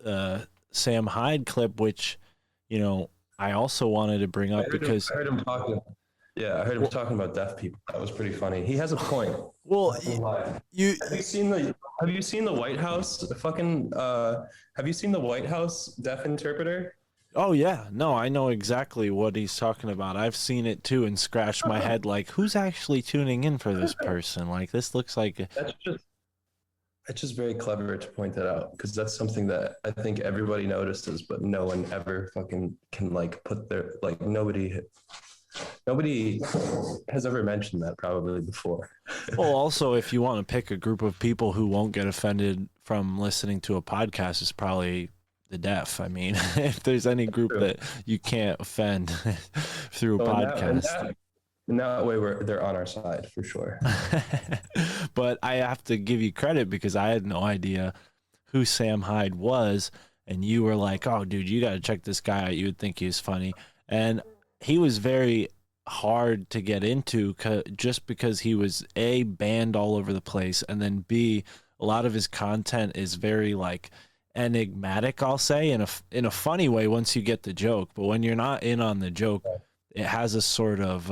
Sam Hyde clip, which, I also wanted to bring up because
I heard him talking. Yeah, I heard him talking about deaf people. That was pretty funny. He has a point.
Well,
have you seen the White House fucking have you seen the White House deaf interpreter?
Oh yeah, no, I know exactly what he's talking about. I've seen it too and scratched my head like, who's actually tuning in for this person? Like, this looks like
It's just very clever to point that out because that's something that I think everybody notices, but no one ever fucking can like put their like nobody has ever mentioned that probably before.
Well, also, if you want to pick a group of people who won't get offended from listening to a podcast, it's probably the deaf. I mean, if there's any group that you can't offend through a podcast.
In that way, they're on our side for sure.
But I have to give you credit because I had no idea who Sam Hyde was. And you were like, oh, dude, you got to check this guy out. You would think he was funny. And he was very hard to get into just because he was A, banned all over the place. And then B, a lot of his content is very like enigmatic, I'll say, in a funny way once you get the joke. But when you're not in on the joke, it has a sort of,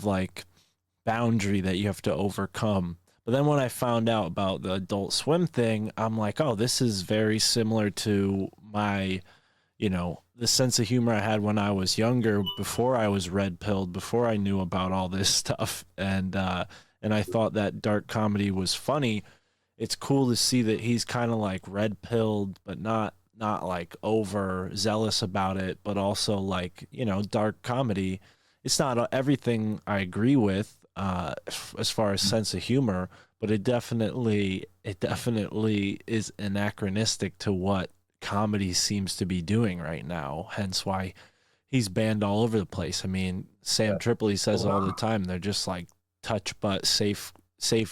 like boundary that you have to overcome. But then when I found out about the Adult Swim thing, I'm like, oh, this is very similar to my, the sense of humor I had when I was younger, before I was red pilled, before I knew about all this stuff. And I thought that dark comedy was funny. It's cool to see that he's kind of like red pilled, but not like over zealous about it, but also like, dark comedy. It's not everything I agree with as far as sense of humor, but it definitely is anachronistic to what comedy seems to be doing right now. Hence why he's banned all over the place. I mean, Sam Tripoli says all the time, they're just like touch but safe,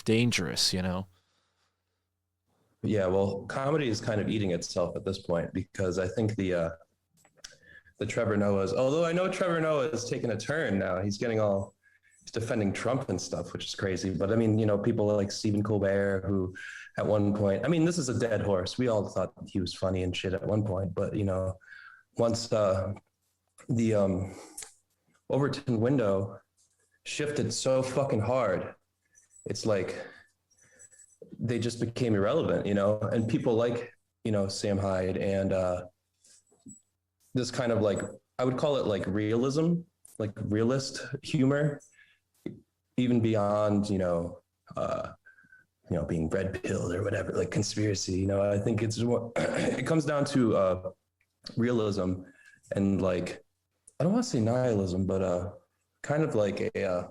dangerous,
Yeah, well, comedy is kind of eating itself at this point because I think the Trevor Noah's, although I know Trevor Noah is taking a turn now, he's defending Trump and stuff, which is crazy. But I mean, people like Stephen Colbert, who at one point, I mean, this is a dead horse. We all thought he was funny and shit at one point, but once the Overton window shifted so fucking hard, it's like they just became irrelevant, and people like, Sam Hyde and this kind of like, I would call it like realism, like realist humor, even beyond, being red pilled or whatever, like conspiracy, I think it's more, it comes down to realism and like, I don't want to say nihilism, but kind of like a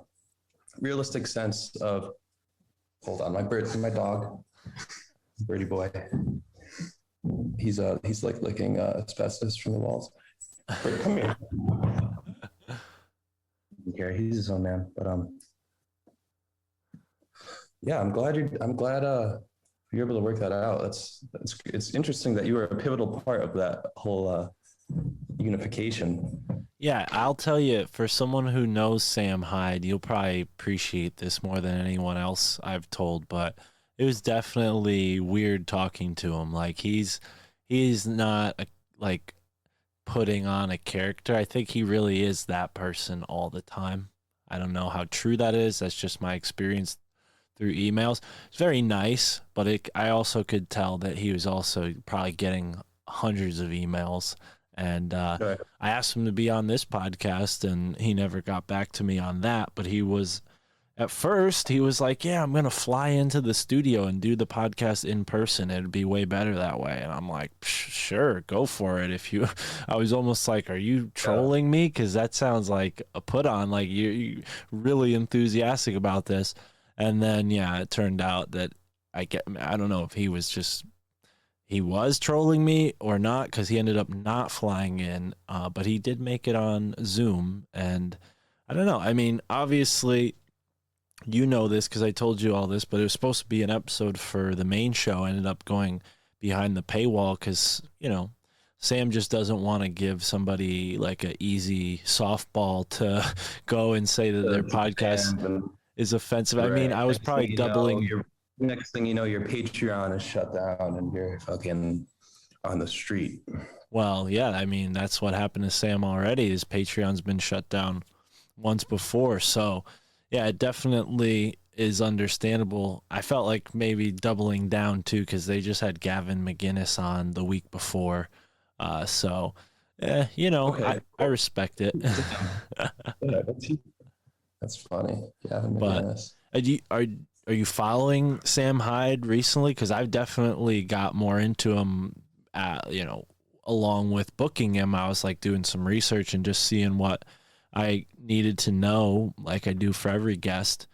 realistic sense of, hold on, my dog, Birdie boy. He's like licking asbestos from the walls. Bird, come here. Here, he's his own man. But yeah, I'm glad you're able to work that out. It's interesting that you were a pivotal part of that whole unification.
Yeah, I'll tell you, for someone who knows Sam Hyde, you'll probably appreciate this more than anyone else I've told, but it was definitely weird talking to him. Like he's not like putting on a character. I think he really is that person all the time. I don't know how true that is. That's just my experience through emails. It's very nice, but I also could tell that he was also probably getting hundreds of emails. And
Right.
I asked him to be on this podcast, and he never got back to me on that. But at first, he was like, yeah, I'm going to fly into the studio and do the podcast in person. It'd be way better that way. And I'm like, sure, go for it. I was almost like, are you trolling me? Because that sounds like a put on, like you're really enthusiastic about this. And then, yeah, it turned out that I don't know if he was trolling me or not, because he ended up not flying in, but he did make it on Zoom. And I don't know. I mean, obviously, you know this because I told you all this, but it was supposed to be an episode for the main show. Ended up going behind the paywall because, Sam just doesn't want to give somebody like an easy softball to go and say that their podcast is offensive. I mean, I was probably doubling.
Next thing you know, your Patreon is shut down and you're fucking on the street.
Well, yeah, I mean, that's what happened to Sam already. His Patreon's been shut down once before. So, yeah, it definitely is understandable. I felt like maybe doubling down, too, because they just had Gavin McGinnis on the week before. Okay. I respect it.
Yeah, that's funny. Gavin McGinnis.
Are you following Sam Hyde recently? Because I've definitely got more into him, along with booking him. I was like doing some research and just seeing what I needed to know, like I do for every guest.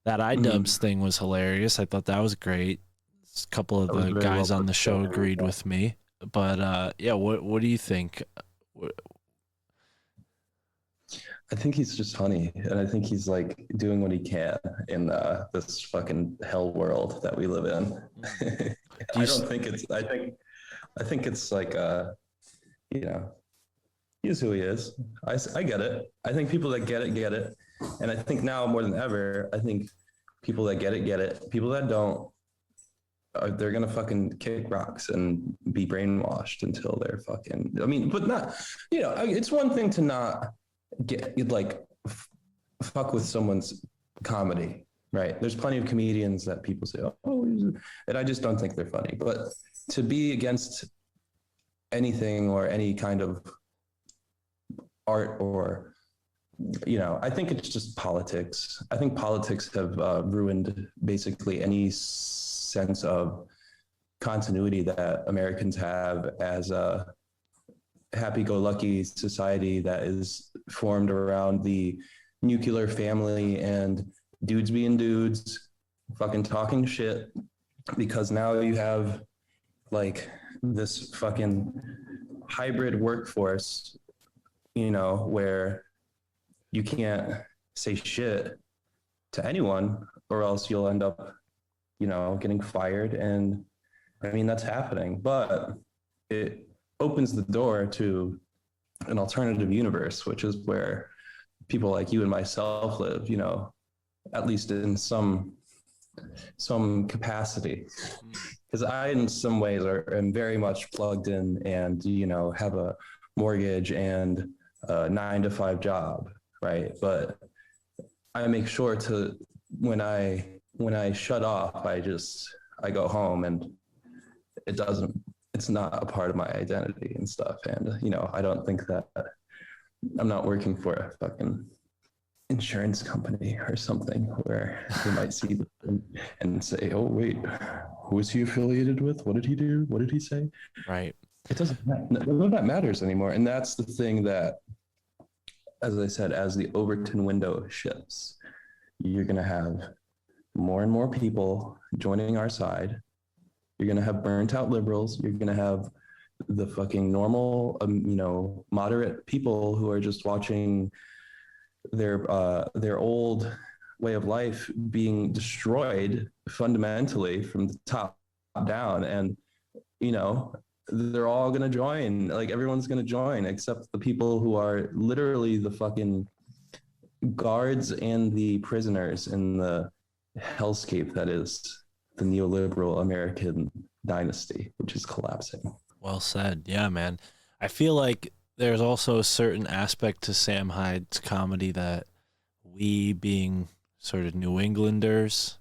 That iDubbbz thing was hilarious. I thought that was great. A couple of the guys on the show agreed with me. But what do you think?
I think he's just funny, and I think he's like doing what he can in this fucking hell world that we live in. I think it's like he's who he is. I get it. I think people that get it, and I think now more than ever, I think people that get it. People that don't, they're gonna fucking kick rocks and be brainwashed until they're fucking. I mean, but not. It's one thing to not get fuck with someone's comedy, right? There's plenty of comedians that people say, oh, and I just don't think they're funny. But to be against anything or any kind of art or, I think it's just politics. I think politics have ruined basically any sense of continuity that Americans have as a happy-go-lucky society that is formed around the nuclear family and dudes being dudes, fucking talking shit, because now you have like this fucking hybrid workforce, where you can't say shit to anyone or else you'll end up, getting fired. And I mean, that's happening, but it opens the door to an alternative universe, which is where people like you and myself live, at least in some capacity. Because I, in some ways, am very much plugged in and, have a mortgage and a 9-to-5 job, right? But I make sure to, when I shut off, I go home and it's not a part of my identity and stuff. And, I don't think that I'm not working for a fucking insurance company or something where they might see and say, oh, wait, who is he affiliated with? What did he do? What did he say?
Right.
It doesn't matter. None of that matters anymore. And that's the thing that, as I said, as the Overton window shifts, you're going to have more and more people joining our side. You're going to have burnt out liberals. You're going to have the fucking normal, moderate people who are just watching their old way of life being destroyed fundamentally from the top down. And, they're all going to join. Like, everyone's going to join except the people who are literally the fucking guards and the prisoners in the hellscape that is the neoliberal American dynasty, which is collapsing.
Well said. Yeah, man. I feel like there's also a certain aspect to Sam Hyde's comedy that we, being sort of New Englanders,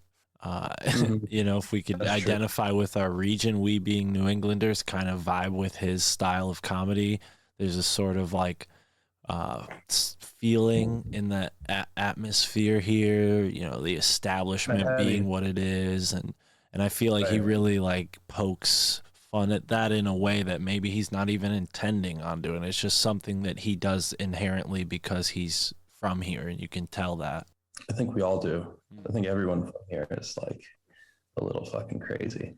you know, if we could
That's true.
identify with our region, we being New Englanders kind of vibe with his style of comedy. There's a sort of like feeling in that atmosphere here, you know, the establishment being what it is. And I feel like he really like pokes fun at that in a way that maybe he's not even intending on doing. It's just something that he does inherently because he's from here, and you can tell that.
I think we all do. I think everyone from here is like a little fucking crazy.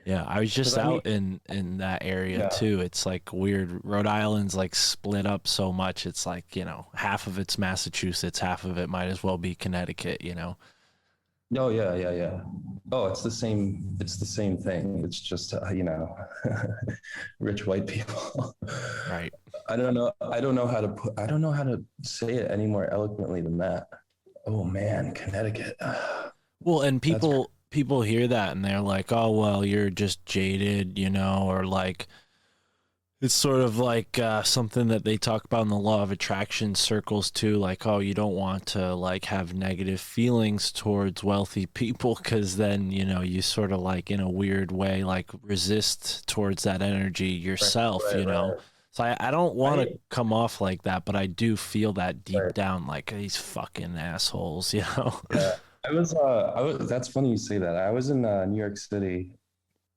Yeah, I was just out in that area too. It's like weird. Rhode Island's like split up so much. It's like, you know, half of it's Massachusetts, half of it might as well be Connecticut, you know?
Oh yeah. Oh, it's the same thing. It's just, you know, rich white people.
Right.
I don't know how to say it any more eloquently than that. Oh man, Connecticut.
Well, and people hear that and they're like, oh, well, you're just jaded, you know, or like, it's sort of like something that they talk about in the law of attraction circles too. Like, oh, you don't want to like have negative feelings towards wealthy people because then, you know, you sort of like in a weird way, like resist towards that energy yourself, you know? Right. So I don't want to come off like that, but I do feel that deep down, like these fucking assholes, you know?
Yeah. I was, that's funny you say that. I was in New York City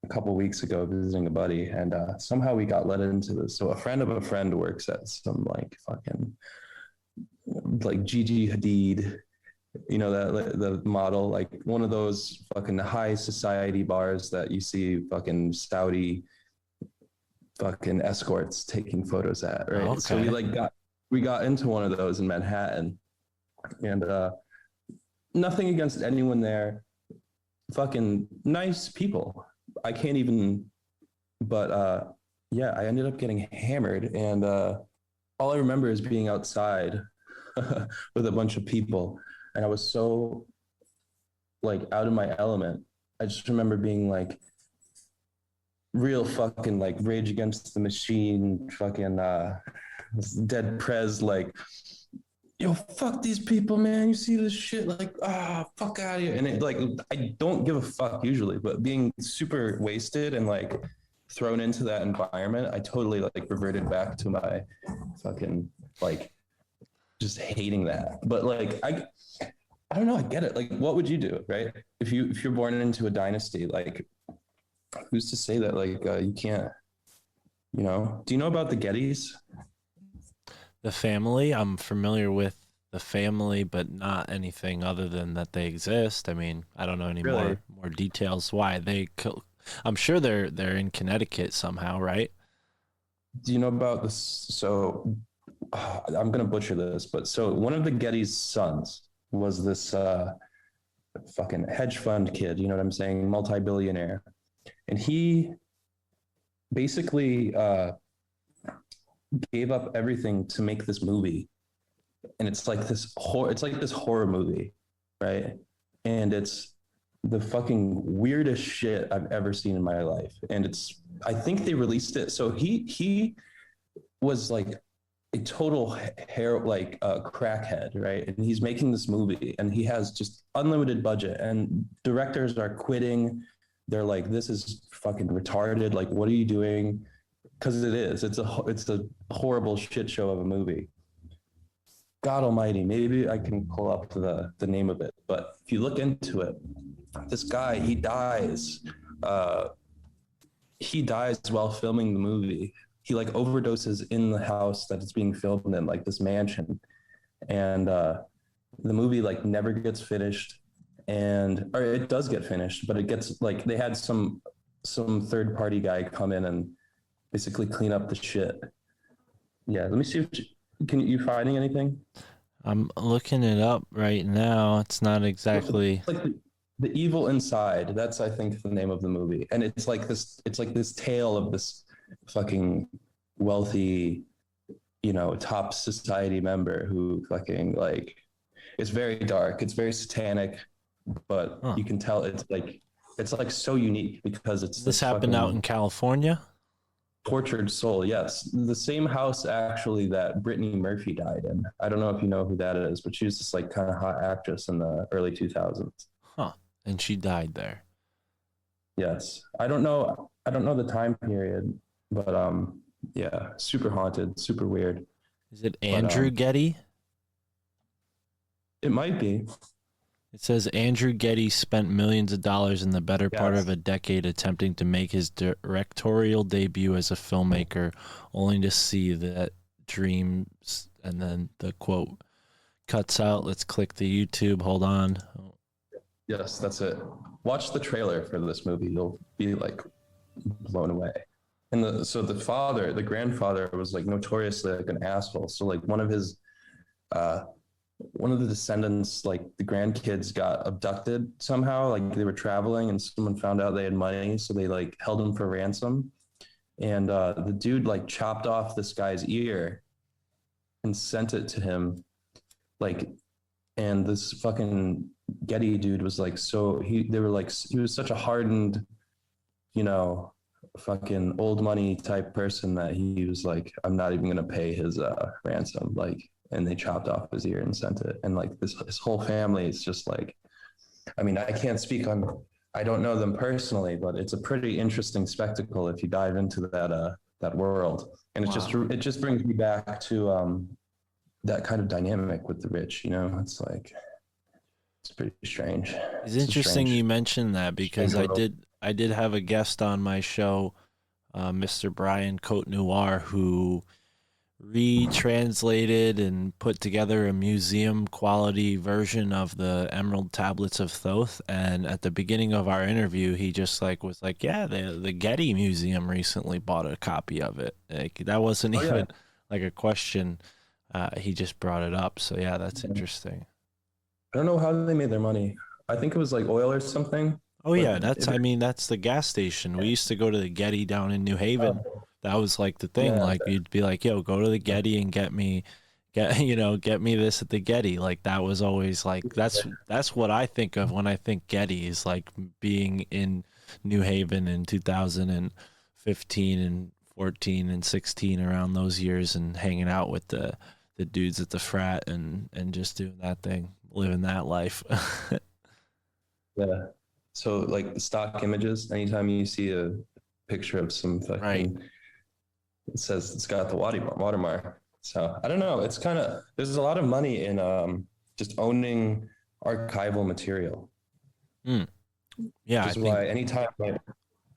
a couple of weeks ago visiting a buddy, and somehow we got let into this. So a friend of a friend works at some like fucking like Gigi Hadid, you know, that the model, like one of those fucking high society bars that you see fucking Saudi fucking escorts taking photos at, right? Okay. So we got into one of those in Manhattan, and nothing against anyone there, fucking nice people. I can't even, but yeah, I ended up getting hammered, and all I remember is being outside with a bunch of people, and I was so like out of my element. I just remember being like real fucking like Rage Against the Machine, fucking Dead Prez, like, yo, fuck these people, man. You see this shit, like, fuck out of here. And it, like, I don't give a fuck usually, but being super wasted and like thrown into that environment, I totally like reverted back to my fucking like just hating that. But like, I don't know, I get it. Like, what would you do, right? If you're born into a dynasty, like, who's to say that like you can't, you know? Do you know about the Gettys?
The family, I'm familiar with the family, but not anything other than that they exist. I mean, I don't know any more details. Why they? I'm sure they're in Connecticut somehow, right?
Do you know about this? So I'm gonna butcher this, but so one of the Getty's sons was this fucking hedge fund kid. You know what I'm saying? Multi-billionaire, and he basically gave up everything to make this movie, and it's like this horror movie, right? And it's the fucking weirdest shit I've ever seen in my life. And I think they released it. So he was like a total crackhead, right? And he's making this movie, and he has just unlimited budget, and directors are quitting. They're like, this is fucking retarded. Like, what are you doing? Because it is. It's a horrible shit show of a movie. God almighty, maybe I can pull up the name of it. But if you look into it, this guy, he dies. He dies while filming the movie. He like overdoses in the house that it's being filmed in, like this mansion. And the movie like never gets finished. Or it does get finished, but it gets like, they had some third party guy come in and basically clean up the shit. Yeah, let me see if you finding anything?
I'm looking it up right now. It's not exactly
it's like the Evil Inside. That's, I think, the name of the movie. And it's like this tale of this fucking wealthy, you know, top society member who fucking like, it's very dark. It's very satanic, but you can tell it's like so unique because it's
this happened out in California.
Tortured Soul, yes. The same house actually that Brittany Murphy died in. I don't know if you know who that is, but she was this like kind of hot actress in the early 2000s.
Huh. And she died there.
Yes. I don't know the time period, but yeah, super haunted, super weird.
Is it Andrew Getty?
It might be.
It says Andrew Getty spent millions of dollars in the better part
Yes.
of a decade attempting to make his directorial debut as a filmmaker, only to see that dreams, and then the quote cuts out. Let's click the YouTube. Hold on.
Yes, that's it. Watch the trailer for this movie. You'll be like blown away. And the grandfather was like notoriously like an asshole. So like one of the descendants, like the grandkids got abducted somehow, like they were traveling and someone found out they had money. So they like held him for ransom. And the dude like chopped off this guy's ear and sent it to him. Like, and this fucking Getty dude was like, he was such a hardened, fucking old money type person that he was like, I'm not even going to pay his ransom. Like, and they chopped off his ear and sent it. And like his whole family is just like, I mean, I can't speak on, I don't know them personally, but it's a pretty interesting spectacle if you dive into that world. And it just brings me back to that kind of dynamic with the rich, it's like, it's pretty strange.
It's interesting you mentioned that because I did have a guest on my show, Mr. Brian Cote Noir, who retranslated and put together a museum quality version of the Emerald Tablets of Thoth. And at the beginning of our interview, he just was like, yeah, the Getty Museum recently bought a copy of it. Like, that wasn't even like a question. He just brought it up. So yeah, that's interesting.
I don't know how they made their money. I think it was like oil or something.
Oh yeah, that's the gas station. We used to go to the Getty down in New Haven. That was like the thing. Like you'd be like, yo, go to the Getty and get me this at the Getty. Like that was always like, that's what I think of when I think Getty, is like being in New Haven in 2015 and 14 and 16, around those years, and hanging out with the dudes at the frat and just doing that thing, living that life.
Yeah. So like the stock images, anytime you see a picture of some fucking, it says it's got the watermark. So I don't know. It's kind of, there's a lot of money in just owning archival material.
Yeah.
Which is why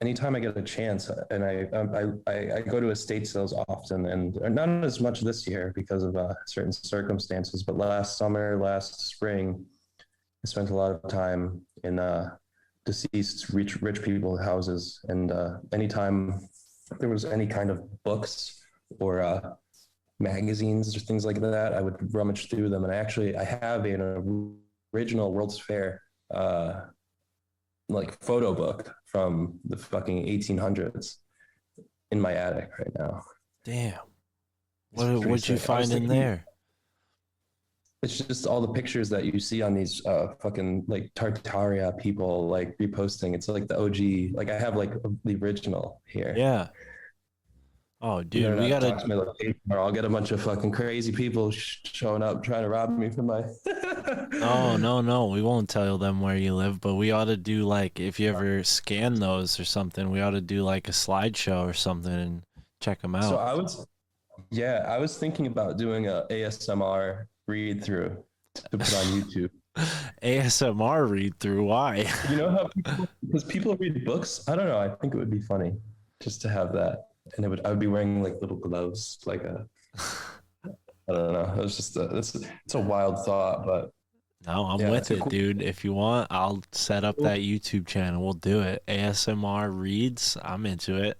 anytime I get a chance, and I go to estate sales often, and not as much this year because of certain circumstances, but last spring, I spent a lot of time in deceased rich people's houses, and anytime there was any kind of books or magazines or things like that, I would rummage through them. And I have an original World's Fair like photo book from the fucking 1800s in my attic right now.
Damn. What'd you find in there?
It's just all the pictures that you see on these fucking like Tartaria people like reposting. It's like the OG. Like I have like the original here.
Yeah. Oh, dude, we gotta.
I'll get a bunch of fucking crazy people showing up trying to rob me from my.
Oh no, we won't tell them where you live, but we ought to do like, if you ever scan those or something, we ought to do like a slideshow or something and check them out.
So I was thinking about doing a ASMR read through to put on YouTube.
ASMR read through? Why?
You know how people read books? I don't know. I think it would be funny just to have that. And I would be wearing like little gloves, like I don't know. It was just it's a wild thought, but
no, I'm with it, dude. If you want, I'll set up that YouTube channel. We'll do it. ASMR reads. I'm into it.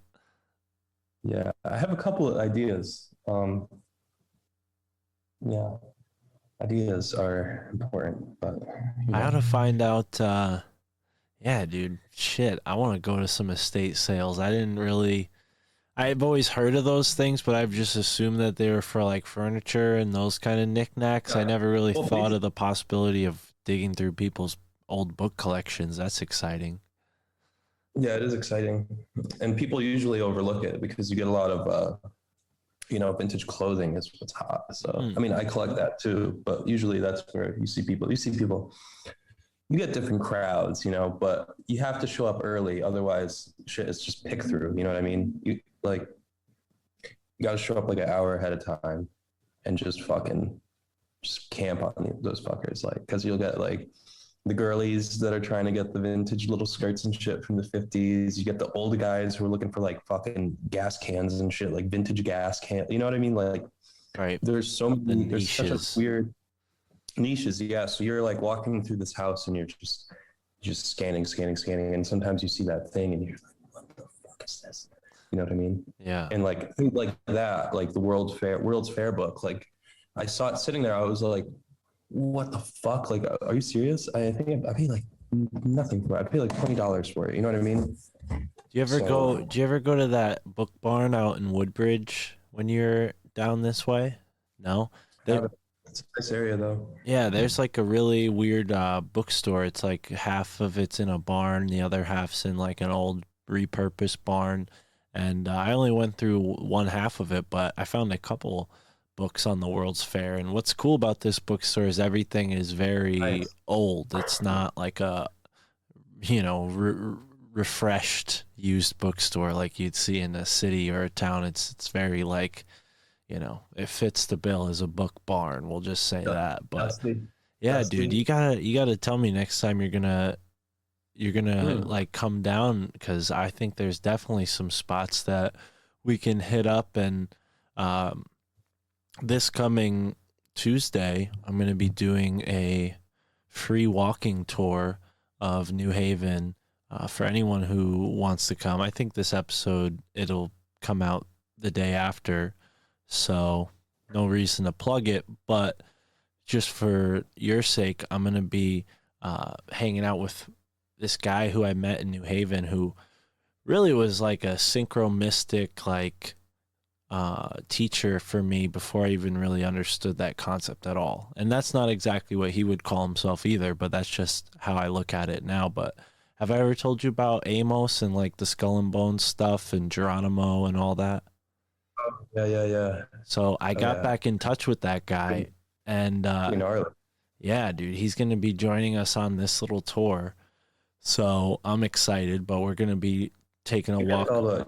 Yeah, I have a couple of ideas. Yeah, ideas are important, but
I ought to find out. Yeah, dude. Shit, I want to go to some estate sales. I've always heard of those things, but I've just assumed that they were for like furniture and those kind of knickknacks. I never really thought of the possibility of digging through people's old book collections. That's exciting.
Yeah, it is exciting, and people usually overlook it because you get a lot of vintage clothing is what's hot. So I mean, I collect that too, but usually that's where you see people. You get different crowds, but you have to show up early, otherwise shit is just pick through. You know what I mean? You got to show up like an hour ahead of time and just camp on those fuckers, because you'll get the girlies that are trying to get the vintage little skirts and shit from the 50s. You get the old guys who are looking for fucking gas cans and shit, like vintage gas can. You know what I mean?
Right.
There's so many, there's such
niches.
a weird niches. Yeah. So you're walking through this house and you're just scanning. And sometimes you see that thing and you're like, what the fuck is this? You know what I mean?
Yeah.
And things like that, the World's Fair book, I saw it sitting there. I was like, what the fuck? Are you serious? I think I paid nothing for it. I paid $20 for it. You know what I mean?
Do you ever go to that book barn out in Woodbridge when you're down this way? No?
It's a nice area though.
Yeah, there's a really weird bookstore. It's half of it's in a barn, the other half's in an old repurposed barn. And I only went through one half of it, but I found a couple books on the World's Fair. And what's cool about this bookstore is everything is very old. It's not a refreshed used bookstore like you'd see in a city or a town. It's very it fits the bill as a book barn. We'll just say that. But dude, you gotta tell me next time you're gonna come down, because I think there's definitely some spots that we can hit up. And this coming Tuesday, I'm going to be doing a free walking tour of New Haven for anyone who wants to come. I think this episode, it'll come out the day after, so no reason to plug it, but just for your sake, I'm going to be hanging out with this guy who I met in New Haven, who really was a synchro mystic, teacher for me before I even really understood that concept at all. And that's not exactly what he would call himself either, but that's just how I look at it now. But have I ever told you about Amos and the Skull and Bones stuff and Geronimo and all that?
Yeah.
So I got back in touch with that guy, and yeah, dude, he's going to be joining us on this little tour. So I'm excited, but we're going to be taking a walk. Go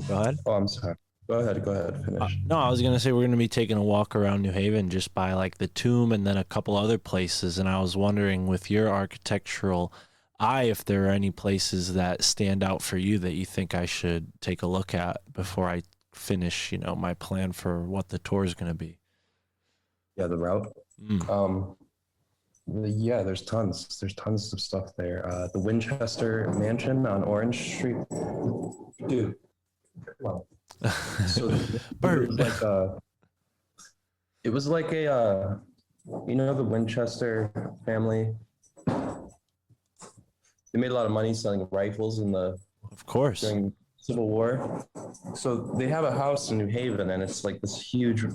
ahead.
Oh, I'm sorry. Go ahead. Finish.
No, I was going to say we're going to be taking a walk around New Haven just by the tomb and then a couple other places. And I was wondering, with your architectural eye, if there are any places that stand out for you that you think I should take a look at before I finish, my plan for what the tour is going to be.
Yeah, the route. Yeah, there's tons of stuff there. The Winchester Mansion on Orange Street, dude. Wow. So
Bird.
It was like a the Winchester family. They made a lot of money selling rifles
of course,
during Civil War. So they have a house in New Haven, and it's this huge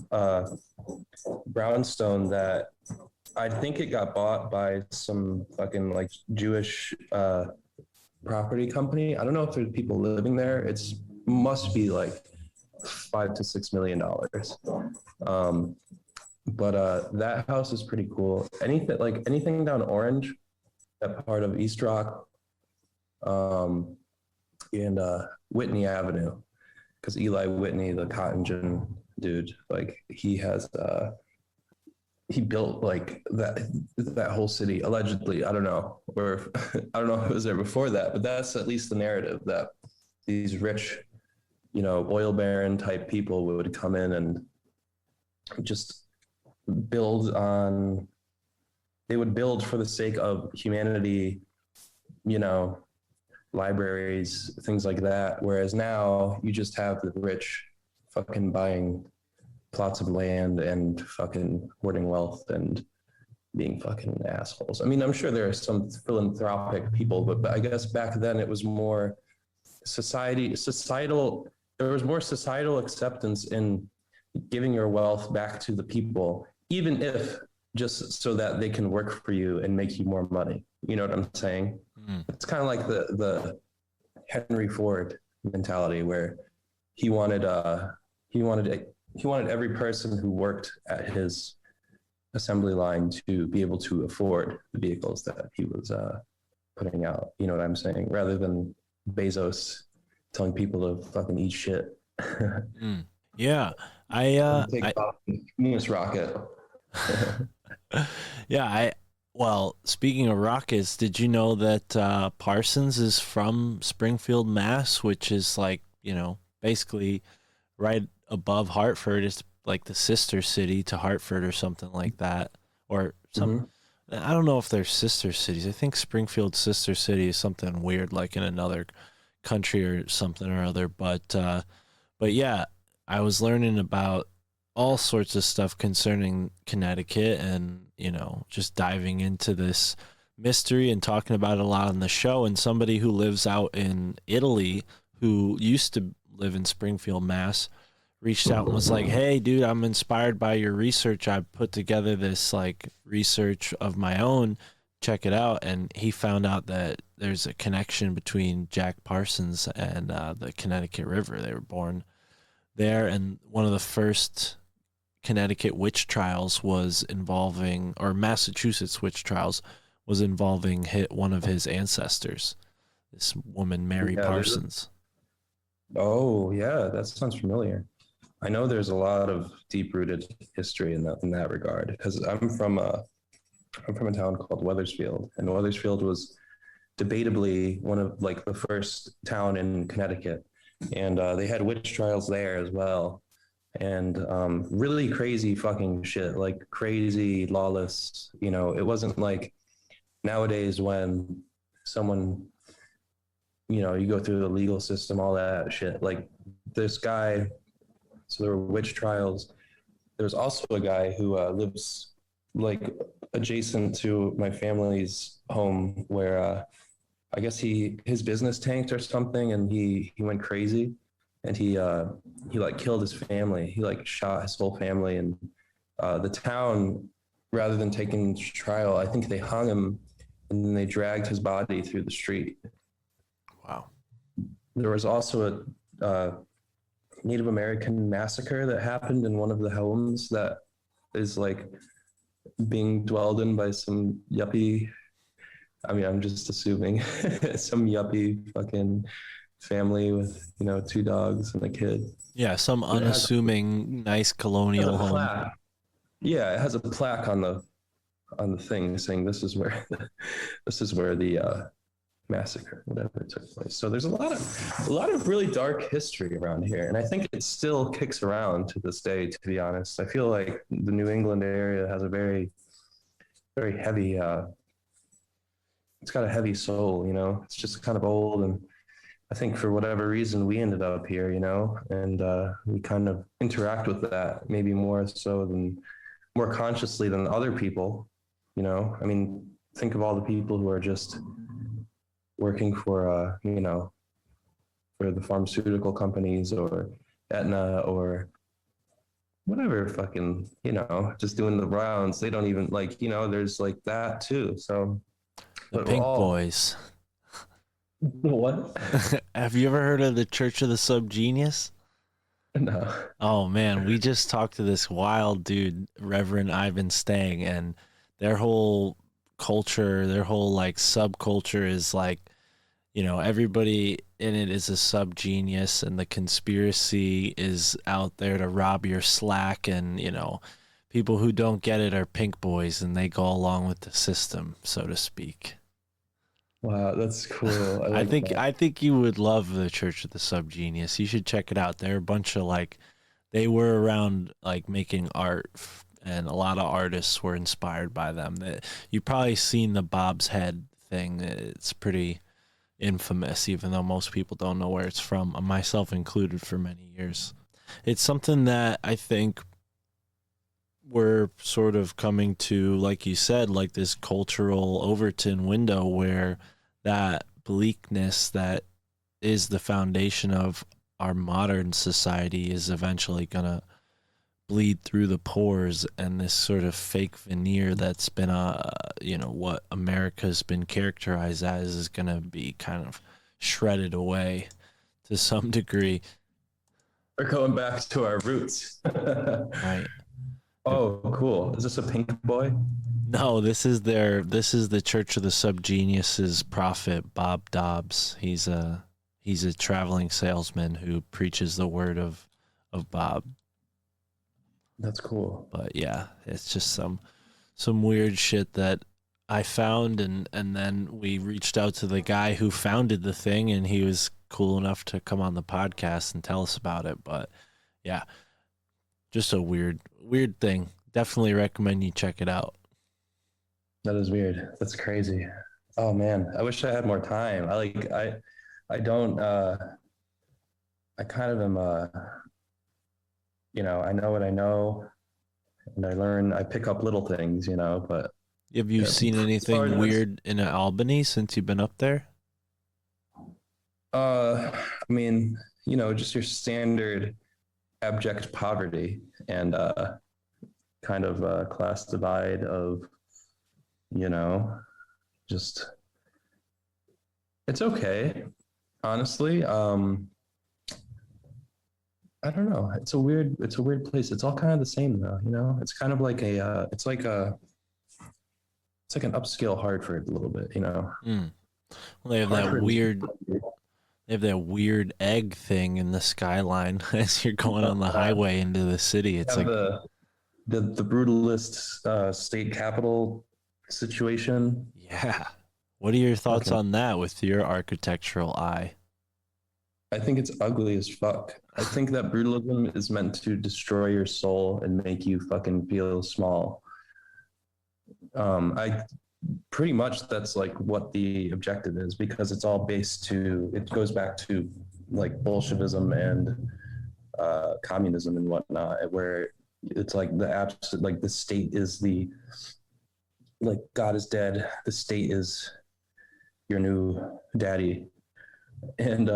brownstone that I think it got bought by some fucking Jewish property company. I don't know if there's people living there. It's must be $5 to $6 million. But that house is pretty cool. Anything down Orange, that part of East Rock, and Whitney Avenue, because Eli Whitney, the cotton gin dude, he built that whole city allegedly. I don't know, or I don't know if it was there before that, but that's at least the narrative, that these rich, oil baron type people would come in and just build on. They would build for the sake of humanity, libraries, things like that. Whereas now you just have the rich fucking buying plots of land and fucking hoarding wealth and being fucking assholes. I mean, I'm sure there are some philanthropic people, but I guess back then it was more societal. There was more societal acceptance in giving your wealth back to the people, even if just so that they can work for you and make you more money. You know what I'm saying? It's kind of like the Henry Ford mentality, where he wanted every person who worked at his assembly line to be able to afford the vehicles that he was putting out. You know what I'm saying? Rather than Bezos telling people to fucking eat shit.
Yeah, I
Take off the Venus rocket.
yeah, well, speaking of rockets, did you know that Parsons is from Springfield, Mass, which is like, basically right above Hartford. It's like the sister city to Hartford or something like that. Or some I don't know if they're sister cities. I think Springfield's sister city is something weird, like in another country or something or other. But yeah, I was learning about all sorts of stuff concerning Connecticut, and just diving into this mystery and talking about it a lot on the show. And somebody who lives out in Italy, who used to live in Springfield, Mass, reached out and was like, "Hey dude, I'm inspired by your research. I put together this like research of my own. Check it out." And he found out that there's a connection between Jack Parsons and the Connecticut River. They were born there, and one of the first Connecticut witch trials was involving, or Massachusetts witch trials was involving one of his ancestors, this woman, Mary Parsons.
Oh yeah, that sounds familiar. I know there's a lot of deep-rooted history in that regard, because I'm from a town called Wethersfield, and Wethersfield was debatably one of like the first town in Connecticut, and they had witch trials there as well, and really crazy fucking shit, like crazy lawless. It wasn't like nowadays when someone, you go through the legal system, all that shit. Like this guy. So there were witch trials. There's also a guy who lives like adjacent to my family's home, where I guess his business tanked or something, and he went crazy, and he like killed his family. He like shot his whole family, and the town, rather than taking him to trial, I think they hung him, and then they dragged his body through the street.
Wow.
There was also a Native American massacre that happened in one of the homes that is like being dwelled in by some yuppie. I mean, I'm just assuming some yuppie fucking family with, 2 dogs and a kid.
Yeah, some unassuming, nice colonial home.
Yeah, it has a plaque on the thing saying this is where the massacre, whatever, took place. So there's a lot of really dark history around here, and I think it still kicks around to this day, to be honest. I feel like the New England area has a very, very heavy it's got a heavy soul. It's just kind of old, and I think for whatever reason we ended up here, and we kind of interact with that maybe more consciously than other people. I mean, think of all the people who are just working for, for the pharmaceutical companies or Aetna or whatever, fucking, just doing the rounds. They don't even like, there's like that too. So
the Pink Boys.
What?
Have you ever heard of the Church of the Subgenius?
No.
Oh man, we just talked to this wild dude, Reverend Ivan Stang, and their whole culture, their whole like subculture is like, everybody in it is a subgenius, and the conspiracy is out there to rob your slack, and people who don't get it are pink boys, and they go along with the system, so to speak.
Wow, that's cool.
I think you would love the Church of the Subgenius. You should check it out. They're a bunch of they were around like making art, and a lot of artists were inspired by them. You probably seen the Bob's Head thing. It's pretty infamous, even though most people don't know where it's from, myself included, for many years. It's something that I think we're sort of coming to, like you said, like this cultural Overton window where that bleakness that is the foundation of our modern society is eventually going to bleed through the pores, and this sort of fake veneer that's been what America's been characterized as is going to be kind of shredded away to some degree.
We're going back to our roots.
Right.
Oh, cool. Is this a pink boy?
No, this is the Church of the Subgenius's prophet, Bob Dobbs. He's a traveling salesman who preaches the word of Bob.
That's cool.
But yeah, it's just some weird shit that I found, and then we reached out to the guy who founded the thing, and he was cool enough to come on the podcast and tell us about it. But yeah, just a weird thing. Definitely recommend you check it out.
That is weird. That's crazy. Oh man, I wish I had more time. I don't, I kind of am, I know what I know, and I pick up little things, but.
Have you seen anything weird in Albany since you've been up there?
I mean, just your standard abject poverty and kind of class divide of, just it's okay, honestly. I don't know. It's a weird place. It's all kind of the same though, It's kind of like it's like an upscale Hartford a little bit,
Well, they have
Hartford
that weird egg thing in the skyline as you're going on the highway into the city. It's like
the brutalist state capital situation.
Yeah. What are your thoughts on that with your architectural eye?
I think it's ugly as fuck. I think that brutalism is meant to destroy your soul and make you fucking feel small. I pretty much that's like what the objective is, because it's all it goes back to like Bolshevism and communism and whatnot, where it's like the state is like God is dead. The state is your new daddy. And,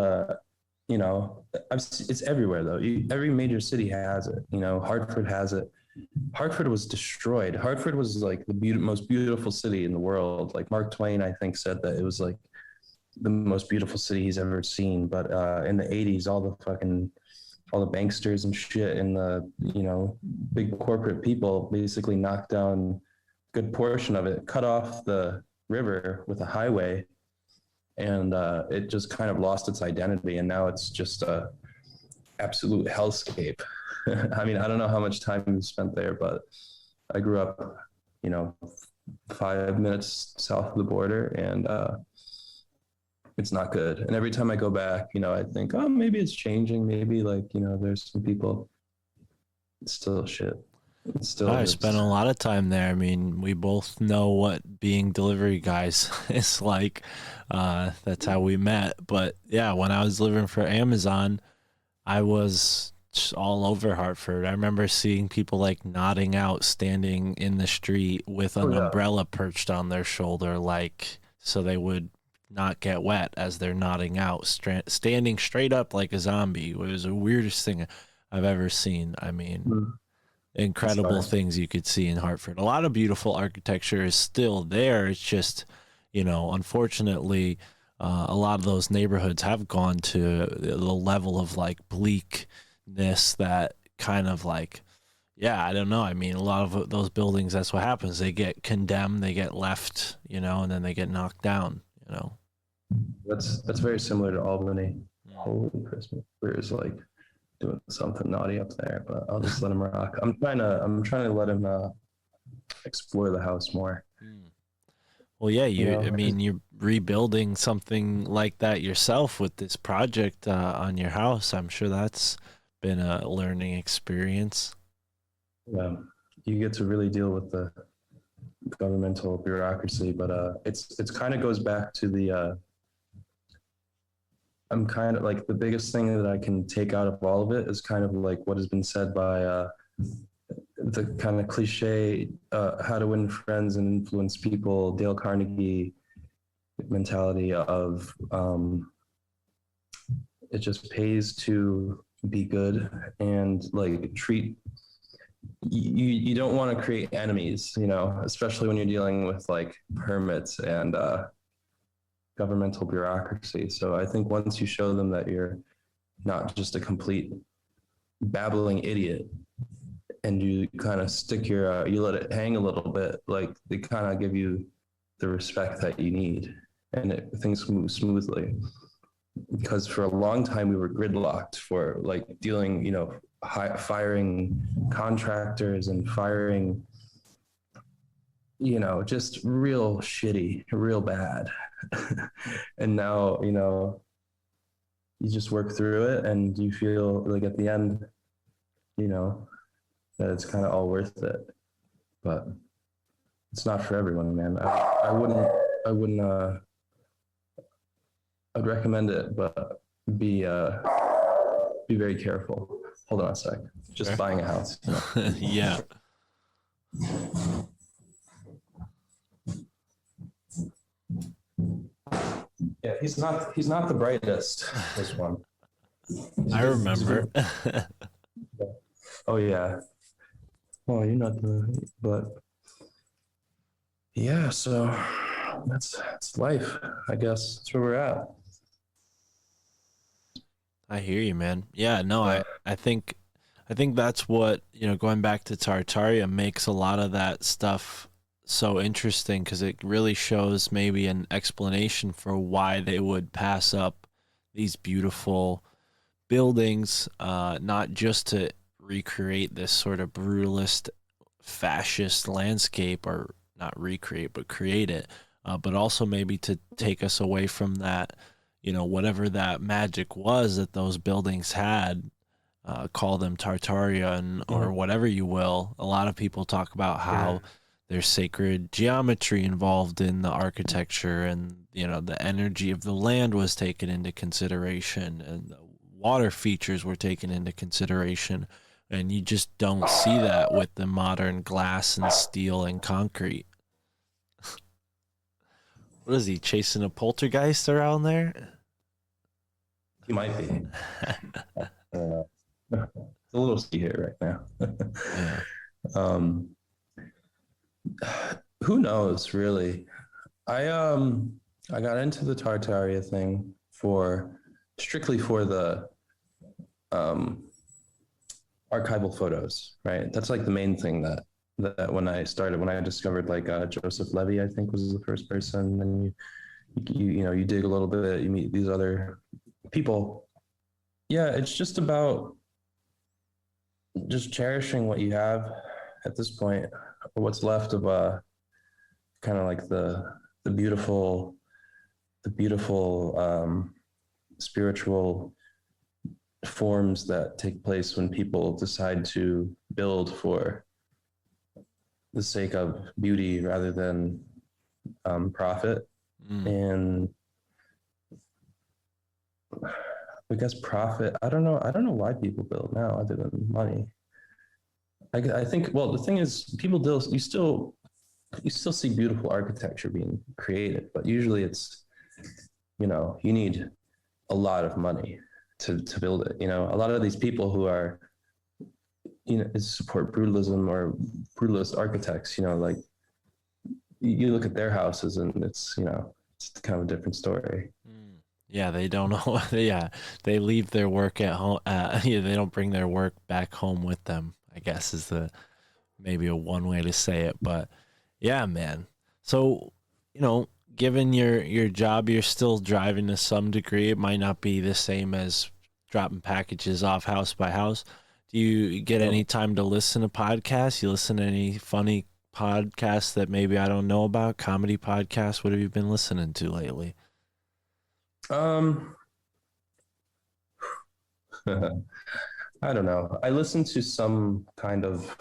it's everywhere though. Every major city has it, Hartford has it. Hartford was destroyed. Hartford was like the most beautiful city in the world. Like Mark Twain, I think, said that it was like the most beautiful city he's ever seen. But in the 80s, all the banksters and shit and the, big corporate people basically knocked down a good portion of it, cut off the river with a highway, and it just kind of lost its identity. And now it's just a absolute hellscape. I mean, I don't know how much time you spent there, but I grew up, 5 minutes south of the border, and it's not good. And every time I go back, I think, oh, maybe it's changing. Maybe there's some people. It's still shit.
I spent a lot of time there. I mean, we both know what being delivery guys is like. That's how we met. But yeah, when I was living for Amazon, I was just all over Hartford. I remember seeing people like nodding out, standing in the street with an umbrella perched on their shoulder, like so they would not get wet as they're nodding out, standing straight up like a zombie. It was the weirdest thing I've ever seen. I mean, incredible things you could see in Hartford. A lot of beautiful architecture is still there. It's just, unfortunately, a lot of those neighborhoods have gone to the level of like bleakness that kind of like, yeah, I don't know. I mean, a lot of those buildings, that's what happens. They get condemned, they get left, and then they get knocked down,
That's very similar to Albany. Holy Christmas. There's like doing something naughty up there, but I'll just let him rock. I'm trying to let him explore the house more.
Well, yeah, you're rebuilding something like that yourself with this project on your house. I'm sure that's been a learning experience.
Yeah, you get to really deal with the governmental bureaucracy, but it's kind of goes back to the I'm kind of like the biggest thing that I can take out of all of it is kind of like what has been said by the kind of cliche how to win friends and influence people, Dale Carnegie mentality of it just pays to be good and like treat you don't want to create enemies, you know, especially when you're dealing with like permits and governmental bureaucracy. So I think once you show them that you're not just a complete babbling idiot, and you kind of stick your you let it hang a little bit, like they kind of give you the respect that you need, and things move smoothly. Because for a long time we were gridlocked for like dealing, you know, firing contractors and firing, you know, just real shitty, real bad. And now, you know, you just work through it and you feel like at the end, you know, that it's kind of all worth it. But it's not for everyone, man. I wouldn't I'd recommend it, but be very careful. Hold on a sec. Just buying a house. You know?
Yeah.
Yeah, he's not the brightest, this one.
I remember.
Oh yeah. Well, you're not the, but yeah, so that's life, I guess. That's where we're at.
I hear you, man. Yeah, no, I think that's what, you know, going back to Tartaria makes a lot of that stuff so interesting, because it really shows maybe an explanation for why they would pass up these beautiful buildings, not just to recreate this sort of brutalist fascist landscape, or not recreate but create it, but also maybe to take us away from that, you know, whatever that magic was that those buildings had, call them Tartaria and, or whatever you will. A lot of people talk about how there's sacred geometry involved in the architecture, and, you know, the energy of the land was taken into consideration, and the water features were taken into consideration. And you just don't see that with the modern glass and steel and concrete. What is he, chasing a poltergeist around there?
He might be. It's a little ski here right now.
Yeah.
Who knows, really? I got into the Tartaria thing strictly for the archival photos, right? That's like the main thing that when I discovered, like, Joseph Levy, I think, was the first person, and you dig a little bit, you meet these other people. Yeah, it's just about just cherishing what you have at this point, or what's left of kind of like the beautiful spiritual forms that take place when people decide to build for the sake of beauty rather than profit. And I guess profit, I don't know why people build now other than money. I think, well, the thing is, you still see beautiful architecture being created, but usually it's, you know, you need a lot of money to build it. You know, a lot of these people who are, you know, support brutalism or brutalist architects, you know, like, you look at their houses and it's, you know, it's kind of a different story.
Yeah, they don't know. Yeah, they leave their work at home. Yeah, they don't bring their work back home with them, I guess, is maybe a one way to say it. But yeah, man. So, you know, given your job, you're still driving to some degree. It might not be the same as dropping packages off house by house. Do you get any time to listen to podcasts? You listen to any funny podcasts that maybe I don't know about? Comedy podcasts? What have you been listening to lately?
I don't know. I listen to some kind of,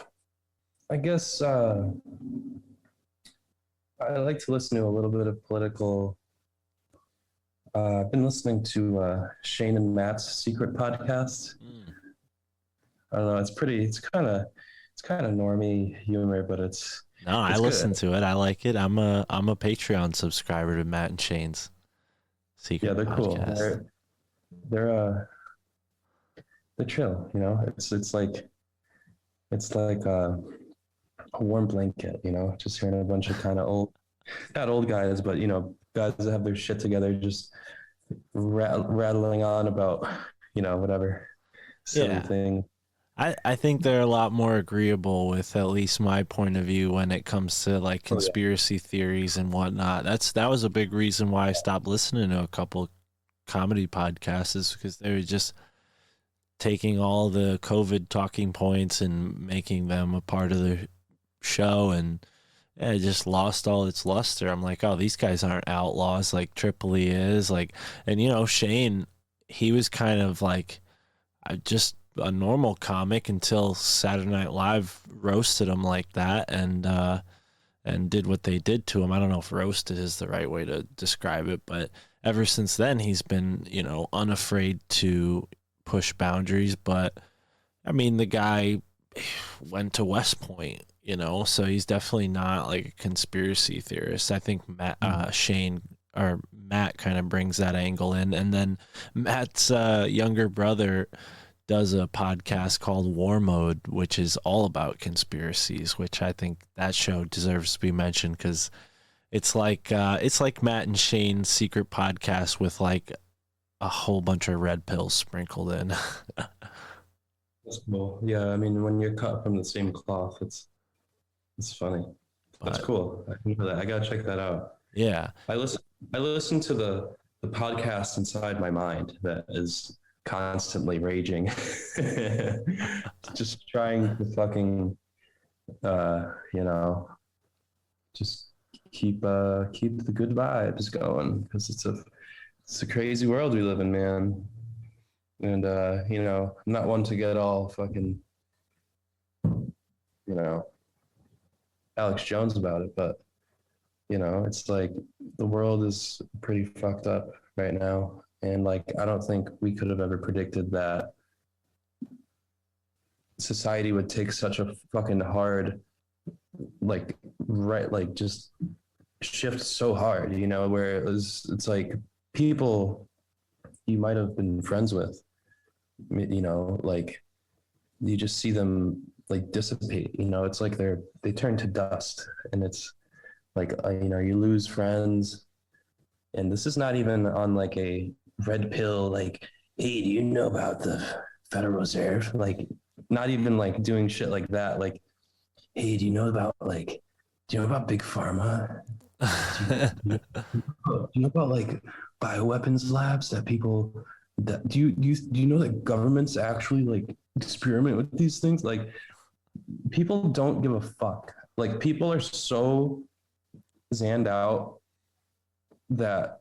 I guess, I like to listen to a little bit of political. I've been listening to Shane and Matt's secret podcast. I don't know. It's kind of normie humor, but it's
I listen to it. I like it. I'm a Patreon subscriber to Matt and Shane's secret.
Yeah, they're
podcast.
Cool. They're chill. You know, it's like it's like a warm blanket, you know, just hearing a bunch of kind of old, not old guys, but, you know, guys that have their shit together, just rattling on about, you know, whatever silly
Yeah.
thing.
I think they're a lot more agreeable with at least my point of view when it comes to like
Oh, yeah.
conspiracy theories and whatnot. That was a big reason why I stopped listening to a couple comedy podcasts, is because they were just taking all the COVID talking points and making them a part of the show, and yeah, it just lost all its luster. I'm like, oh, these guys aren't outlaws like Tripoli is. Like, and you know, Shane, he was kind of like just a normal comic until Saturday Night Live roasted him like that, and did what they did to him. I don't know if roasted is the right way to describe it, but ever since then he's been, you know, unafraid to push boundaries. But I mean, the guy went to West Point, you know, so he's definitely not like a conspiracy theorist. I think Shane or Matt kind of brings that angle in, and then Matt's younger brother does a podcast called War Mode, which is all about conspiracies, which I think that show deserves to be mentioned, because it's like Matt and Shane's secret podcast with like a whole bunch of red pills sprinkled in.
That's cool. Yeah, I mean, when you're cut from the same cloth, it's funny. That's cool. I can hear that. I gotta check that out.
Yeah.
I listen to the podcast inside my mind that is constantly raging, just trying to fucking you know, just keep the good vibes going, because it's a crazy world we live in, man. And you know, I'm not one to get all fucking, you know, Alex Jones about it, but you know, it's like the world is pretty fucked up right now. And like, I don't think we could have ever predicted that society would take such a fucking hard, like, just shift so hard, you know, where it's like people you might have been friends with, you know, like you just see them like dissipate, you know, it's like they turn to dust, and it's like, you know, you lose friends. And this is not even on like a red pill, like, hey, do you know about the Federal Reserve? Like, not even like doing shit like that. Like, hey, do you know about big pharma? Do you know about like bioweapons labs that people that do you know that governments actually like experiment with these things? Like, people don't give a fuck. Like, people are so zanned out that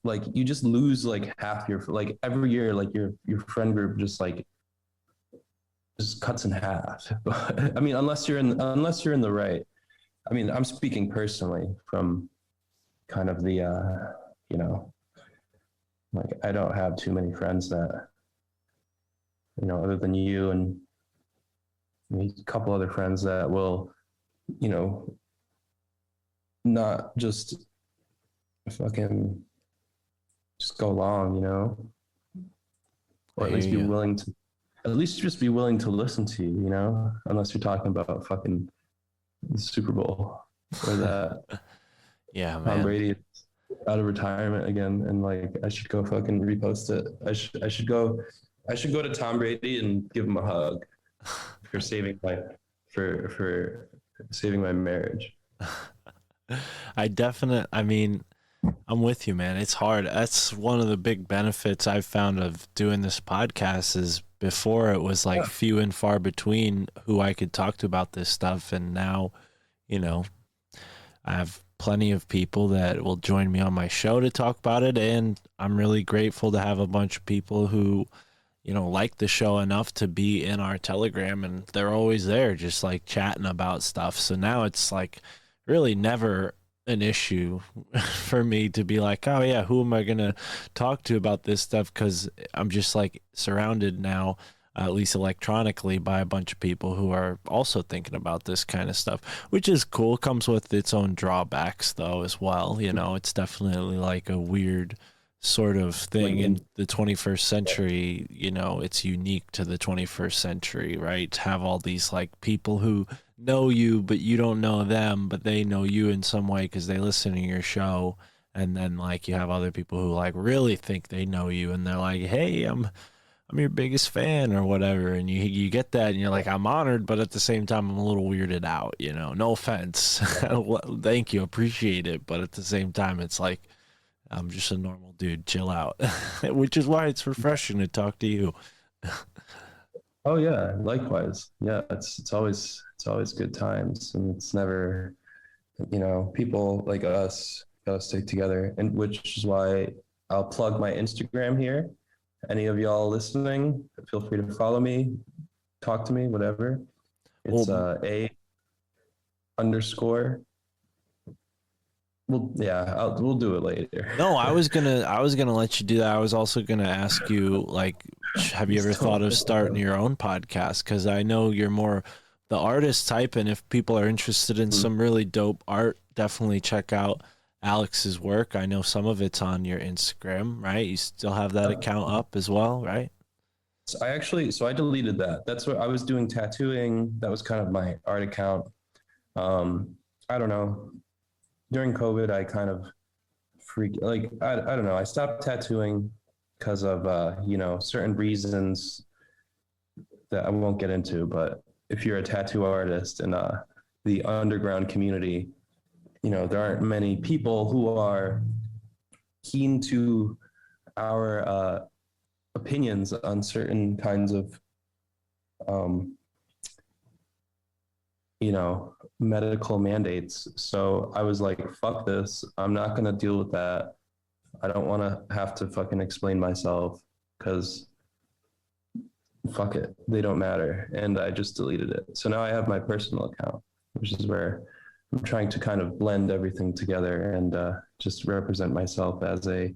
like you just lose like half your, like every year, like your friend group just cuts in half. I mean, unless you're in the right. I mean, I'm speaking personally from kind of the you know, like I don't have too many friends that, you know, other than you and a couple other friends that will, you know, not just fucking just go along, you know, or at least be willing to, at least just be willing to listen to you, you know, unless you're talking about fucking the Super Bowl or that.
Yeah, man.
Tom Brady out of retirement again, and like I should go fucking repost it. I should go to Tom Brady and give him a hug for saving my marriage.
I mean, I'm with you, man. It's hard. That's one of the big benefits I've found of doing this podcast, is before it was like few and far between who I could talk to about this stuff. And now, you know, I have plenty of people that will join me on my show to talk about it. And I'm really grateful to have a bunch of people who, you know, like the show enough to be in our Telegram, and they're always there just like chatting about stuff. So now it's like really never an issue for me to be like, oh yeah, who am I gonna talk to about this stuff? Because I'm just like surrounded now, at least electronically, by a bunch of people who are also thinking about this kind of stuff, which is cool. Comes with its own drawbacks though as well, you know. It's definitely like a weird sort of thing in the 21st century. You know, it's unique to the 21st century, right? To have all these like people who know you, but you don't know them, but they know you in some way because they listen to your show. And then like you have other people who like really think they know you, and they're like, "Hey, I'm your biggest fan," or whatever. And you get that, and you're like, "I'm honored," but at the same time, I'm a little weirded out. You know, no offense. Thank you, appreciate it, but at the same time, it's like, I'm just a normal dude. Chill out. Which is why it's refreshing to talk to you.
Oh yeah, likewise. Yeah, it's always good times, and it's never, people like us gotta stick together, and which is why I'll plug my Instagram here. Any of y'all listening, feel free to follow me, talk to me, whatever. It's a underscore. Well, yeah, we'll do it later.
No, I was gonna let you do that. I was also gonna ask you, like, have you ever thought of starting your own podcast? Because I know you're more the artist type, and if people are interested in some really dope art, definitely check out Alex's work. I know some of it's on your Instagram, right? You still have that account up as well, right?
So I deleted that. That's what I was doing, tattooing. That was kind of my art account. I don't know. During COVID, I kind of I don't know. I stopped tattooing because of, certain reasons that I won't get into. But if you're a tattoo artist in the underground community, there aren't many people who are keen to our opinions on certain kinds of, medical mandates. So I was like, fuck this. I'm not going to deal with that. I don't want to have to fucking explain myself because fuck it. They don't matter. And I just deleted it. So now I have my personal account, which is where I'm trying to kind of blend everything together and just represent myself as a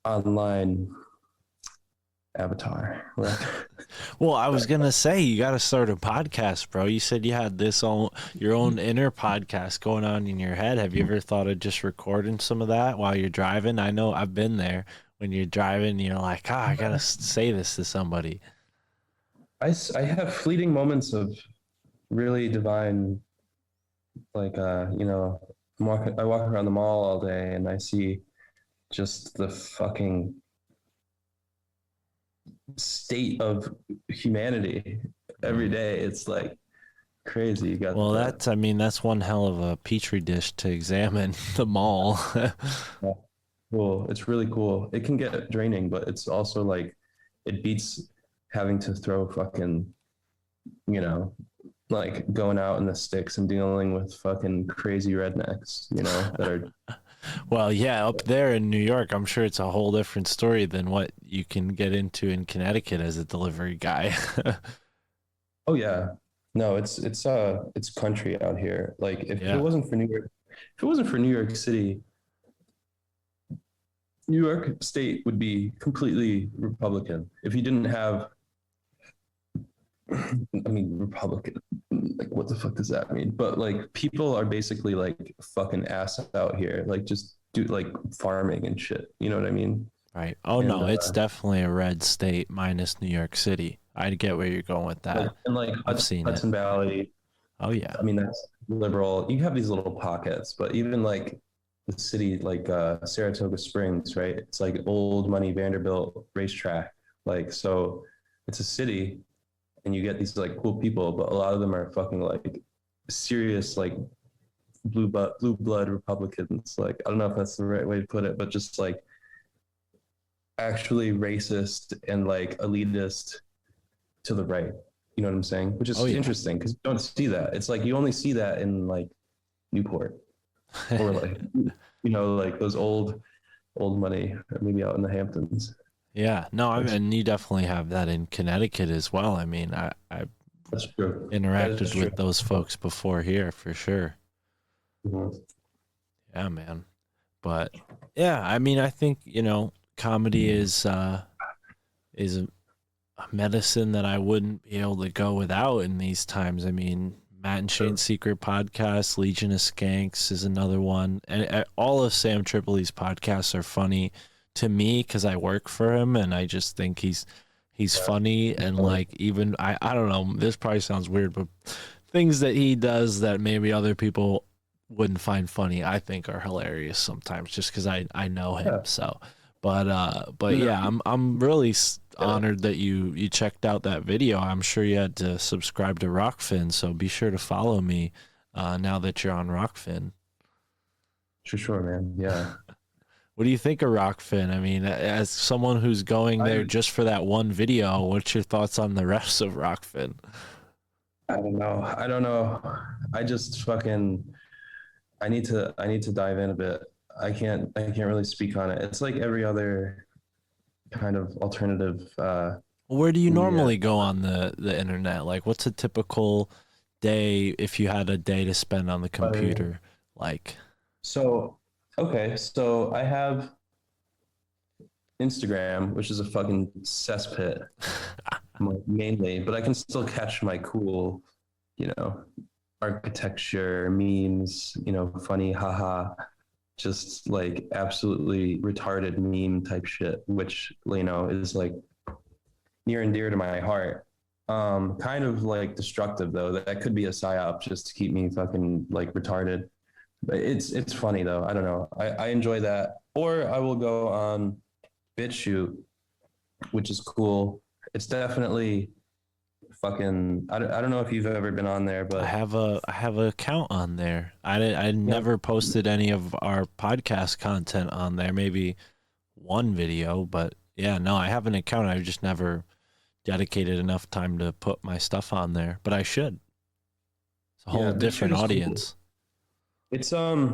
online avatar. Right?
Well, I was gonna say you got to start a podcast, bro. You said you had your own inner podcast going on in your head. Have you ever thought of just recording some of that while you're driving? I know I've been there. When you're driving, you're like, I gotta say this to somebody.
I have fleeting moments of really divine, like, I walk around the mall all day and I see just the fucking state of humanity every day. It's like crazy. You got
that's one hell of a petri dish to examine, the mall.
Cool. It's really cool. It can get draining, but it's also like it beats having to throw fucking, like going out in the sticks and dealing with fucking crazy rednecks, that are.
Well, yeah, up there in New York, I'm sure it's a whole different story than what you can get into in Connecticut as a delivery guy.
Oh yeah, no, it's country out here. Like if it wasn't for New York City, New York State would be completely Republican. If you didn't have, Republican, like what the fuck does that mean? But like people are basically like fucking ass out here, like just do like farming and shit. You know what I mean?
Right. Oh, and, no, it's definitely a red state minus New York City. I get where you're going with that.
I've seen Hudson Valley.
Oh yeah.
I mean, that's liberal. You have these little pockets, but even like the city, like Saratoga Springs, right? It's like old money Vanderbilt racetrack. Like, so it's a city and you get these like cool people, but a lot of them are fucking like serious, like blue blood Republicans. Like, I don't know if that's the right way to put it, but just like actually racist and like elitist to the right. You know what I'm saying? Which is interesting because you don't see that. It's like you only see that in like Newport or like, like those old money, maybe out in the Hamptons.
Yeah, no, and you definitely have that in Connecticut as well. I mean, I
that's true.
Interacted with those folks before here for sure.
Mm-hmm.
Yeah, man. But yeah, I mean, I think, comedy is a medicine that I wouldn't be able to go without in these times. I mean, Matt and Shane's Secret Podcast, Legion of Skanks is another one. And all of Sam Tripoli's podcasts are funny to me because I work for him, and I just think he's funny. And like, even I don't know, this probably sounds weird, but things that he does that maybe other people wouldn't find funny, I think are hilarious sometimes, just because I know him.
Yeah.
So, but yeah, I'm really honored that you checked out that video. I'm sure you had to subscribe to Rockfin, so be sure to follow me now that you're on Rockfin.
Sure, man. Yeah.
What do you think of Rockfin? I mean, as someone who's going there just for that one video, what's your thoughts on the rest of Rockfin?
I don't know. I just fucking I need to dive in a bit. I can't really speak on it. It's like every other kind of alternative.
Where do you normally go on the internet? Like, what's a typical day if you had a day to spend on the computer? Like,
so I have Instagram, which is a fucking cesspit mainly, but I can still catch my cool, architecture, memes, funny, haha, just like absolutely retarded meme type shit, which, is like near and dear to my heart. Kind of like destructive though. That could be a psyop just to keep me fucking like retarded. But it's funny though. I don't know. I enjoy that. Or I will go on BitChute, which is cool. It's definitely fucking. I don't know if you've ever been on there, but
I have a account on there. I never posted any of our podcast content on there. Maybe one video, but yeah, no, I have an account. I've just never dedicated enough time to put my stuff on there, but I should. It's a whole different audience.
Cool. It's I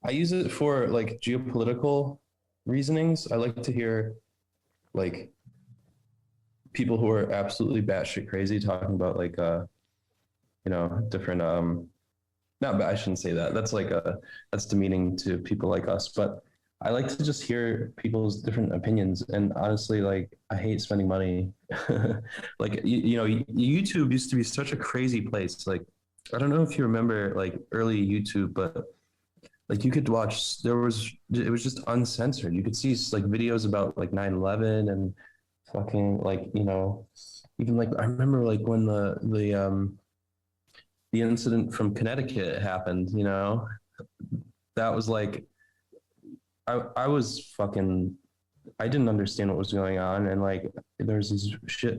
use it for like geopolitical reasonings. I like to hear like people who are absolutely batshit crazy talking about like different not, but I shouldn't say that. That's like that's demeaning to people like us. But I like to just hear people's different opinions. And honestly, like I hate spending money. Like YouTube used to be such a crazy place. Like I don't know if you remember like early YouTube, but like you could watch. It was just uncensored. You could see like videos about like 9/11 and fucking like even like I remember like when the incident from Connecticut happened. That was like I was fucking. I didn't understand what was going on, and like there's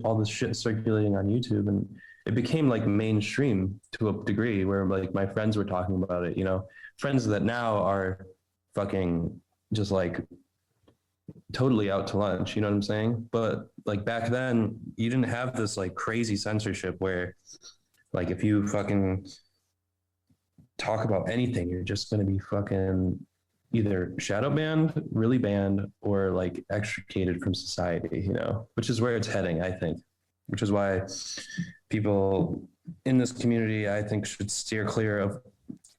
all this shit circulating on YouTube, and it became like mainstream to a degree where like my friends were talking about it, friends that now are fucking just like totally out to lunch, you know what I'm saying? But like back then you didn't have this like crazy censorship where like if you fucking talk about anything, you're just going to be fucking either shadow banned, really banned, or like extricated from society, which is where it's heading, I think, which is why people in this community, I think, should steer clear of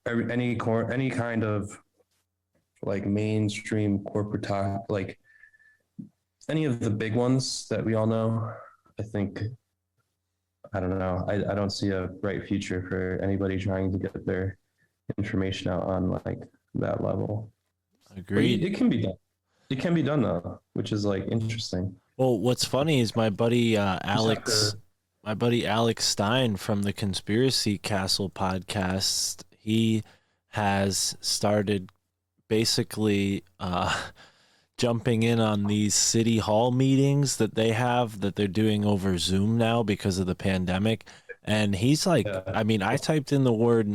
any kind of like mainstream corporate talk, like any of the big ones that we all know. I think, I don't know. I don't see a bright future for anybody trying to get their information out on like that level.
Agreed.
It can be done. It can be done though, which is like interesting.
Well, what's funny is my buddy Alex Stein from the Conspiracy Castle podcast, he has started basically jumping in on these city hall meetings that they're doing over Zoom now because of the pandemic. And he's like, I mean, I typed in the word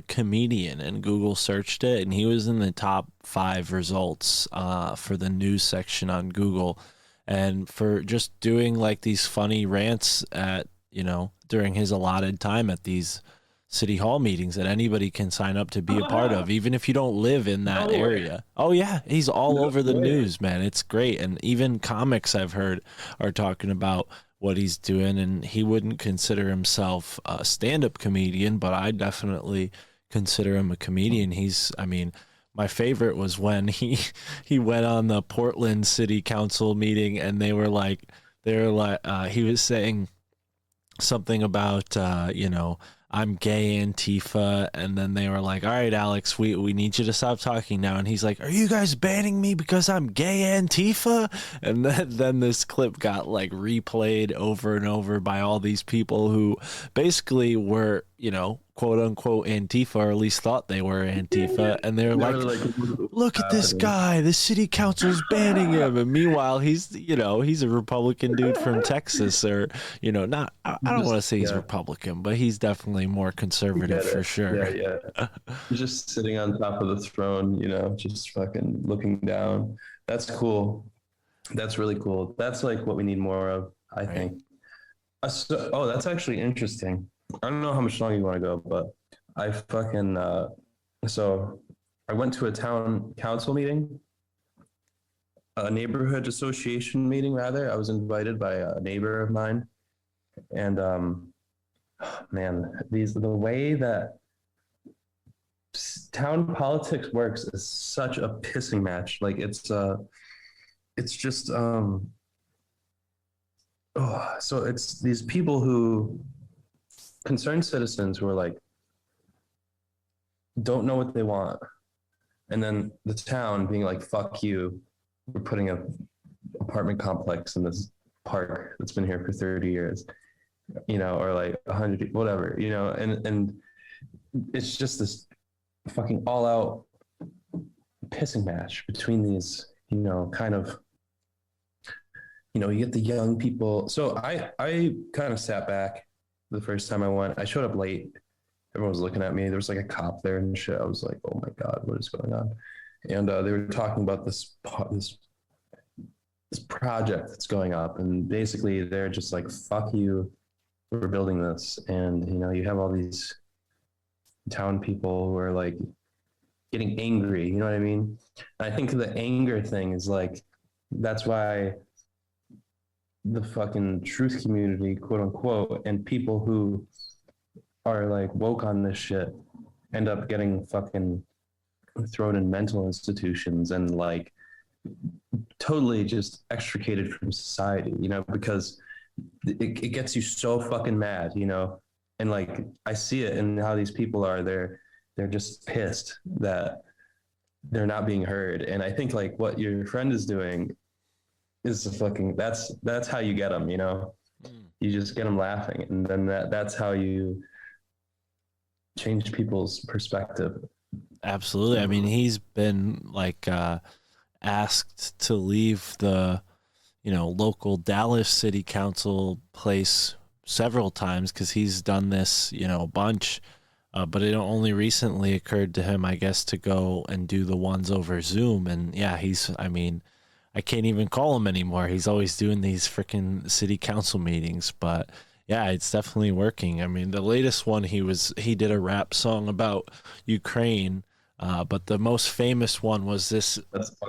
comedian and Google searched it, and he was in the top 5 results for the news section on Google. And for just doing like these funny rants at, during his allotted time at these city hall meetings that anybody can sign up to be a part of, even if you don't live in that area. Oh yeah, he's all over the news, man. It's great. And even comics I've heard are talking about what he's doing, and he wouldn't consider himself a stand-up comedian, but I definitely consider him a comedian. My favorite was when he went on the Portland City Council meeting, and he was saying something about I'm gay Antifa, and then they were like, all right, Alex, we need you to stop talking now. And he's like, are you guys banning me because I'm gay Antifa? And then this clip got like replayed over and over by all these people who basically were, quote unquote Antifa, or at least thought they were Antifa, and they're like, look at this guy, the city council's banning him, and meanwhile he's a Republican dude from Texas, or not, I don't want to say he's Republican, but he's definitely more conservative for sure.
Yeah. He's just sitting on top of the throne, just fucking looking down. That's cool. That's really cool. That's like what we need more of, I think. That's actually interesting. I don't know how much longer you want to go, but I fucking so I went to a town council meeting, a neighborhood association meeting rather. I was invited by a neighbor of mine, and man, the way that town politics works is such a pissing match. Like it's just so it's these people who concerned citizens who are like don't know what they want, and then the town being like, fuck you, we're putting a apartment complex in this park that's been here for 30 years, or like 100, whatever, and it's just this fucking all out pissing match between these, kind of, you get the young people. So I kind of sat back the first time I went. I showed up late. Everyone was looking at me. There was like a cop there and shit. I was like, oh my God, what is going on? And they were talking about this project that's going up. And basically they're just like, fuck you, we're building this. And, you have all these town people who are like getting angry. You know what I mean? And I think the anger thing is like, that's why the fucking truth community, quote unquote, and people who are like woke on this shit end up getting fucking thrown in mental institutions and like totally just extricated from society, because it gets you so fucking mad, and like I see it in how these people are. They're just pissed that they're not being heard. And I think like what your friend is doing is that's how you get them, you just get them laughing, and then that's how you change people's perspective.
Absolutely. I mean, he's been like asked to leave the local Dallas city council place several times because he's done this a bunch, but it only recently occurred to him, I guess, to go and do the ones over Zoom. And yeah, I can't even call him anymore. He's always doing these freaking city council meetings, but yeah, it's definitely working. I mean, the latest one he did a rap song about Ukraine, but the most famous one was this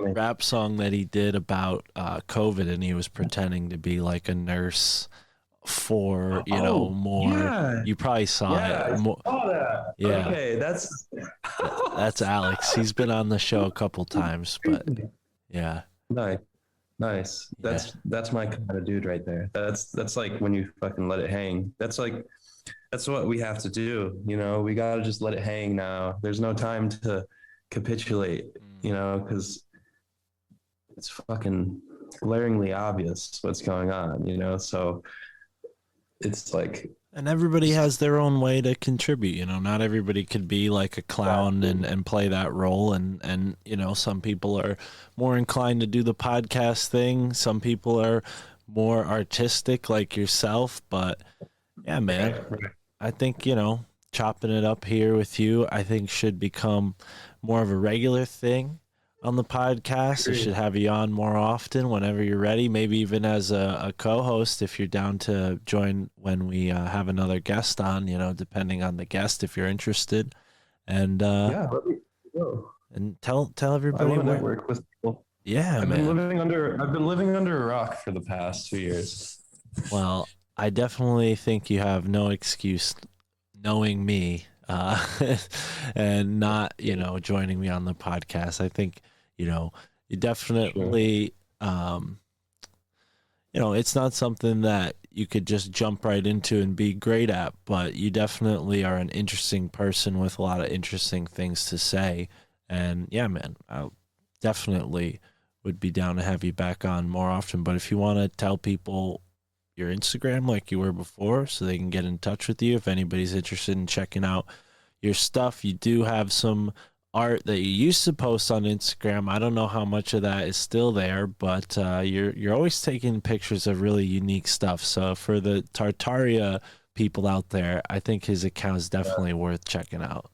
rap song that he did about COVID, and he was pretending to be like a nurse for more. Yeah. You probably saw it.
I saw that.
Yeah.
Okay,
that's Alex. He's been on the show a couple times, but yeah.
Nice. That's my kind of dude right there. That's like when you fucking let it hang. That's what we have to do. We got to just let it hang now. There's no time to capitulate, because it's fucking glaringly obvious what's going on, so it's like,
and everybody has their own way to contribute. Not everybody could be like a clown and play that role. And some people are more inclined to do the podcast thing. Some people are more artistic like yourself. But yeah, man, I think, chopping it up here with you, I think should become more of a regular thing on the podcast. I should have you on more often whenever you're ready, maybe even as a co-host if you're down to join when we have another guest on, depending on the guest, if you're interested. And
yeah, let me go.
And tell everybody.
I want to network with people.
Yeah,
I've been living under a rock for the past 2 years.
Well, I definitely think you have no excuse knowing me and not, joining me on the podcast. I think, you definitely, it's not something that you could just jump right into and be great at, but you definitely are an interesting person with a lot of interesting things to say. And yeah, man, I definitely would be down to have you back on more often. But if you want to tell people your Instagram like you were before so they can get in touch with you, if anybody's interested in checking out your stuff, you do have some art that you used to post on Instagram. I don't know how much of that is still there, but you're always taking pictures of really unique stuff. So for the Tartaria people out there, I think his account is definitely worth checking out.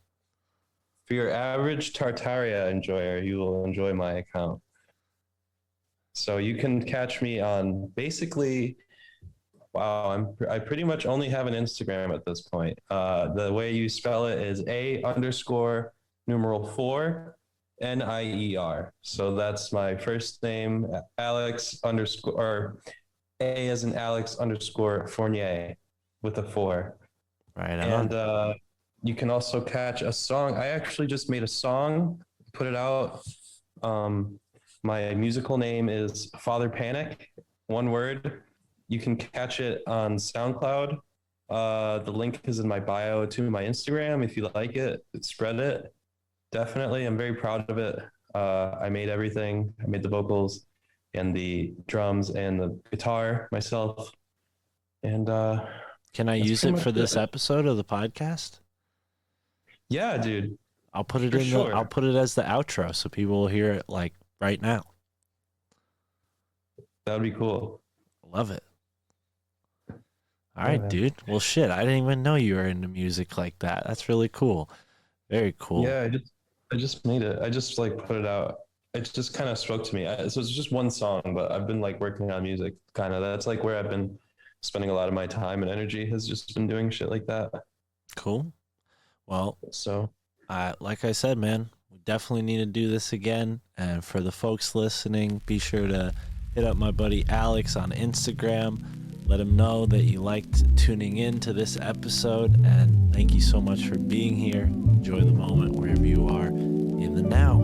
For your average Tartaria enjoyer, you will enjoy my account. So you can catch me on basically, wow, I pretty much only have an Instagram at this point. The way you spell it is A_4 NIER. So that's my first name, Alex _ or A as in Alex _ Fournier with a 4.
Right.
And you can also catch a song. I actually just made a song, put it out. My musical name is Father Panic, one word. You can catch it on SoundCloud. The link is in my bio to my Instagram. If you like it, spread it. Definitely. I'm very proud of it. I made everything. I made the vocals and the drums and the guitar myself. And
can I use it for this episode of the podcast?
Yeah, dude.
I'll put it I'll put it as the outro so people will hear it like right now.
That would be cool.
Love it. All right, dude. Well, shit, I didn't even know you were into music like that. That's really cool. Very cool.
Yeah, I just made it. I just like put it out. It just kind of spoke to me. So it's just one song, but I've been like working on music kind of. That's like where I've been spending a lot of my time and energy, has just been doing shit like that.
Cool. Well,
so
like I said, man, we definitely need to do this again. And for the folks listening, be sure to hit up my buddy Alex on Instagram. Let him know that you liked tuning in to this episode, and thank you so much for being here. Enjoy the moment wherever you are in the now.